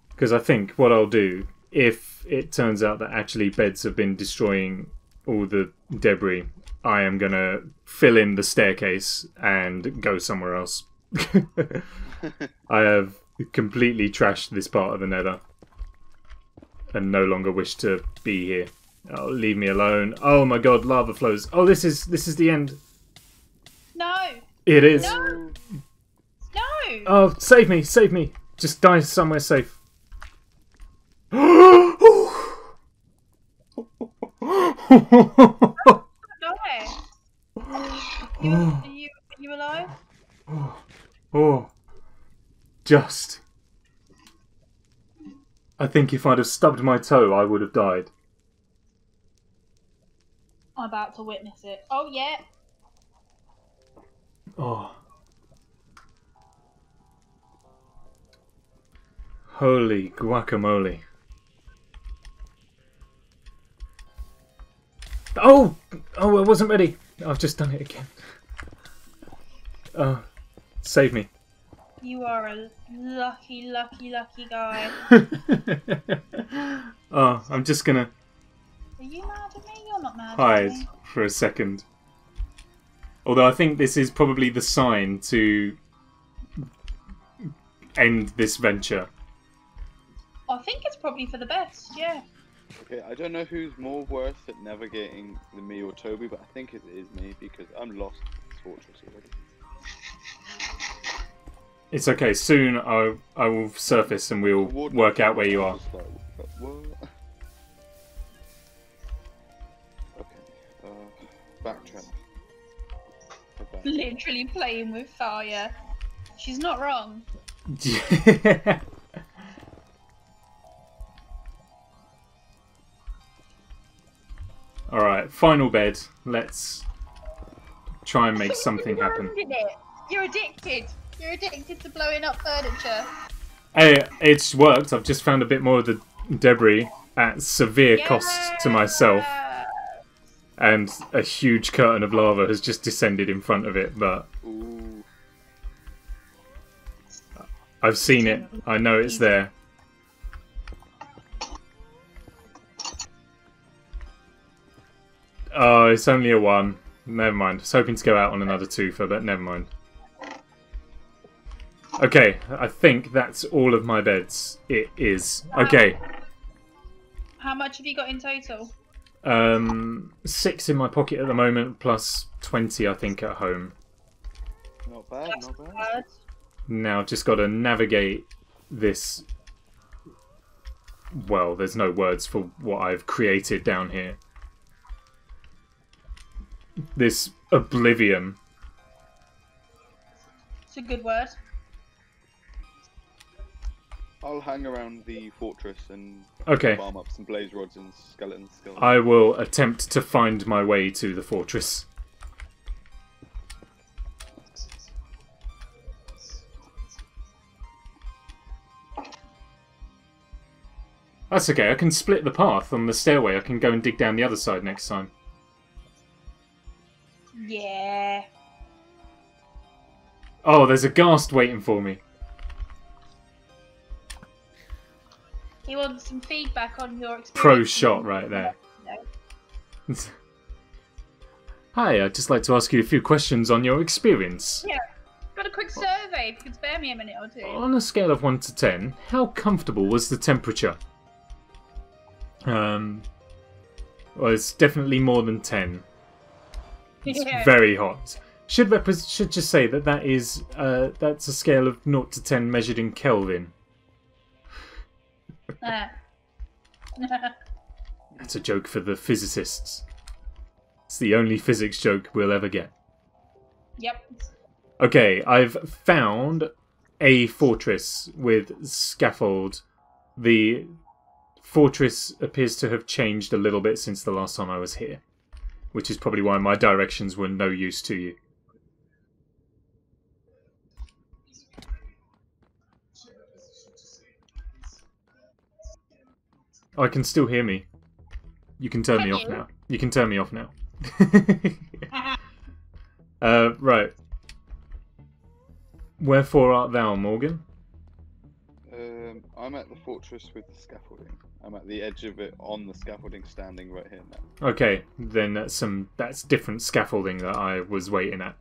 A: Because I think what I'll do, if it turns out that actually beds have been destroying all the debris, I am going to fill in the staircase and go somewhere else. I have completely trashed this part of the nether and no longer wish to be here. Oh, leave me alone. Oh my god, lava flows. Oh, this is the end.
B: No!
A: It is.
B: No! No!
A: Oh, save me, save me. Just die somewhere safe.
B: No! Are you alive?
A: Oh, just. I think if I'd have stubbed my toe, I would have died.
B: I'm about to witness it. Oh, yeah.
A: Oh. Holy guacamole. Oh! Oh, I wasn't ready. I've just done it again. Oh, save me.
B: You are a lucky, lucky, lucky guy.
A: Oh, I'm just gonna
B: Are you mad at me? You're not mad at
A: hide
B: me.
A: for a second. Although I think this is probably the sign to end this venture.
B: I think it's probably for the best, yeah.
C: Okay, I don't know who's more worse at navigating, me or Toby, but I think it is me because I'm lost in this fortress already.
A: It's okay, soon I will surface and we'll work out where you are.
C: Okay, backtrack.
B: Literally playing with fire. She's not wrong.
A: Alright, final bed. Let's try and make something happen.
B: You're addicted. You're addicted to blowing up furniture.
A: Hey, it's worked. I've just found a bit more of the debris at severe cost to myself. And a huge curtain of lava has just descended in front of it, but
C: Ooh.
A: I've seen it. I know it's there. Oh, it's only a 1. Never mind. I was hoping to go out on another twofer, but never mind. Okay, I think that's all of my beds. It is. Okay.
B: How much have you got in total?
A: 6 in my pocket at the moment, plus 20 I think at home.
C: Not bad,
B: That's
C: not bad.
B: bad.
A: Now just got to navigate this. Well, there's no words for what I've created down here. This oblivion.
B: It's a good word.
C: I'll hang around the fortress and
A: Okay.
C: farm up some blaze rods and skeleton skulls.
A: I will attempt to find my way to the fortress. That's okay, I can split the path on the stairway. I can go and dig down the other side next time.
B: Yeah.
A: Oh, there's a ghast waiting for me.
B: He wants some feedback on your experience.
A: Pro shot right there.
B: No.
A: Hi, I'd just like to ask you a few questions on your experience.
B: Yeah. Got a quick survey, if you could spare me a minute or two.
A: On a scale of 1 to 10, how comfortable was the temperature? Well, it's definitely more than 10. It's
B: Yeah.
A: very hot. Should just say that that is that's a scale of 0 to 10 measured in Kelvin. That's a joke for the physicists. It's the only physics joke we'll ever get.
B: Yep.
A: Okay, I've found a fortress with scaffold. The fortress appears to have changed a little bit since the last time I was here, which is probably why my directions were no use to you. I can still hear me. You can turn me off now. You can turn me off now. Right. Wherefore art thou, Morgan?
C: I'm at the fortress with the scaffolding. I'm at the edge of it on the scaffolding, standing right here now.
A: Okay, then that's different scaffolding that I was waiting at.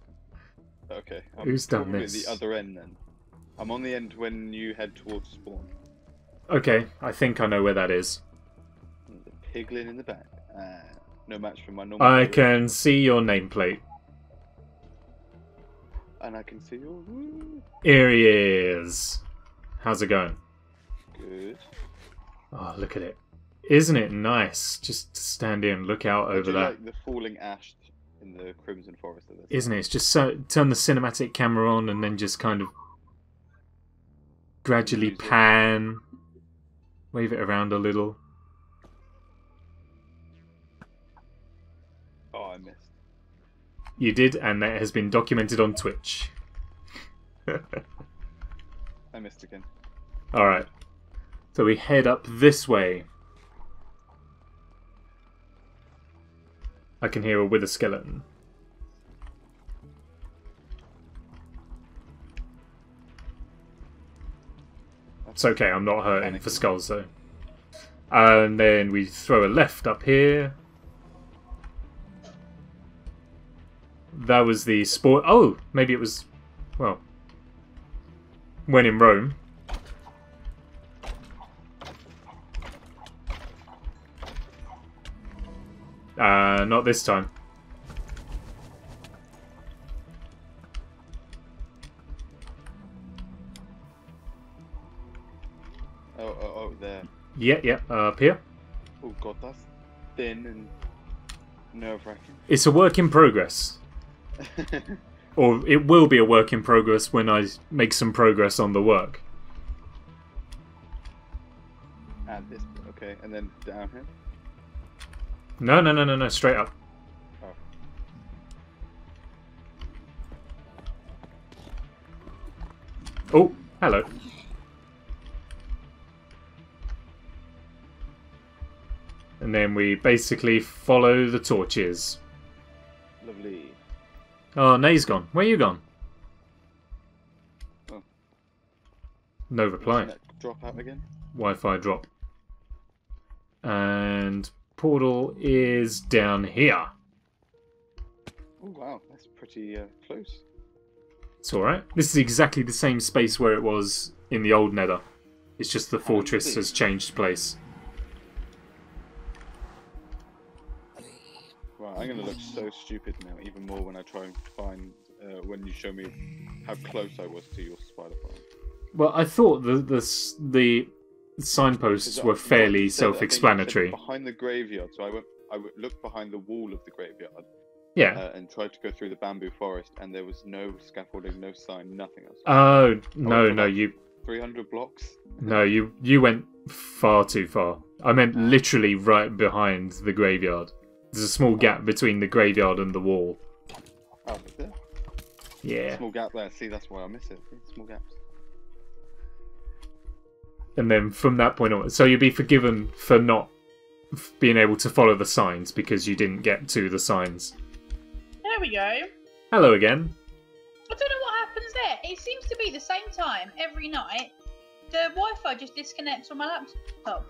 C: Okay. I'm
A: Who's done
C: probably
A: this?
C: At the other end then. I'm on the end when you head towards spawn.
A: Okay, I think I know where that is.
C: The piglin in the back. No match for my normal.
A: I
C: piglin.
A: can see your nameplate.
C: And I can see your. Woo.
A: Here he is. How's it going?
C: Good.
A: Oh, look at it. Isn't it nice just to stand here and look out
C: I
A: over
C: do
A: that?
C: like the falling ash in the Crimson Forest of this.
A: Isn't it? It's just so... Turn the cinematic camera on and then just kind of gradually
C: Music.
A: pan. Wave it around a little.
C: Oh,
A: You did, and that has been documented on Twitch.
C: I missed again.
A: Alright. So we head up this way. I can hear a wither skeleton. It's okay, I'm not hurting for skulls though. And then we throw a left up here. That was the sport. Oh, maybe it was. Well, when in Rome. Not this time.
C: Oh, there.
A: Yeah, up here.
C: Oh god, that's thin and nerve-wracking.
A: It's a work in progress. Or it will be a work in progress when I make some progress on the work.
C: And this, okay, and then down here.
A: No, straight up.
C: Oh.
A: Oh, hello. And then we basically follow the torches.
C: Lovely.
A: Oh, Nay's gone. Where you gone?
C: Oh.
A: No reply.
C: Drop out again?
A: Wi-Fi drop. And portal is down here.
C: Oh wow, that's pretty close.
A: It's alright. This is exactly the same space where it was in the old Nether. It's just the fortress has changed place.
C: Wow, I'm gonna look so stupid now, even more when I try and find when you show me how close I was to your spider farm.
A: Well, I thought the signposts were fairly self-explanatory.
C: Behind the graveyard, so I would look behind the wall of the graveyard.
A: Yeah.
C: And tried to go through the bamboo forest, and there was no scaffolding, no sign, nothing else.
A: Oh no, you
C: 300 blocks.
A: No, you went far too far. I meant literally right behind the graveyard. There's a small gap between the graveyard and the wall.
C: Oh, is there?
A: Yeah.
C: Small gap there. See, that's why I miss it. See, small gaps.
A: And then from that point on, so you'll be forgiven for not being able to follow the signs because you didn't get to the signs.
B: There we go.
A: Hello again.
B: I don't know what happens there. It seems to be the same time every night. The Wi-Fi just disconnects on my laptop.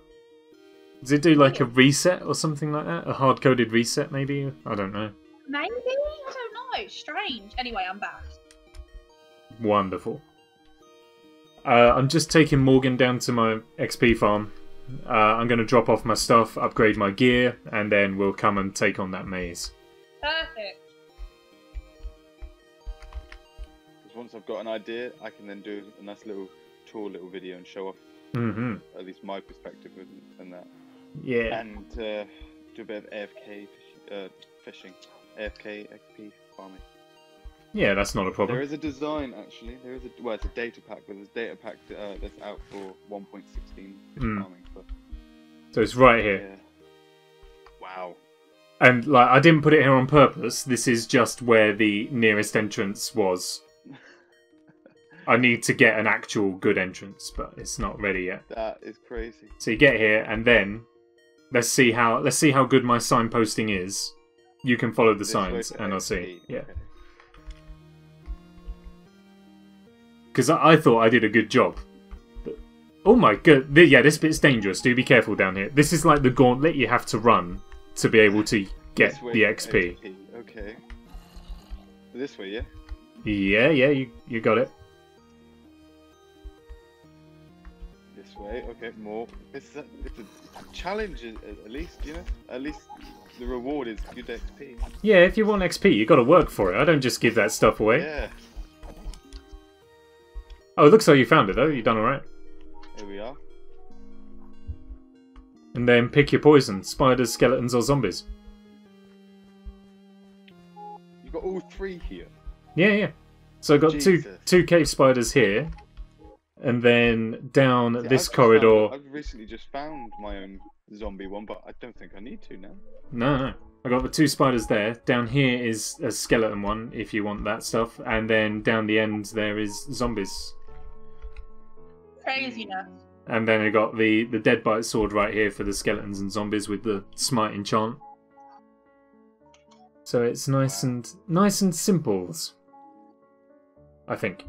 A: Does it do like a reset or something like that? A hard-coded reset, maybe? I don't know.
B: Maybe? I don't know. Strange. Anyway, I'm back.
A: Wonderful. I'm just taking Morgan down to my XP farm. I'm going to drop off my stuff, upgrade my gear, and then we'll come and take on that maze.
B: Perfect.
C: Because once I've got an idea, I can then do a nice little tour, little video, and show off at least my perspective and that.
A: Yeah.
C: And do a bit of AFK fishing, AFK XP farming.
A: Yeah, that's not a problem.
C: There is a design actually. There is a it's a data pack, but there's a data pack that's out for 1.16 farming. But
A: so it's right here.
C: yeah. Wow.
A: And like, I didn't put it here on purpose. This is just where the nearest entrance was. I need to get an actual good entrance, but it's not ready yet.
C: That is crazy.
A: So you get here, and then let's see how good my signposting is. You can follow the
C: This
A: signs,
C: way to
A: and I'll
C: XP.
A: see. Yeah.
C: Okay.
A: Because I thought I did a good job. But, oh my god! Yeah, this bit's dangerous. Do be careful down here. This is like the gauntlet you have to run to be able to get
C: This way
A: the
C: to
A: XP.
C: Okay. This way, yeah.
A: Yeah, you got it.
C: This way, okay, more. It's a challenge, at least, you know? At least the reward is good XP.
A: Yeah, if you want XP, you got to work for it. I don't just give that stuff away.
C: Yeah.
A: Oh, it looks like you found it, though. You done alright.
C: Here we are.
A: And then pick your poison. Spiders, skeletons, or zombies.
C: You got all three here.
A: Yeah. So I got
C: Jesus.
A: two cave spiders here. And then down
C: See,
A: this
C: I've
A: corridor...
C: I've recently just found my own zombie one, but I don't think I need to now.
A: No. I got the 2 spiders there. Down here is a skeleton one, if you want that stuff. And then down the end there is zombies.
B: Crazy enough.
A: And then I got the Deadbite sword right here for the skeletons and zombies with the smite enchant. So it's nice and simple, I think.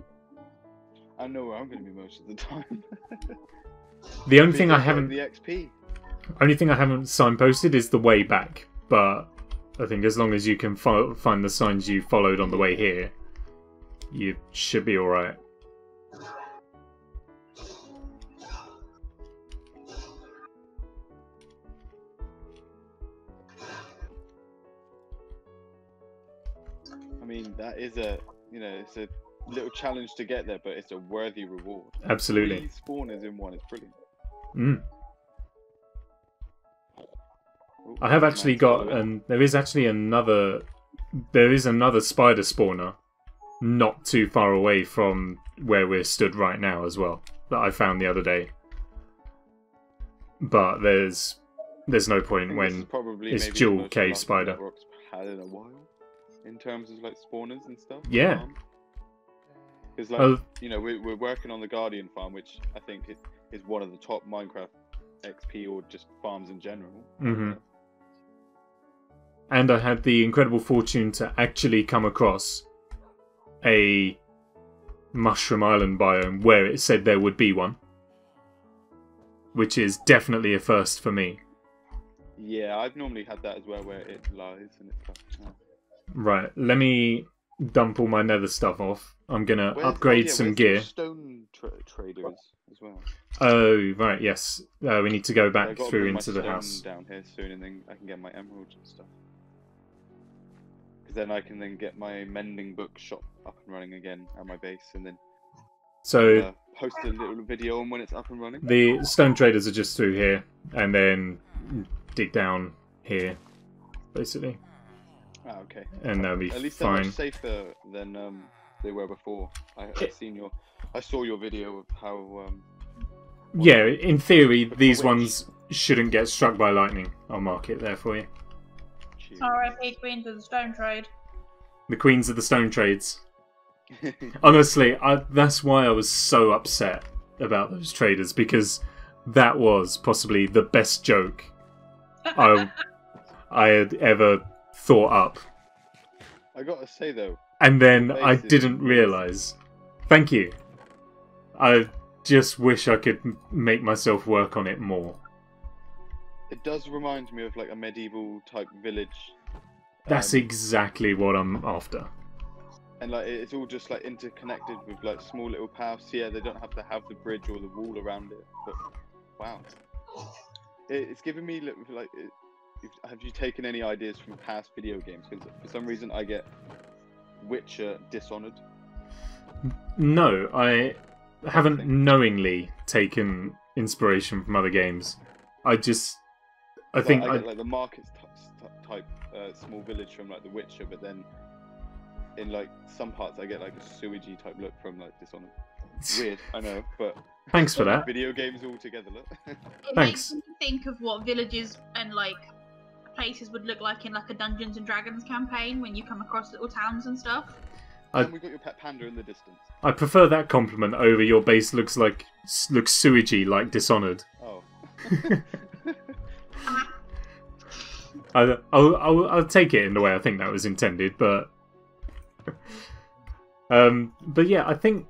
C: I know where I'm going to be most of the time.
A: The only thing I haven't
C: the XP.
A: Only thing I haven't signposted is the way back, but I think as long as you can find the signs you followed on the way here, you should be alright.
C: I mean, that is it's a little challenge to get there, but it's a worthy reward.
A: Absolutely.
C: 3 spawners in one is brilliant. Ooh,
A: I have actually got, and there is another spider spawner not too far away from where we're stood right now as well, that I found the other day. But there's no point when it's dual cave spider.
C: Rock's had in a while, in terms of like spawners and stuff.
A: Yeah.
C: Because we're working on the Guardian farm, which I think is one of the top Minecraft XP or just farms in general.
A: Mm-hmm. And I had the incredible fortune to actually come across a Mushroom Island biome where it said there would be one, which is definitely a first for me.
C: Yeah, I've normally had that as well, where it lies and it's like... Oh.
A: Right, let me dump all my nether stuff off. I'm gonna upgrade some gear.
C: Stone traders as well.
A: Oh, right, yes. We need to go back through into the house.
C: Down here soon, and then I can get my emeralds and stuff. Because then I can get my mending book shop up and running again at my base, and then post a little video on when it's up and running.
A: The stone traders are just through here, and then dig down here, basically.
C: Ah, okay.
A: And that'll be
C: at least
A: fine.
C: They're much safer than they were before. I saw your video of how.
A: Yeah, in theory, these ones shouldn't get struck by lightning. I'll mark it there for you.
B: R.I.P. Queens of the Stone Trade.
A: The Queens of the Stone Trades. Honestly, that's why I was so upset about those traders, because that was possibly the best joke I had ever thought up.
C: I gotta say though.
A: And then I didn't realise. Thank you. I just wish I could make myself work on it more.
C: It does remind me of like a medieval type village.
A: That's exactly what I'm after.
C: And like it's all just like interconnected with like small little paths. Yeah, they don't have to have the bridge or the wall around it. But wow, it's giving me like. Have you taken any ideas from past video games? Because for some reason I get Witcher, Dishonored.
A: No, I haven't knowingly taken inspiration from other games. I think
C: I get like the markets type small village from like The Witcher, but then in like some parts I get like a sewagey type look from like Dishonored. Weird, I know, but
A: thanks for that.
C: Video games all together, look.
B: It makes me think of what villages and like places would look like in like a Dungeons and Dragons campaign when you come across little towns and stuff.
C: And we got your pet panda in the distance.
A: I prefer that compliment over your base looks sewagey like Dishonored.
C: Oh.
A: I'll take it in the way I think that was intended, but yeah, I think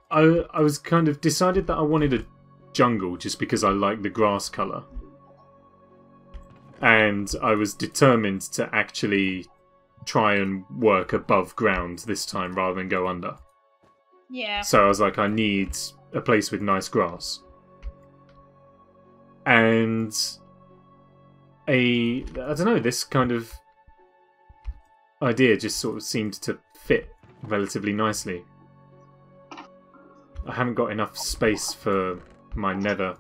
A: I was kind of decided that I wanted a jungle just because I like the grass colour. And I was determined to actually try and work above ground this time rather than go under.
B: Yeah.
A: So I was like, I need a place with nice grass. And I don't know, this kind of idea just sort of seemed to fit relatively nicely. I haven't got enough space for my nether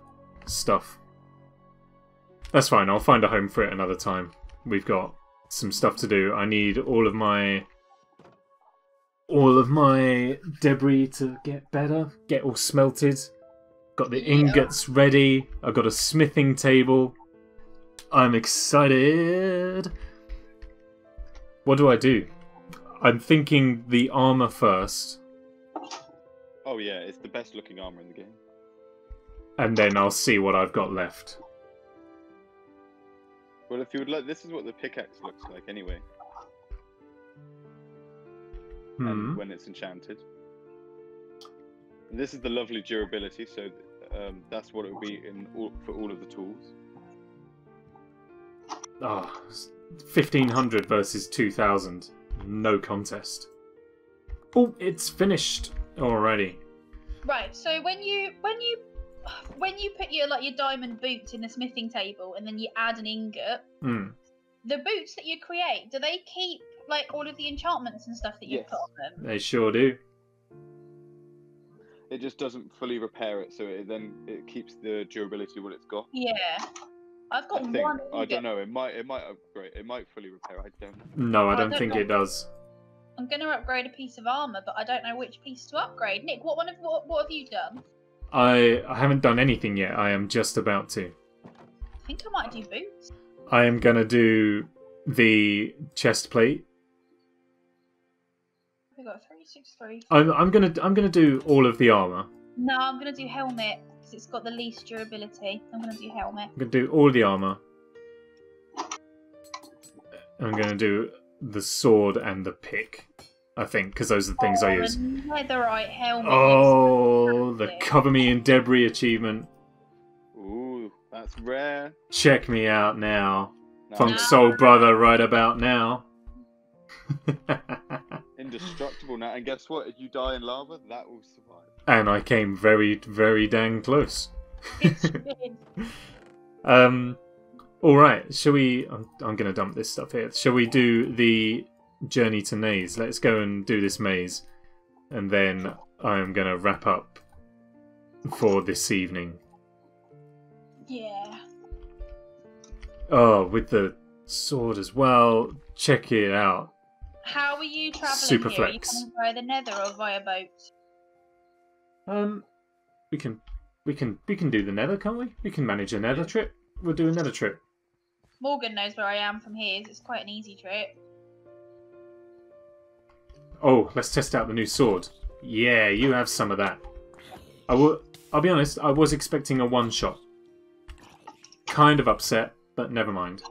A: stuff. That's fine, I'll find a home for it another time. We've got some stuff to do. I need all of my debris to get better, get all smelted. Got the ingots ready. I've got a smithing table. I'm excited. What do I do? I'm thinking the armor first,
C: Oh yeah, it's the best looking armor in the game.
A: and then I'll see what I've got left.
C: Well, if you would like, this is what the pickaxe looks like anyway. And when it's enchanted. And this is the lovely durability, so that's what it would be for all of the tools.
A: Ah, 1500 versus 2000. No contest. Oh, it's finished already.
B: Right. So when you put your diamond boots in the smithing table and then you add an ingot,
A: Hmm.
B: the boots that you create, do they keep like all of the enchantments and stuff that you
C: Yes.
B: put on them?
A: They sure do.
C: It just doesn't fully repair it, so it keeps the durability of what it's got.
B: Yeah. I've got
C: I think.
B: one.
C: I
B: ingot.
C: don't know. It might upgrade. It might fully repair. I don't know.
A: No, I
B: I
A: don't
B: don't
A: think
B: know.
A: it does.
B: I'm going to upgrade a piece of armor, but I don't know which piece to upgrade. Nick, what have you done?
A: I haven't done anything yet. I am just about to.
B: I think I might do boots.
A: I am gonna do the chest plate.
B: We got 363.
A: I'm gonna do all of the armor.
B: No, I'm going to do helmet because it's got the least durability. I'm going to do helmet.
A: I'm gonna do all the armor. I'm gonna do the sword and the pick. I think because those are the things I use.
B: The netherite helmet.
A: Oh, the
B: fantastic.
A: cover me in debris achievement.
C: Ooh, that's rare.
A: Check me out now.
C: Nice.
A: Funk Soul Brother right about now.
C: Indestructible now. And guess what? If you die in lava, that will survive.
A: And I came very, very dang close.
B: It's good.
A: Alright, shall we... I'm going to dump this stuff here. Shall we do the journey to Naze? Let's go and do this maze. And then I'm going to wrap up for this evening.
B: Yeah.
A: Oh, with the sword as well. Check it out.
B: How are you travelling
A: Super
B: here? Are you
A: flex.
B: coming via the nether or via boat?
A: We can do the nether, can't we? We can manage a nether trip. We'll do a nether trip.
B: Morgan knows where I am from his. It's quite an easy trip.
A: Oh, let's test out the new sword. Yeah, you have some of that. I'll be honest, I was expecting a one-shot. Kind of upset, but never mind.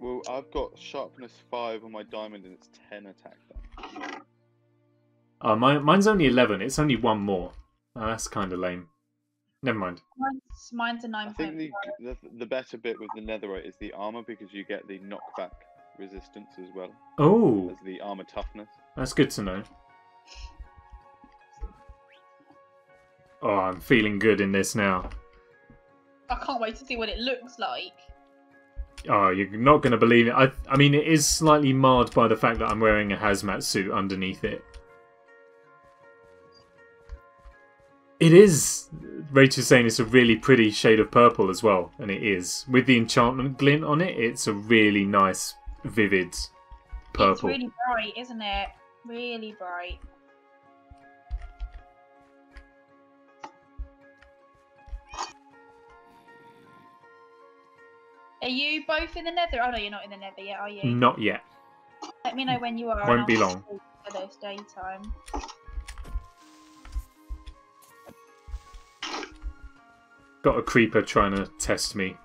C: Well, I've got sharpness 5 on my diamond and it's 10 attack then.
A: Mine's only 11. It's only one more. That's kind of lame. Never mind.
B: Mine's a
C: I think
B: 9.5.
C: the better bit with the netherite is the armor because you get the knockback resistance as well
A: Oh,
C: as the armor toughness.
A: that's good to know. Oh, I'm feeling good in this now.
B: I can't wait to see what it looks like.
A: Oh, you're not going to believe it. I mean, it is slightly marred by the fact that I'm wearing a hazmat suit underneath it. It is. Rachel's saying it's a really pretty shade of purple as well, and it is. With the enchantment glint on it, it's a really nice, vivid purple.
B: It's really bright, isn't it? Really bright. Are you both in the nether? Oh no, you're not in the nether yet, are you?
A: Not yet.
B: Let me know when you are.
A: Won't
B: and
A: be
B: I'll
A: long.
B: sleep for this daytime.
A: Got a creeper trying to test me.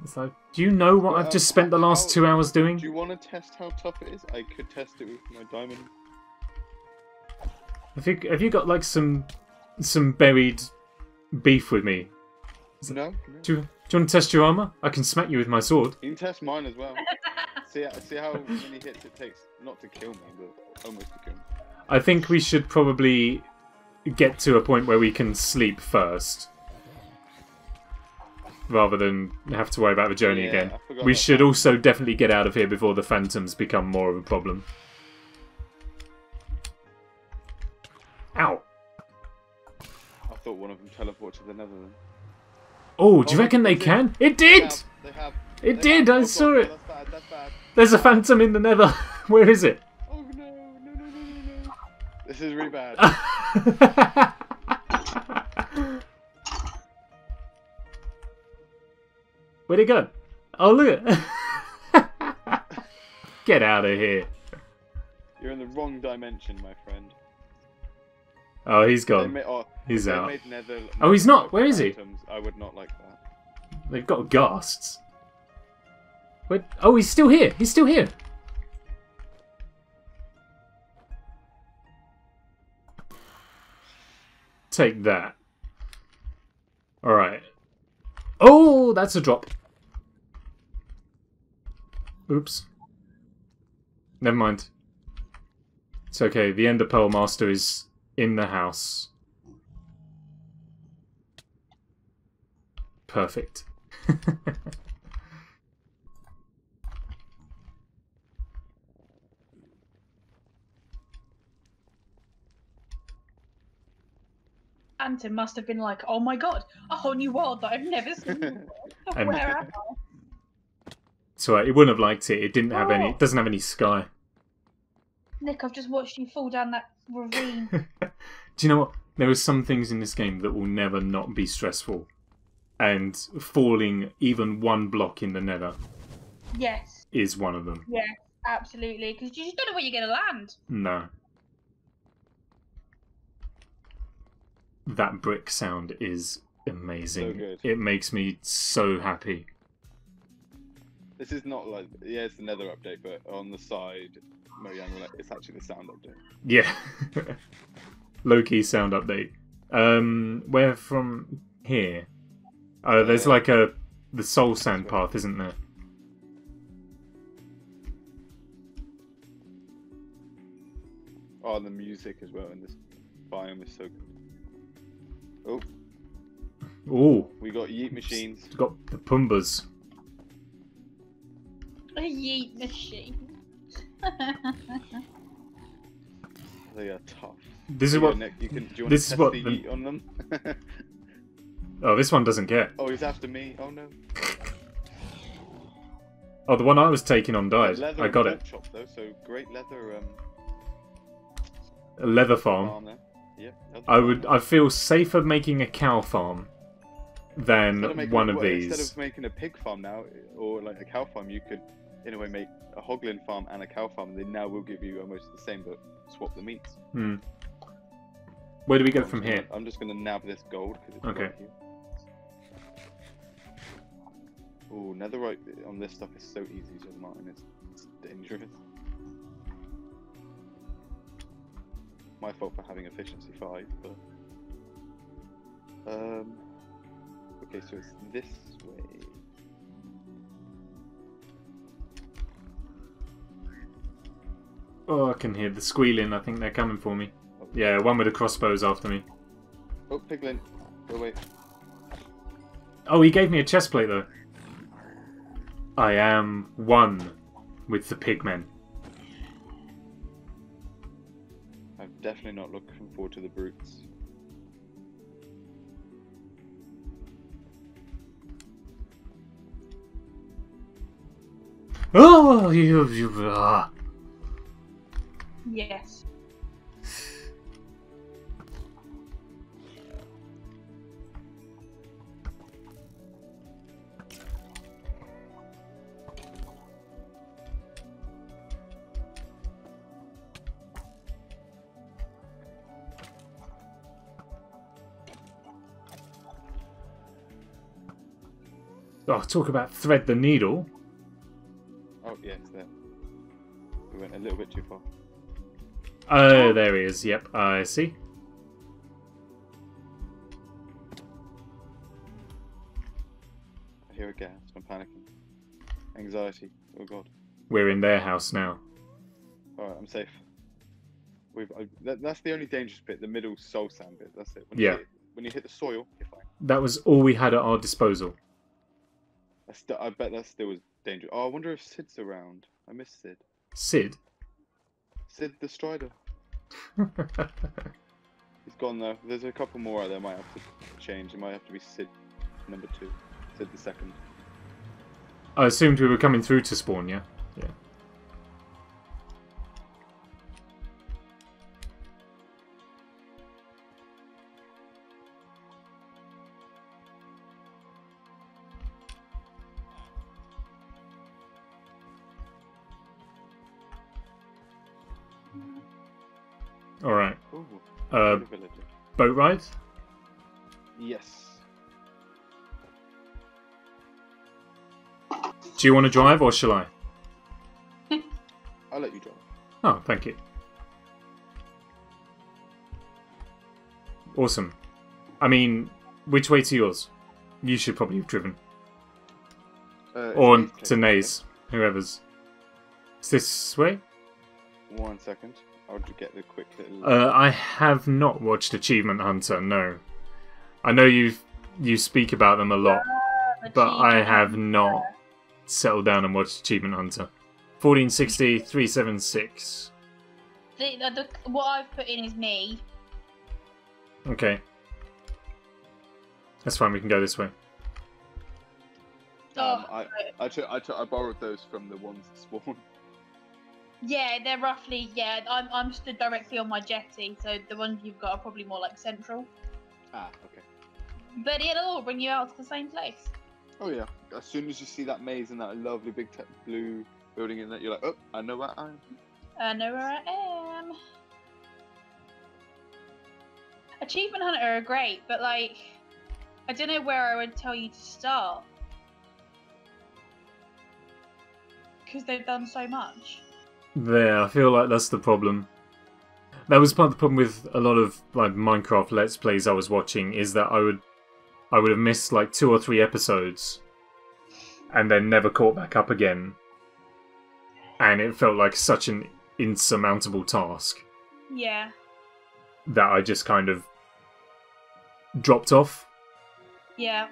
A: It's like, do you know what I've just spent the last 2 hours doing?
C: Do you want to test how tough it is? I could test it with my diamond.
A: Have you got like some buried beef with me?
C: No?
A: Do you want to test your armor? I can smack you with my sword.
C: You can test mine as well. see how many hits it takes, not to kill me, but almost to kill me.
A: I think we should probably get to a point where we can sleep first. Rather than have to worry about the journey
C: Yeah,
A: again.
C: I forgot
A: We
C: about
A: should
C: that.
A: also definitely get out of here before the phantoms become more of a problem. Ow.
C: I thought one of them teleported to the Netherlands.
A: Oh, do you
C: Oh,
A: reckon they
C: they
A: can? It did!
C: They have.
A: It
C: they
A: did,
C: have.
A: I
C: Oh,
A: saw
C: God,
A: it.
C: That's bad, that's bad.
A: There's a phantom in the nether. Where is it?
C: Oh no, no, no, no, no, no. This is really bad.
A: Where'd it go? Oh, look at Get out of here.
C: You're in the wrong dimension, my friend.
A: Oh, he's
C: They
A: gone. He's
C: they
A: out.
C: made Nether,
A: Oh, he's not. Where is he?
C: phantoms, I would not like that.
A: They've got ghasts. Wait. Oh, he's still here. He's still here. Take that. Alright. Oh, that's a drop. Oops. Never mind. It's okay. The Ender Pearl Master is in the house. Perfect.
B: Anton must have been like, oh my god, a whole new world that I've never seen before.
A: And-
B: Where am I?
A: So he wouldn't have liked it. It didn't have any.
B: Oh.
A: It doesn't have any sky.
B: Nick, I've just watched you fall down that ravine.
A: Do you know what? There are some things in this game that will never not be stressful, and falling even one block in the Nether
B: Yes,
A: is one of them.
B: yes, absolutely. Because you just don't know where you're going to land.
A: No. That brick sound is amazing.
C: So good.
A: It makes me so happy.
C: This is not like, yeah, it's the Nether update, but on the side, Mojang, it's actually the sound update.
A: Yeah. Low-key sound update. Where from here? Oh, there's like the Soul Sand path, isn't there?
C: Oh, and the music as well in this biome is so good. Oh,
A: Ooh,
C: we got yeet machines.
A: it's got the Pumbas.
B: A yeet machine.
C: They are tough.
A: This is
C: Yeah,
A: what.
C: Nick, do you want
A: this
C: to
A: is
C: test
A: what
C: the
A: the-
C: yeet on them?
A: Oh, this one doesn't get.
C: Oh, he's after me. Oh no.
A: Oh, the one I was taking on died.
C: Leather
A: I got
C: and
A: it.
C: pork chops, though, so great leather
A: A leather farm.
C: farm there. Yeah.
A: I feel safer making a cow farm than one of these.
C: Instead of making a pig farm now, or like a cow farm, you could, in a way, make a hoglin farm and a cow farm. And they now will give you almost the same, but swap the meats.
A: Hmm. Where do we go from here?
C: I'm just gonna nab this gold because it's
A: Okay.
C: right here. Oh, netherite on this stuff is so easy, just Martin. It's dangerous. My fault for having efficiency 5, but okay, so it's this way.
A: Oh, I can hear the squealing. I think they're coming for me. Yeah, one with the crossbows after me.
C: Oh, piglin, go away.
A: Oh, he gave me a chest plate though. I am one with the pigmen.
C: I'm definitely not looking forward to the brutes.
A: Oh, ah.
B: Yes.
A: Oh, talk about thread the needle.
C: Oh, yes, there. We went a little bit too far.
A: Oh, there he is. Yep, I see.
C: I hear a gas. I'm panicking. Anxiety. Oh god.
A: We're in their house now.
C: Alright, I'm safe. That's the only dangerous bit, the middle soul sand bit. That's it.
A: Yeah.
C: When you hit the soil, you're fine.
A: That was all we had at our disposal.
C: I bet that still was dangerous. Oh, I wonder if Sid's around. I miss Sid.
A: Sid?
C: Sid the Strider. He's gone though. There's a couple more out there. Might have to change. It might have to be Sid number 2. Sid the second.
A: I assumed we were coming through to spawn, yeah? Yeah. All right.
C: Ooh,
A: Uh,
C: good ability.
A: boat ride.
C: Yes.
A: Do you want to drive or shall I?
C: I'll let you drive.
A: Oh, thank you. Awesome. I mean, which way to yours? You should probably have driven. Or
C: It's
A: to
C: Nate's
A: Nays, whoever's. Is this way?
C: place. 1 second. I'll just get the quick little.
A: I have not watched Achievement Hunter, no. I know you speak about them a lot, but I have not settled down and watched Achievement Hunter. 1460, 376.
B: What I've put in is me.
A: Okay. That's fine, we can go this way.
B: Oh,
C: I borrowed those from the ones that spawn.
B: yeah, they're roughly, yeah, I'm stood directly on my jetty, so the ones you've got are probably more like central.
C: Ah, okay.
B: But it'll all bring you out to the same place.
C: Oh yeah. As soon as you see that maze and that lovely big blue building in that, you're like, oh, I know where I am.
B: I know where I am. Achievement Hunter are great, but like, I don't know where I would tell you to start. Because they've done so much.
A: There, I feel like that's the problem. That was part of the problem with a lot of like Minecraft Let's Plays I was watching, is that I would have missed like 2 or 3 episodes and then never caught back up again. And it felt like such an insurmountable task
B: Yeah.
A: that I just kind of dropped off.
B: Yeah.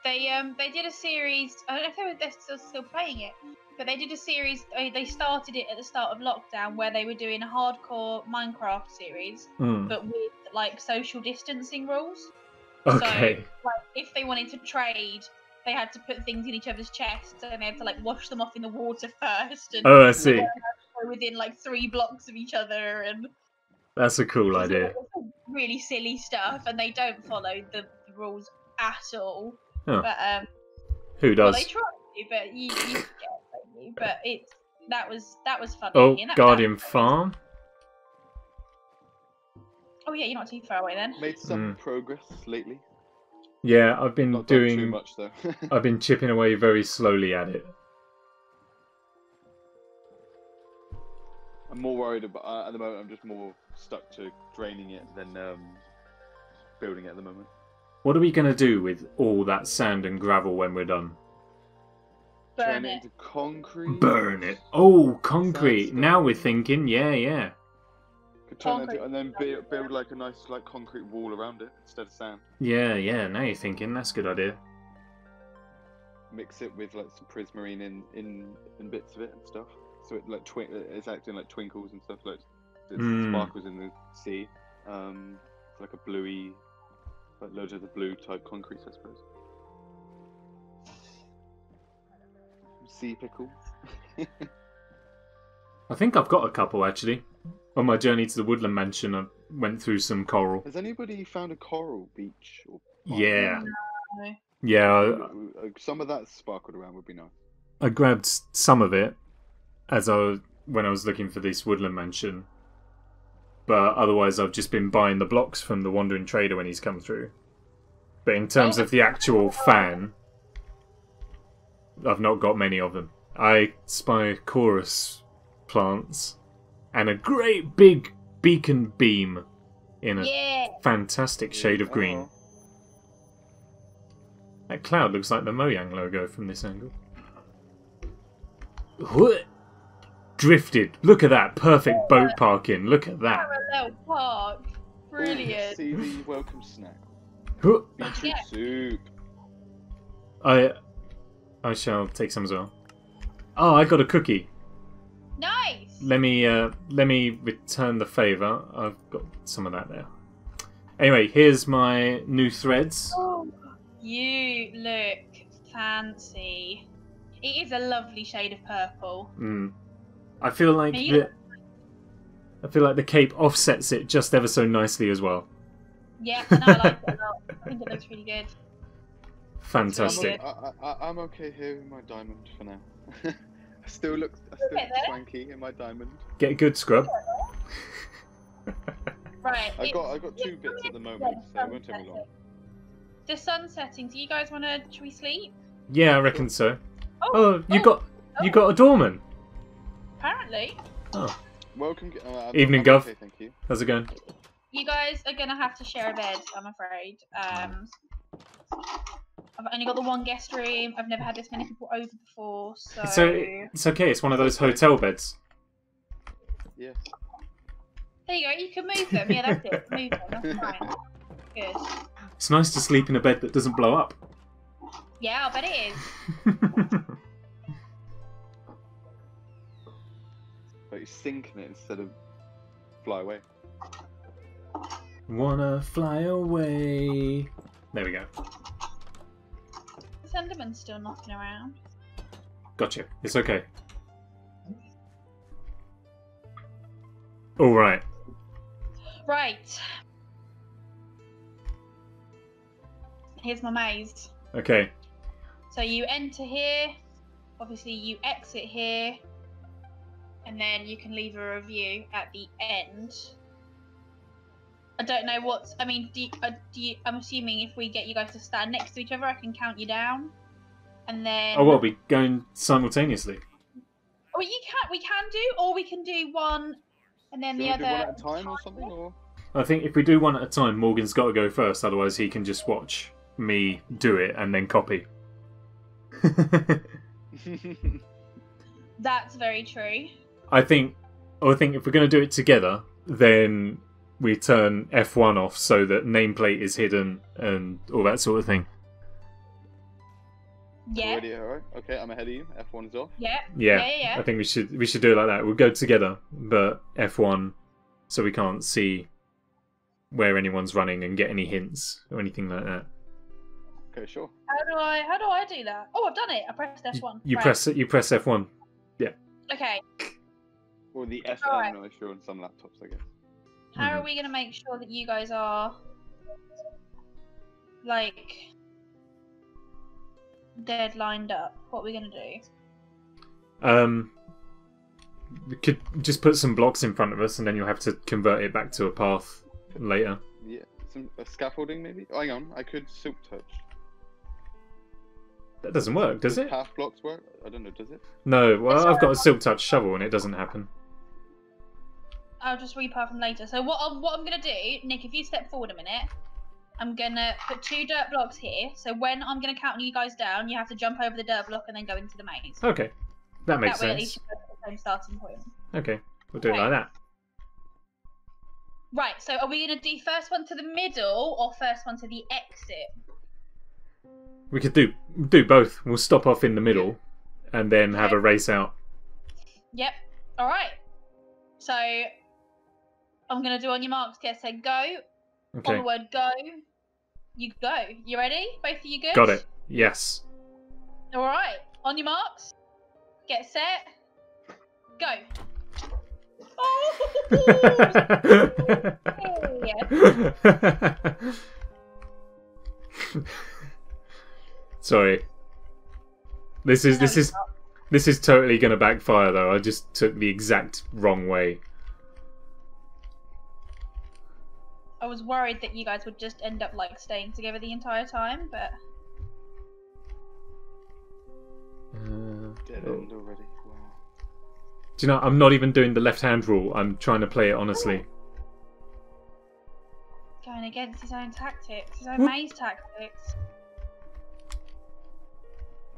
B: They did a series. I don't know if they're still playing it, but they did a series. They started it at the start of lockdown, where they were doing a hardcore Minecraft series, but with like social distancing rules.
A: Okay.
B: So, like, if they wanted to trade, they had to put things in each other's chests, and they had to like wash them off in the water first. And
A: Oh, I see.
B: they had to go within like 3 blocks of each other, and
A: That's a cool
B: it's
A: idea.
B: really silly stuff, and they don't follow the rules at all.
A: Oh.
B: But
A: Who
B: well,
A: does?
B: they try to, but you get it, don't you? But that was funny.
A: Oh,
B: and that
A: Guardian Farm.
B: Oh yeah, you're not too far away then.
C: Made some progress lately.
A: Yeah, I've been
C: Not done too
A: doing.
C: much though.
A: I've been chipping away very slowly at it.
C: I'm more worried about at the moment. I'm just more stuck to draining it than building it at the moment.
A: What are we going to do with all that sand and gravel when we're done?
B: Burn
C: Turn it
B: it.
C: into concrete.
A: Burn it. Oh, concrete.
C: Sandstone.
A: Now we're thinking. Yeah.
C: Could turn it
B: Concrete.
C: into, and then build like a nice like concrete wall around it instead of sand.
A: Yeah. Now you're thinking. That's a good idea.
C: Mix it with like some prismarine in bits of it and stuff. So it like it's acting like twinkles and stuff, like it sparkles in the sea. It's like a bluey, like loads of the blue type concrete, I suppose. Sea pickles.
A: I think I've got a couple actually. On my journey to the Woodland Mansion, I went through some coral.
C: Has anybody found a coral beach? Or
A: Yeah.
B: No.
A: Yeah,
C: some of that sparkled around would be nice.
A: I grabbed some of it when I was looking for this Woodland Mansion. But otherwise, I've just been buying the blocks from the Wandering Trader when he's come through. But in terms of the actual fan, I've not got many of them. I spy chorus plants and a great big beacon beam in a
B: Yeah.
A: fantastic shade of green.
C: Oh.
A: That cloud looks like the Mojang logo from this angle. What? Drifted. Look at that. Perfect boat parking. Look at that.
B: Parallel park. Brilliant.
C: See the welcome snack.
A: Huh.
C: Beetroot
B: Yeah.
C: soup.
A: I shall take some as well. Oh, I got a cookie.
B: Nice.
A: Let me return the favour. I've got some of that there. Anyway, here's my new threads.
B: Oh, you look fancy. It is a lovely shade of purple.
A: I feel like
B: Me?
A: the cape offsets it just ever so nicely as well.
B: Yeah, no, I like it a lot. I think it looks really good.
A: Fantastic.
B: Good.
C: I'm okay here with my diamond for now. I still look
B: Okay, then.
C: swanky in my diamond.
A: Get a good scrub.
B: Right.
C: I got 2 bits at the moment, so it won't take me long.
B: The sun setting. Do you guys want to? Should we sleep?
A: Yeah, I reckon so.
B: Oh,
A: you got a doorman.
B: Apparently.
A: Oh,
C: Welcome.
A: Evening,
C: I'm
A: Gov.
C: okay, thank you.
A: how's it going?
B: You guys are gonna have to share a bed, I'm afraid. I've only got the one guest room. I've never had this many people over before, so.
A: So it's okay. It's one of those hotel beds.
C: Yes.
B: There you go. You can move them. Yeah, that's it. Move them. That's fine. Good.
A: It's nice to sleep in a bed that doesn't blow up.
B: Yeah, I bet it is.
C: But you sink in it instead of fly away.
A: Wanna fly away. There we go.
B: Senderman's still knocking around.
A: Gotcha. It's okay. All right.
B: Right. Here's my maze.
A: Okay.
B: So you enter here. Obviously, you exit here. And then you can leave a review at the end. I don't know what. I mean, I'm assuming if we get you guys to stand next to each other, I can count you down, and then.
A: Oh, well, we going simultaneously.
B: Oh, we can do, or we can do one, and then
C: Do
B: the
C: you want to
B: other.
C: do one at a time or something, or?
A: I think if we do one at a time, Morgan's got to go first. Otherwise, he can just watch me do it and then copy.
B: That's very true.
A: I think if we're going to do it together, then we turn F1 off so that nameplate is hidden and all that sort of thing.
B: Yeah.
C: Already, alright. Okay, I'm ahead of you. F1's off.
B: Yeah.
A: Yeah. I think we should do it like that. We'll go together, but F1 so we can't see where anyone's running and get any hints or anything like that.
C: Okay, sure.
B: How do I do that? Oh, I've done it. I pressed F1.
A: You
B: Right.
A: press F1.
B: Okay.
C: Or the FM,
B: Alright.
C: no, sure, on some laptops, I guess.
B: How are we gonna make sure that you guys are like dead lined up? What are we gonna do?
A: We could just put some blocks in front of us, and then you'll have to convert it back to a path later.
C: Yeah, a scaffolding maybe? Oh, hang on, I could silk touch.
A: That doesn't work, does it?
C: Path blocks work? I don't know, does it?
A: No. Well, I've got a silk touch shovel, and it doesn't happen.
B: I'll just repath them later. So what I'm gonna do, Nick, if you step forward a minute, I'm gonna put 2 dirt blocks here. So when I'm gonna count you guys down, you have to jump over the dirt block and then go into the maze.
A: Okay, that makes
B: That way at
A: sense.
B: least you've got the same starting point.
A: Okay, we'll do it like that.
B: Right, so are we gonna do first one to the middle or first one to the exit?
A: We could do both. We'll stop off in the middle, and then have a race out.
B: Yep. Alright. So I'm gonna do on your marks, get set, go. On
A: Okay,
B: the word go, you go. You ready? Both of you good?
A: got it. Yes.
B: Alright. On your marks, get set, go. Oh!
A: Sorry. This is totally gonna backfire though. I just took the exact wrong way.
B: I was worried that you guys would just end up like staying together the entire time, but
C: Dead end already. Wow.
A: Do you know, I'm not even doing the left-hand rule. I'm trying to play it honestly.
B: going against his own tactics, his own maze tactics.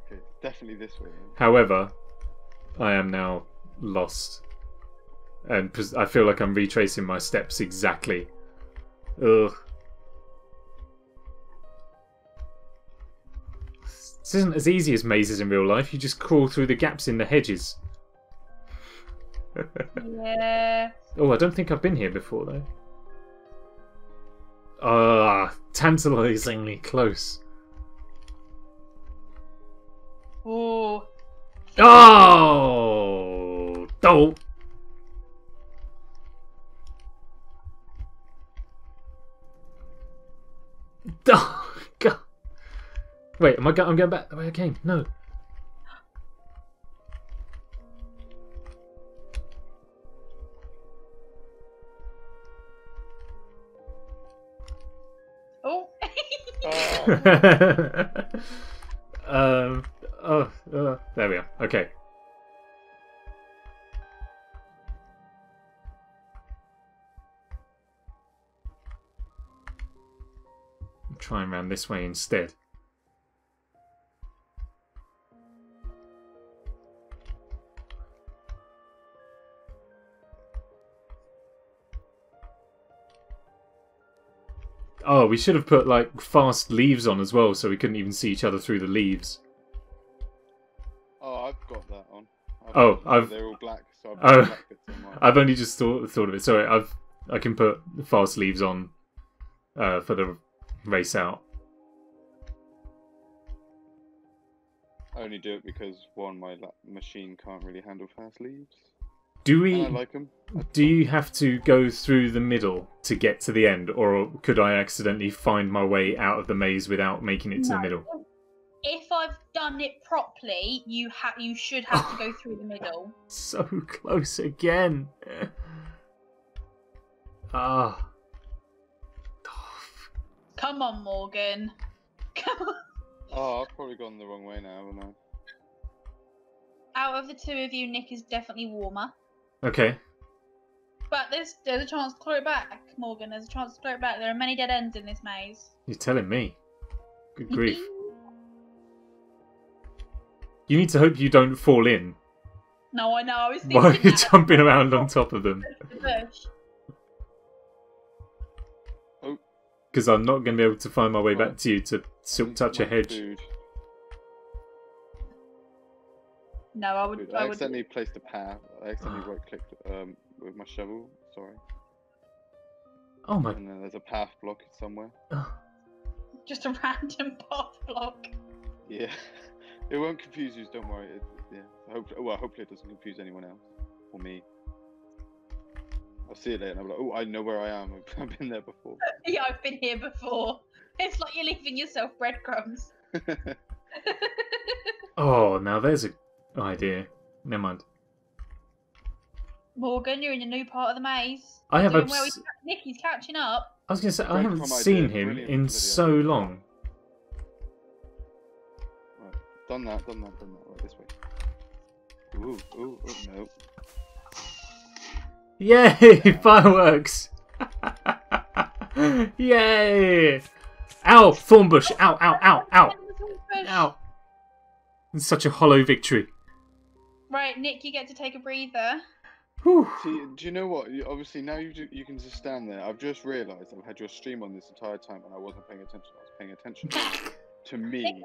C: Okay, definitely this way. Then.
A: However, I am now lost. And I feel like I'm retracing my steps exactly. Ugh. This isn't as easy as mazes in real life. You just crawl through the gaps in the hedges.
B: Yeah.
A: Oh, I don't think I've been here before, though. Ah, tantalizingly close.
B: Ooh.
A: Oh! Don't! Oh, God. Wait, I'm going back the way I came. No. There we are. Okay. Try and round this way instead. Oh, we should have put like fast leaves on as well, so we couldn't even see each other through the leaves.
C: Oh, I've got that on.
A: They're
C: all black, so I've got black bits on mine.
A: I've only just thought of it. Sorry, I can put fast leaves on for the race out.
C: I only do it because my machine can't really handle fast leaves.
A: Do we?
C: And I like them.
A: Do you have to go through the middle to get to the end, or could I accidentally find my way out of the maze without making it to the middle?
B: If I've done it properly, you should have to go through the middle.
A: So close again. Ah.
B: Come on, Morgan. Come on.
C: Oh, I've probably gone the wrong way now, haven't I?
B: Out of the two of you, Nick is definitely warmer.
A: Okay.
B: But there's a chance to clear it back, Morgan. There's a chance to clear it back. There are many dead ends in this maze.
A: You're telling me. Good grief. You need to hope you don't fall in
B: No, I know. I was thinking
A: while you're
B: that.
A: jumping around on top of them.
B: The bush.
A: Because I'm not going to be able to find my way back to you to silk touch a hedge.
C: Dude,
B: No, I would.
C: I
B: I would.
C: accidentally placed a path. I accidentally right-clicked with my shovel. Sorry.
A: Oh my.
C: And then there's a path block somewhere.
B: Just a random path block.
C: Yeah. It won't confuse you. Don't worry. Yeah. Hopefully it doesn't confuse anyone else or me. I'll see it later and I'll be like, oh, I know where I am. I've been there before.
B: Yeah, I've been here before. It's like you're leaving yourself breadcrumbs.
A: Oh, now there's a idea. Never mind.
B: Morgan, you're in a new part of the maze.
A: I have
B: Doing well. Nicky's catching up.
A: I was going to say, I
C: Great
A: haven't
C: from
A: seen
C: idea,
A: him
C: brilliant
A: in
C: video.
A: so long.
C: Right. Done that. Right, this way. Ooh, no.
A: Yay! Fireworks! Yay! Ow! Thornbush! Ow, ow, ow, ow! Ow! It's such a hollow victory.
B: Right, Nick, you get to take a breather.
A: Whew.
C: See, do you know what? Obviously, now you can just stand there. I've just realised I've had your stream on this entire time and I wasn't paying attention. I was paying attention to
B: Nick,
C: me.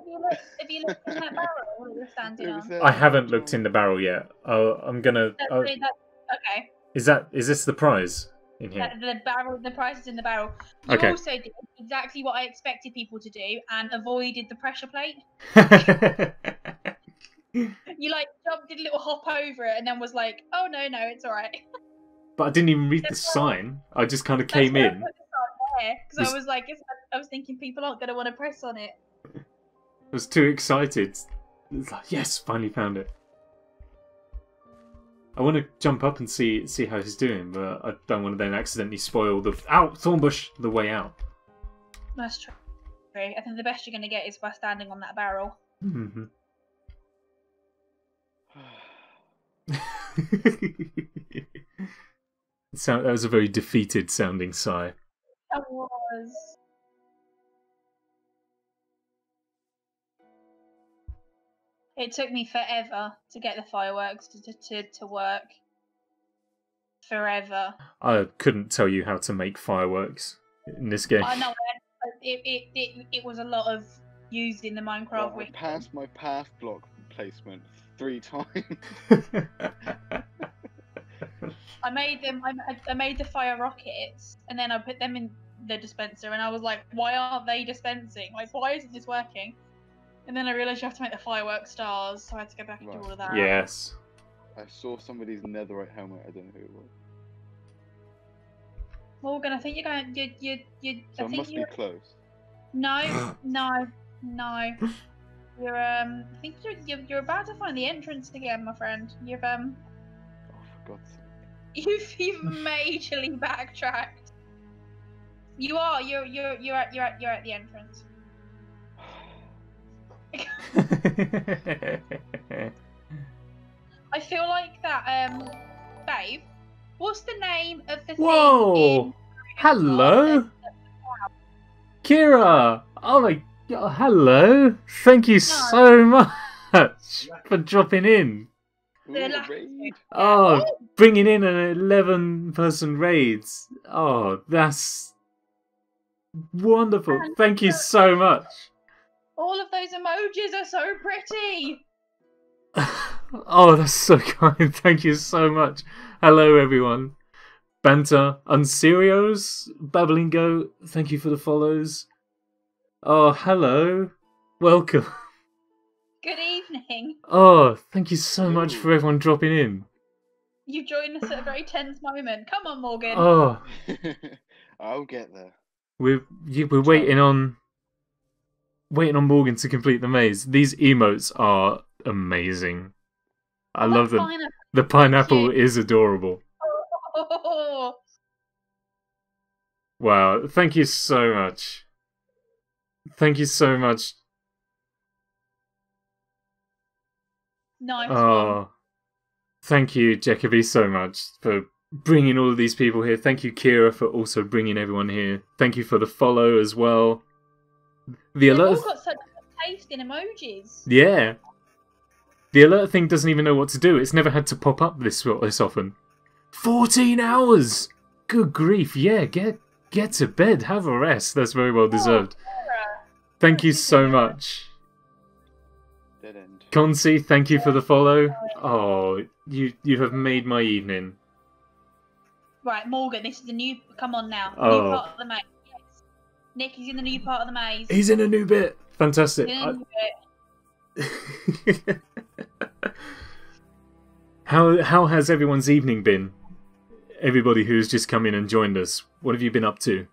B: have you looked in that barrel that you're standing
C: It was
B: on?
C: there.
A: I haven't looked in the barrel yet. I'm gonna.
B: Okay.
A: Is this the prize in here?
B: The prize is in the barrel. You
A: Okay.
B: also did exactly what I expected people to do and avoided the pressure plate. You like jumped, did a little hop over it, and then was like, "Oh no, it's all right."
A: But I didn't even read the sign. I just kind of came in.
B: Because I was like, I was thinking people aren't going to want to press on it.
A: I was too excited. It's like, yes, finally found it. I want to jump up and see how he's doing, but I don't want to then accidentally spoil the Thornbush the way out.
B: That's true. I think the best you're going to get is by standing on that barrel.
A: Mm-hmm. That was a very defeated sounding sigh.
B: That was. It took me forever to get the fireworks to work. Forever.
A: I couldn't tell you how to make fireworks in this game.
B: I know it was a lot of using the Minecraft
C: Well, I
B: wiki.
C: passed my path block placement 3 times.
B: I made them. I made the fire rockets, and then I put them in the dispenser, and I was like, "Why aren't they dispensing? Like, why isn't this working?" And then I realised you have to make the firework stars, so I had to go back and do all of that.
A: Yes.
C: I saw somebody's netherite helmet. I don't know who it was.
B: Morgan, I think you're going.
C: So
B: I
C: it
B: think
C: must be close.
B: No. You're I think you're about to find the entrance again, my friend.
C: Oh, for God's sake.
B: You've majorly backtracked. You are. You're at the entrance. I feel like that. Babe, what's the name of the
A: Whoa!
B: thing? In...
A: Hello, Kira. Oh my god! Hello. Thank you so much for dropping in.
C: Ooh,
B: The last-
C: raid.
A: Oh, bringing in an 11-person raid. Oh, that's wonderful. Thank you so much.
B: All of those emojis are so pretty.
A: Oh, that's so kind. Thank you so much. Hello, everyone. Banter, Unserios, Babbling Go, thank you for the follows. Oh, hello. Welcome.
B: Good evening.
A: Oh, thank you so much for everyone dropping in.
B: You joined us at a very tense moment. Come on, Morgan.
A: Oh,
C: I'll get there.
A: we're waiting on Morgan to complete the maze. These emotes are amazing. I love them.
B: Pineapple.
A: The pineapple
B: Cute.
A: is adorable.
B: Oh,
A: Wow, thank you so much. Thank you so much.
B: nice one.
A: Oh, thank you, Jacoby, so much for bringing all of these people here. Thank you, Kira, for also bringing everyone here. Thank you for the follow as well. The
B: They've all
A: alert,
B: got such good taste in emojis.
A: yeah. The alert thing doesn't even know what to do. It's never had to pop up this often. 14 hours. Good grief! Yeah, get to bed. Have a rest. That's very well deserved. Thank you so much.
C: Dead end.
A: Consi, thank you for the follow. Oh, you have made my evening.
B: Right, Morgan, this is the new. Come on now.
A: Oh.
B: New part of the maze. Yes. Nick, he's in the new part of the maze.
A: He's in a new bit. Fantastic.
B: He's in a new bit.
A: How has everyone's evening been? Everybody who's just come in and joined us, what have you been up to?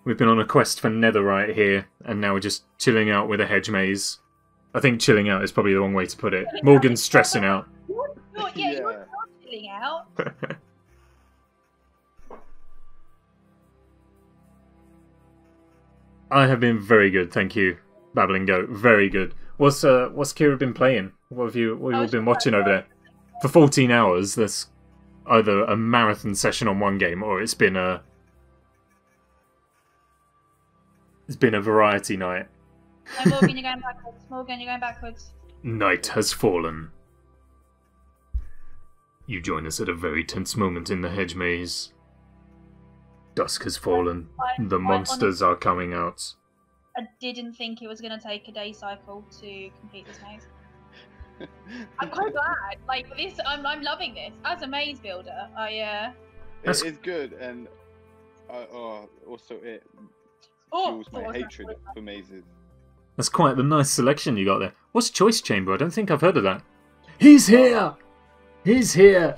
A: We've been on a quest for netherite here, and now we're just chilling out with a hedge maze. I think chilling out is probably the wrong way to put it. Morgan's stressing out.
B: You're chilling out.
A: I have been very good, thank you, Babbling Go. Very good. What's Kira been playing? What have you all been watching over there? For 14 hours, that's either a marathon session on one game, or it's been a variety night.
B: No, Morgan, you're going backwards. Morgan, you're going backwards.
A: Night has fallen. You join us at a very tense moment in the hedge maze. Dusk has fallen. The monsters are coming out.
B: I didn't think it was going to take a day cycle to complete this maze. I'm quite glad. Like this, I'm loving this. As a maze builder,
C: It
A: That's-
C: is good, and also it
B: Oh,
C: fuels my hatred for mazes.
A: That's quite the nice selection you got there. What's Choice Chamber? I don't think I've heard of that. He's here! He's here!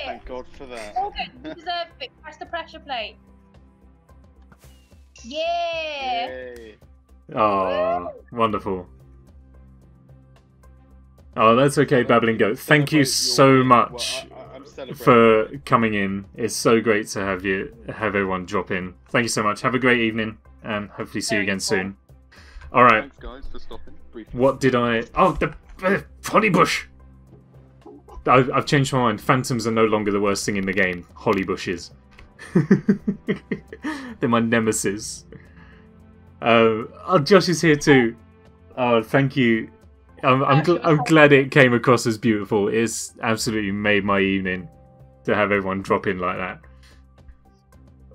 C: Thank God for that.
B: Morgan, you deserve it. Press the pressure plate. Yeah.
C: Yay.
A: Oh, wonderful. Oh, that's okay, Babbling Goat. Thank you so much
C: I'm celebrating.
A: for coming in. It's so great to have everyone drop in. Thank you so much. Have a great evening, and hopefully see you again soon. All right.
C: Thanks, guys, for stopping. Briefly.
A: What did I? Oh, the holly bush. I've changed my mind. Phantoms are no longer the worst thing in the game. Holly bushes. They're my nemesis. Oh, Josh is here too. Oh, thank you. I'm glad it came across as beautiful. It's absolutely made my evening to have everyone drop in like that.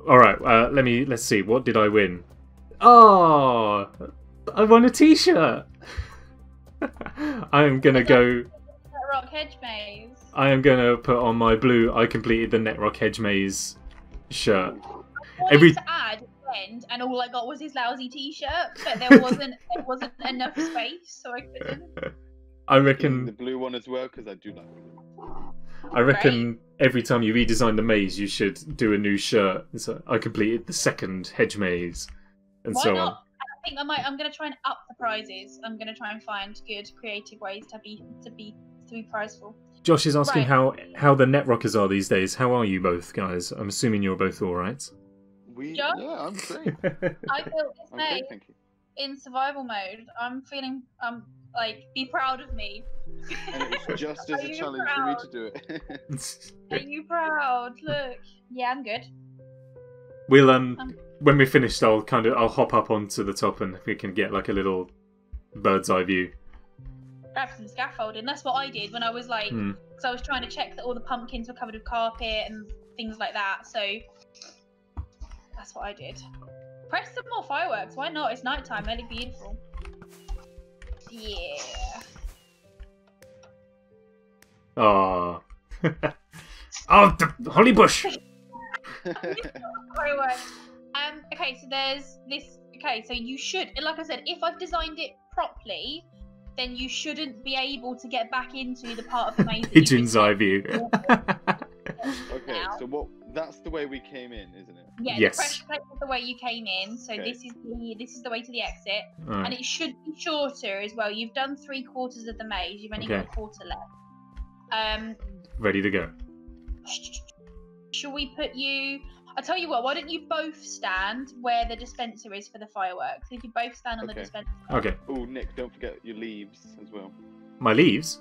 A: All right, let's see. What did I win? Oh, I won a T-shirt. I am gonna go.
B: Rock Hedge Maze.
A: I am gonna put on my blue. I completed the Netrock Hedge Maze shirt.
B: I wanted to add at the end, and all I got was his lousy T-shirt, but there wasn't enough space, so I couldn't.
A: I
C: The
A: reckon.
C: blue one as well, because I do like blue.
A: I reckon every time you redesign the maze, you should do a new shirt. So I completed the second hedge maze, and
B: Why
A: so
B: not?
A: on.
B: I think I'm gonna try and up the prizes. I'm gonna try and find good creative ways to be prizeful.
A: Josh is asking
B: Right.
A: how the Netrockers are these days. How are you both, guys? I'm assuming you're both all right.
B: Josh?
C: Yeah, I'm great.
B: I built this
C: I'm
B: maze
C: great, thank you.
B: in survival mode. I'm feeling, like, be proud of me.
C: And it was just as
B: Are
C: a
B: you
C: challenge for me to do it.
B: Are you proud? Look. Yeah, I'm good.
A: We'll when we're finished, I'll hop up onto the top and we can get like a little bird's eye view.
B: Grab some scaffolding. That's what I did when I was like, because I was trying to check that all the pumpkins were covered with carpet and things like that. So that's what I did. Press some more fireworks. Why not? It's nighttime. They look beautiful. Yeah.
A: Oh. Oh, the holly bush.
B: Fireworks. Okay, so there's this. Okay, so you should, like I said, if I've designed it properly, then you shouldn't be able to get back into the part of the maze.
A: Pigeon's eye view.
C: Okay, so that's the way we came in, isn't it?
B: Yeah,
A: Yes.
B: the pressure plate is the way you came in, so
C: Okay.
B: this is the way to the exit,
A: Alright.
B: and it should be shorter as well. You've done 3/4 of the maze. You've only got
A: Okay.
B: a quarter left.
A: Ready to go.
B: Shall we put you? I'll tell you what. Why don't you both stand where the dispenser is for the fireworks? If you both stand on the
C: Okay.
B: dispenser.
A: Okay.
C: Oh, Nick, don't forget your leaves as well.
A: My leaves?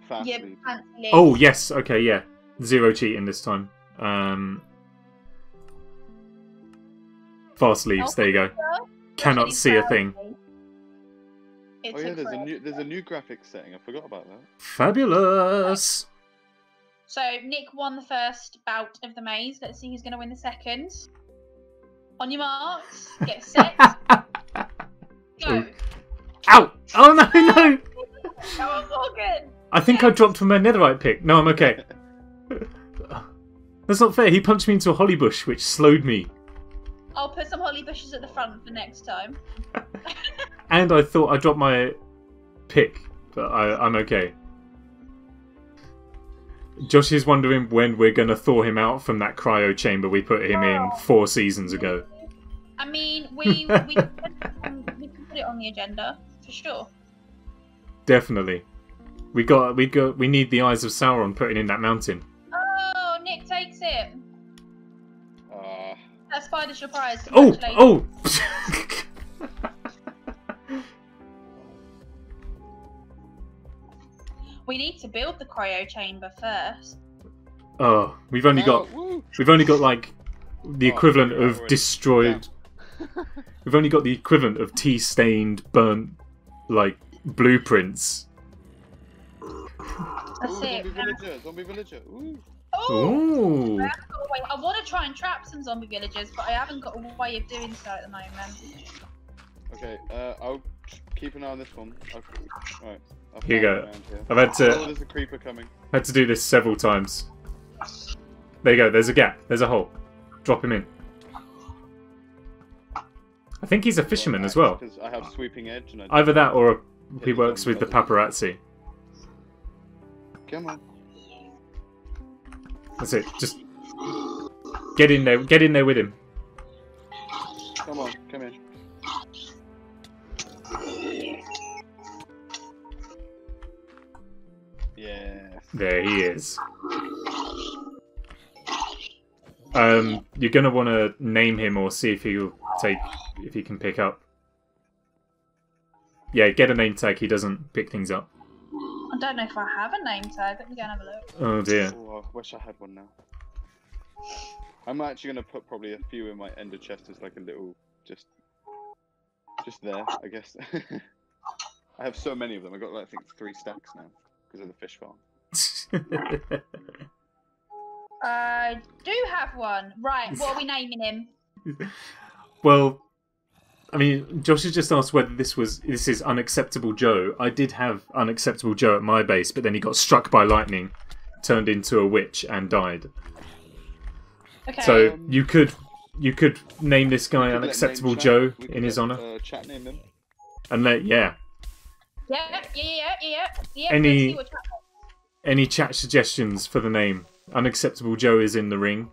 C: Fast
B: Yeah,
C: leaves.
B: fancy leaves.
A: Oh, yes. Okay, yeah. Zero cheating this time. Fast leaves. There you go. Cannot
B: It's
A: see a
B: fast
A: thing.
B: leaves.
C: Oh
B: It's
C: yeah,
B: a
C: there's a new graphics setting. I forgot about that.
A: Fabulous.
B: So Nick won the first bout of the maze. Let's see who's going to win the second. On your marks, get set, go.
A: Ow! Oh no, no!
B: Come on, Morgan.
A: I think I dropped from my netherite pick. No, I'm okay. That's not fair. He punched me into a holly bush, which slowed me.
B: I'll put some holly bushes at the front for next time.
A: And I thought I dropped my pick, but I'm okay. Josh is wondering when we're going to thaw him out from that cryo chamber we put him in 4 seasons ago.
B: I mean, we can put it on the agenda for sure.
A: Definitely. We need the eyes of Sauron putting in that mountain.
B: Oh, Nick takes it. That spider's your prize.
A: Oh!
B: Congratulations.
A: Oh!
B: We need to build the cryo chamber first.
A: Oh, we've only got like the equivalent of destroyed. We've only got the equivalent of tea-stained, burnt, like blueprints.
B: That's it.
C: Zombie villager. Ooh.
B: Oh!
A: Ooh.
B: I want to try and trap some zombie villagers, but I haven't got a way of doing so at the moment.
C: Okay, I'll keep an eye on this one. Alright.
A: Here you go. I've had to.
C: Oh, there's a creeper coming.
A: Had to do this several times. There you go. There's a gap. There's a hole. Drop him in. I think he's a fisherman as well.
C: Because I have sweeping edge and
A: Either that or he works with the paparazzi.
C: Come on.
A: That's it. Just get in there. Get in there with him.
C: Come on, come in. Yeah.
A: There he is. You're gonna want to name him or see if if he can pick up. Yeah, get a name tag. He doesn't pick things up.
B: I don't know if I have a name tag. Let me go and have a look.
A: Oh dear.
C: Oh, I wish I had one now. I'm actually gonna put probably a few in my ender chest as like a little, just there, I guess. I have so many of them. I got like, I think 3 stacks now because of the fish farm.
B: I do have one. Right, what are we naming him?
A: Well, I mean, Josh has just asked whether this is Unacceptable Joe. I did have Unacceptable Joe at my base, but then he got struck by lightning, turned into a witch, and died.
B: Okay.
A: So you could name this guy
C: We could let
A: Unacceptable
C: name
A: Joe
C: chat. We could
A: in his
C: let,
A: honour,
C: Chat name him.
A: and
B: Yeah.
A: Any-
B: Let's see what chat-
A: any chat suggestions for the name? Unacceptable Joe is in the ring.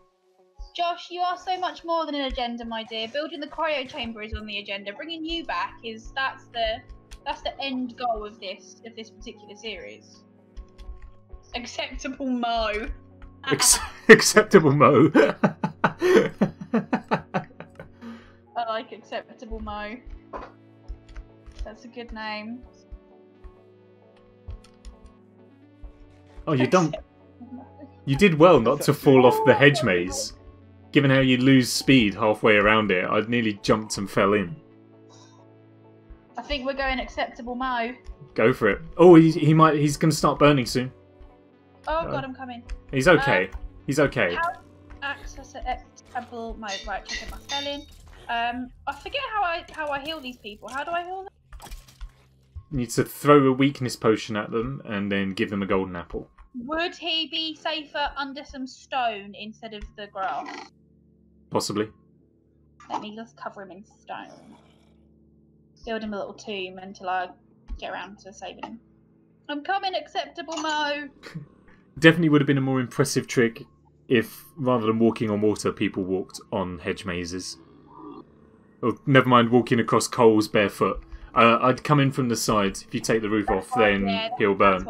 B: Josh, you are so much more than an agenda, my dear. Building the cryo chamber is on the agenda. Bringing you back that's the end goal of this particular series. Acceptable Mo.
A: Acceptable Mo.
B: like Acceptable Mo. That's a good name.
A: Oh, you did well not to fall off the hedge maze. Given how you lose speed halfway around it, I'd nearly jumped and fell in.
B: I think we're going Acceptable Mo.
A: Go for it. Oh, he's going to start burning soon.
B: Oh god, I'm coming.
A: He's okay. He's okay.
B: How access Acceptable Mo? Right, checking my spelling. I forget how I heal these people. How do I heal them?
A: You need to throw a weakness potion at them and then give them a golden apple.
B: Would he be safer under some stone instead of the grass?
A: Possibly.
B: Let me just cover him in stone. Build him a little tomb until I get around to saving him. I'm coming, Acceptable Mo!
A: Definitely would have been a more impressive trick if, rather than walking on water, people walked on hedge mazes. Or, never mind walking across coals barefoot. I'd come in from the side. If you take the roof off, then he'll burn.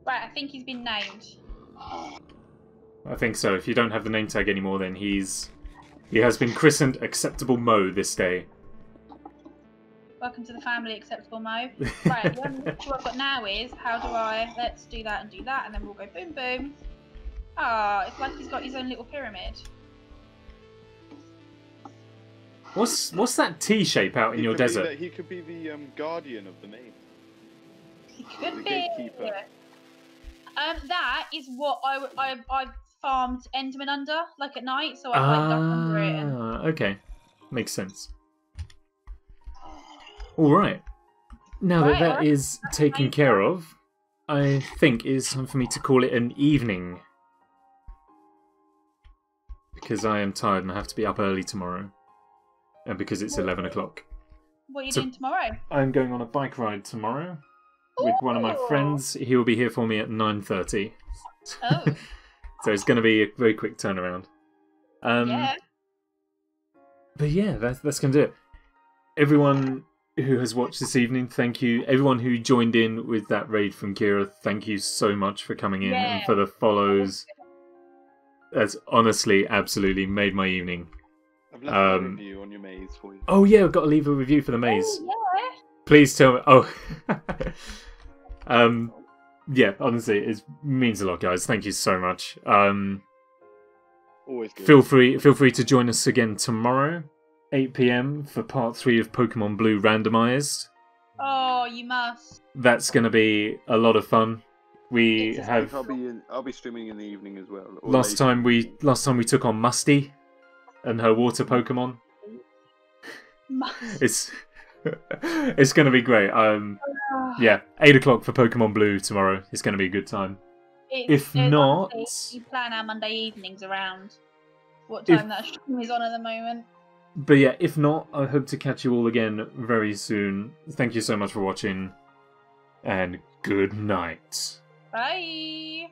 A: Right, I think he's been named. I think so. If you don't have the name tag anymore, then he has been christened Acceptable Mo this day.
B: Welcome to the family, Acceptable Mo. Right, the only issue I've got now is let's do that, and then we'll go boom boom. Ah, it's like he's got his own little pyramid.
A: What's that T shape out in your desert?
C: He could be the guardian of the maze.
B: He could
C: The
B: be.
C: gatekeeper.
B: That is what I farmed Enderman under, like at night, so I like duck under it. And...
A: okay, makes sense. All right. Now that that is taken care of, I think it's time for me to call it an evening, because I am tired and I have to be up early tomorrow. And because it's 11 o'clock.
B: What are you doing tomorrow?
A: I'm going on a bike ride tomorrow with one of my friends. He will be here for me at 9:30.
B: Oh.
A: So it's going to be a very quick turnaround.
B: Yeah.
A: But yeah, that's going to do it. Everyone who has watched this evening, thank you. Everyone who joined in with that raid from Kira, thank you so much for coming in and for the follows. That's honestly absolutely made my evening.
C: I've left a review on your maze for you.
A: Oh yeah, I've got to leave a review for the maze.
B: Oh, yeah.
A: Please tell me. Oh, yeah. Honestly, it means a lot, guys. Thank you so much.
C: Always good.
A: Feel free to join us again tomorrow, 8 PM for part 3 of Pokemon Blue Randomized.
B: Oh, you must.
A: That's going to be a lot of fun.
C: I'll be streaming in the evening as well.
A: Last time we took on Musty and her water Pokemon. It's going to be great. Yeah, 8 o'clock for Pokemon Blue tomorrow. It's going to be a good time. If not,
B: honestly, we plan our Monday evenings around what time that stream is on at the moment.
A: But yeah, if not, I hope to catch you all again very soon. Thank you so much for watching, and good night.
B: Bye.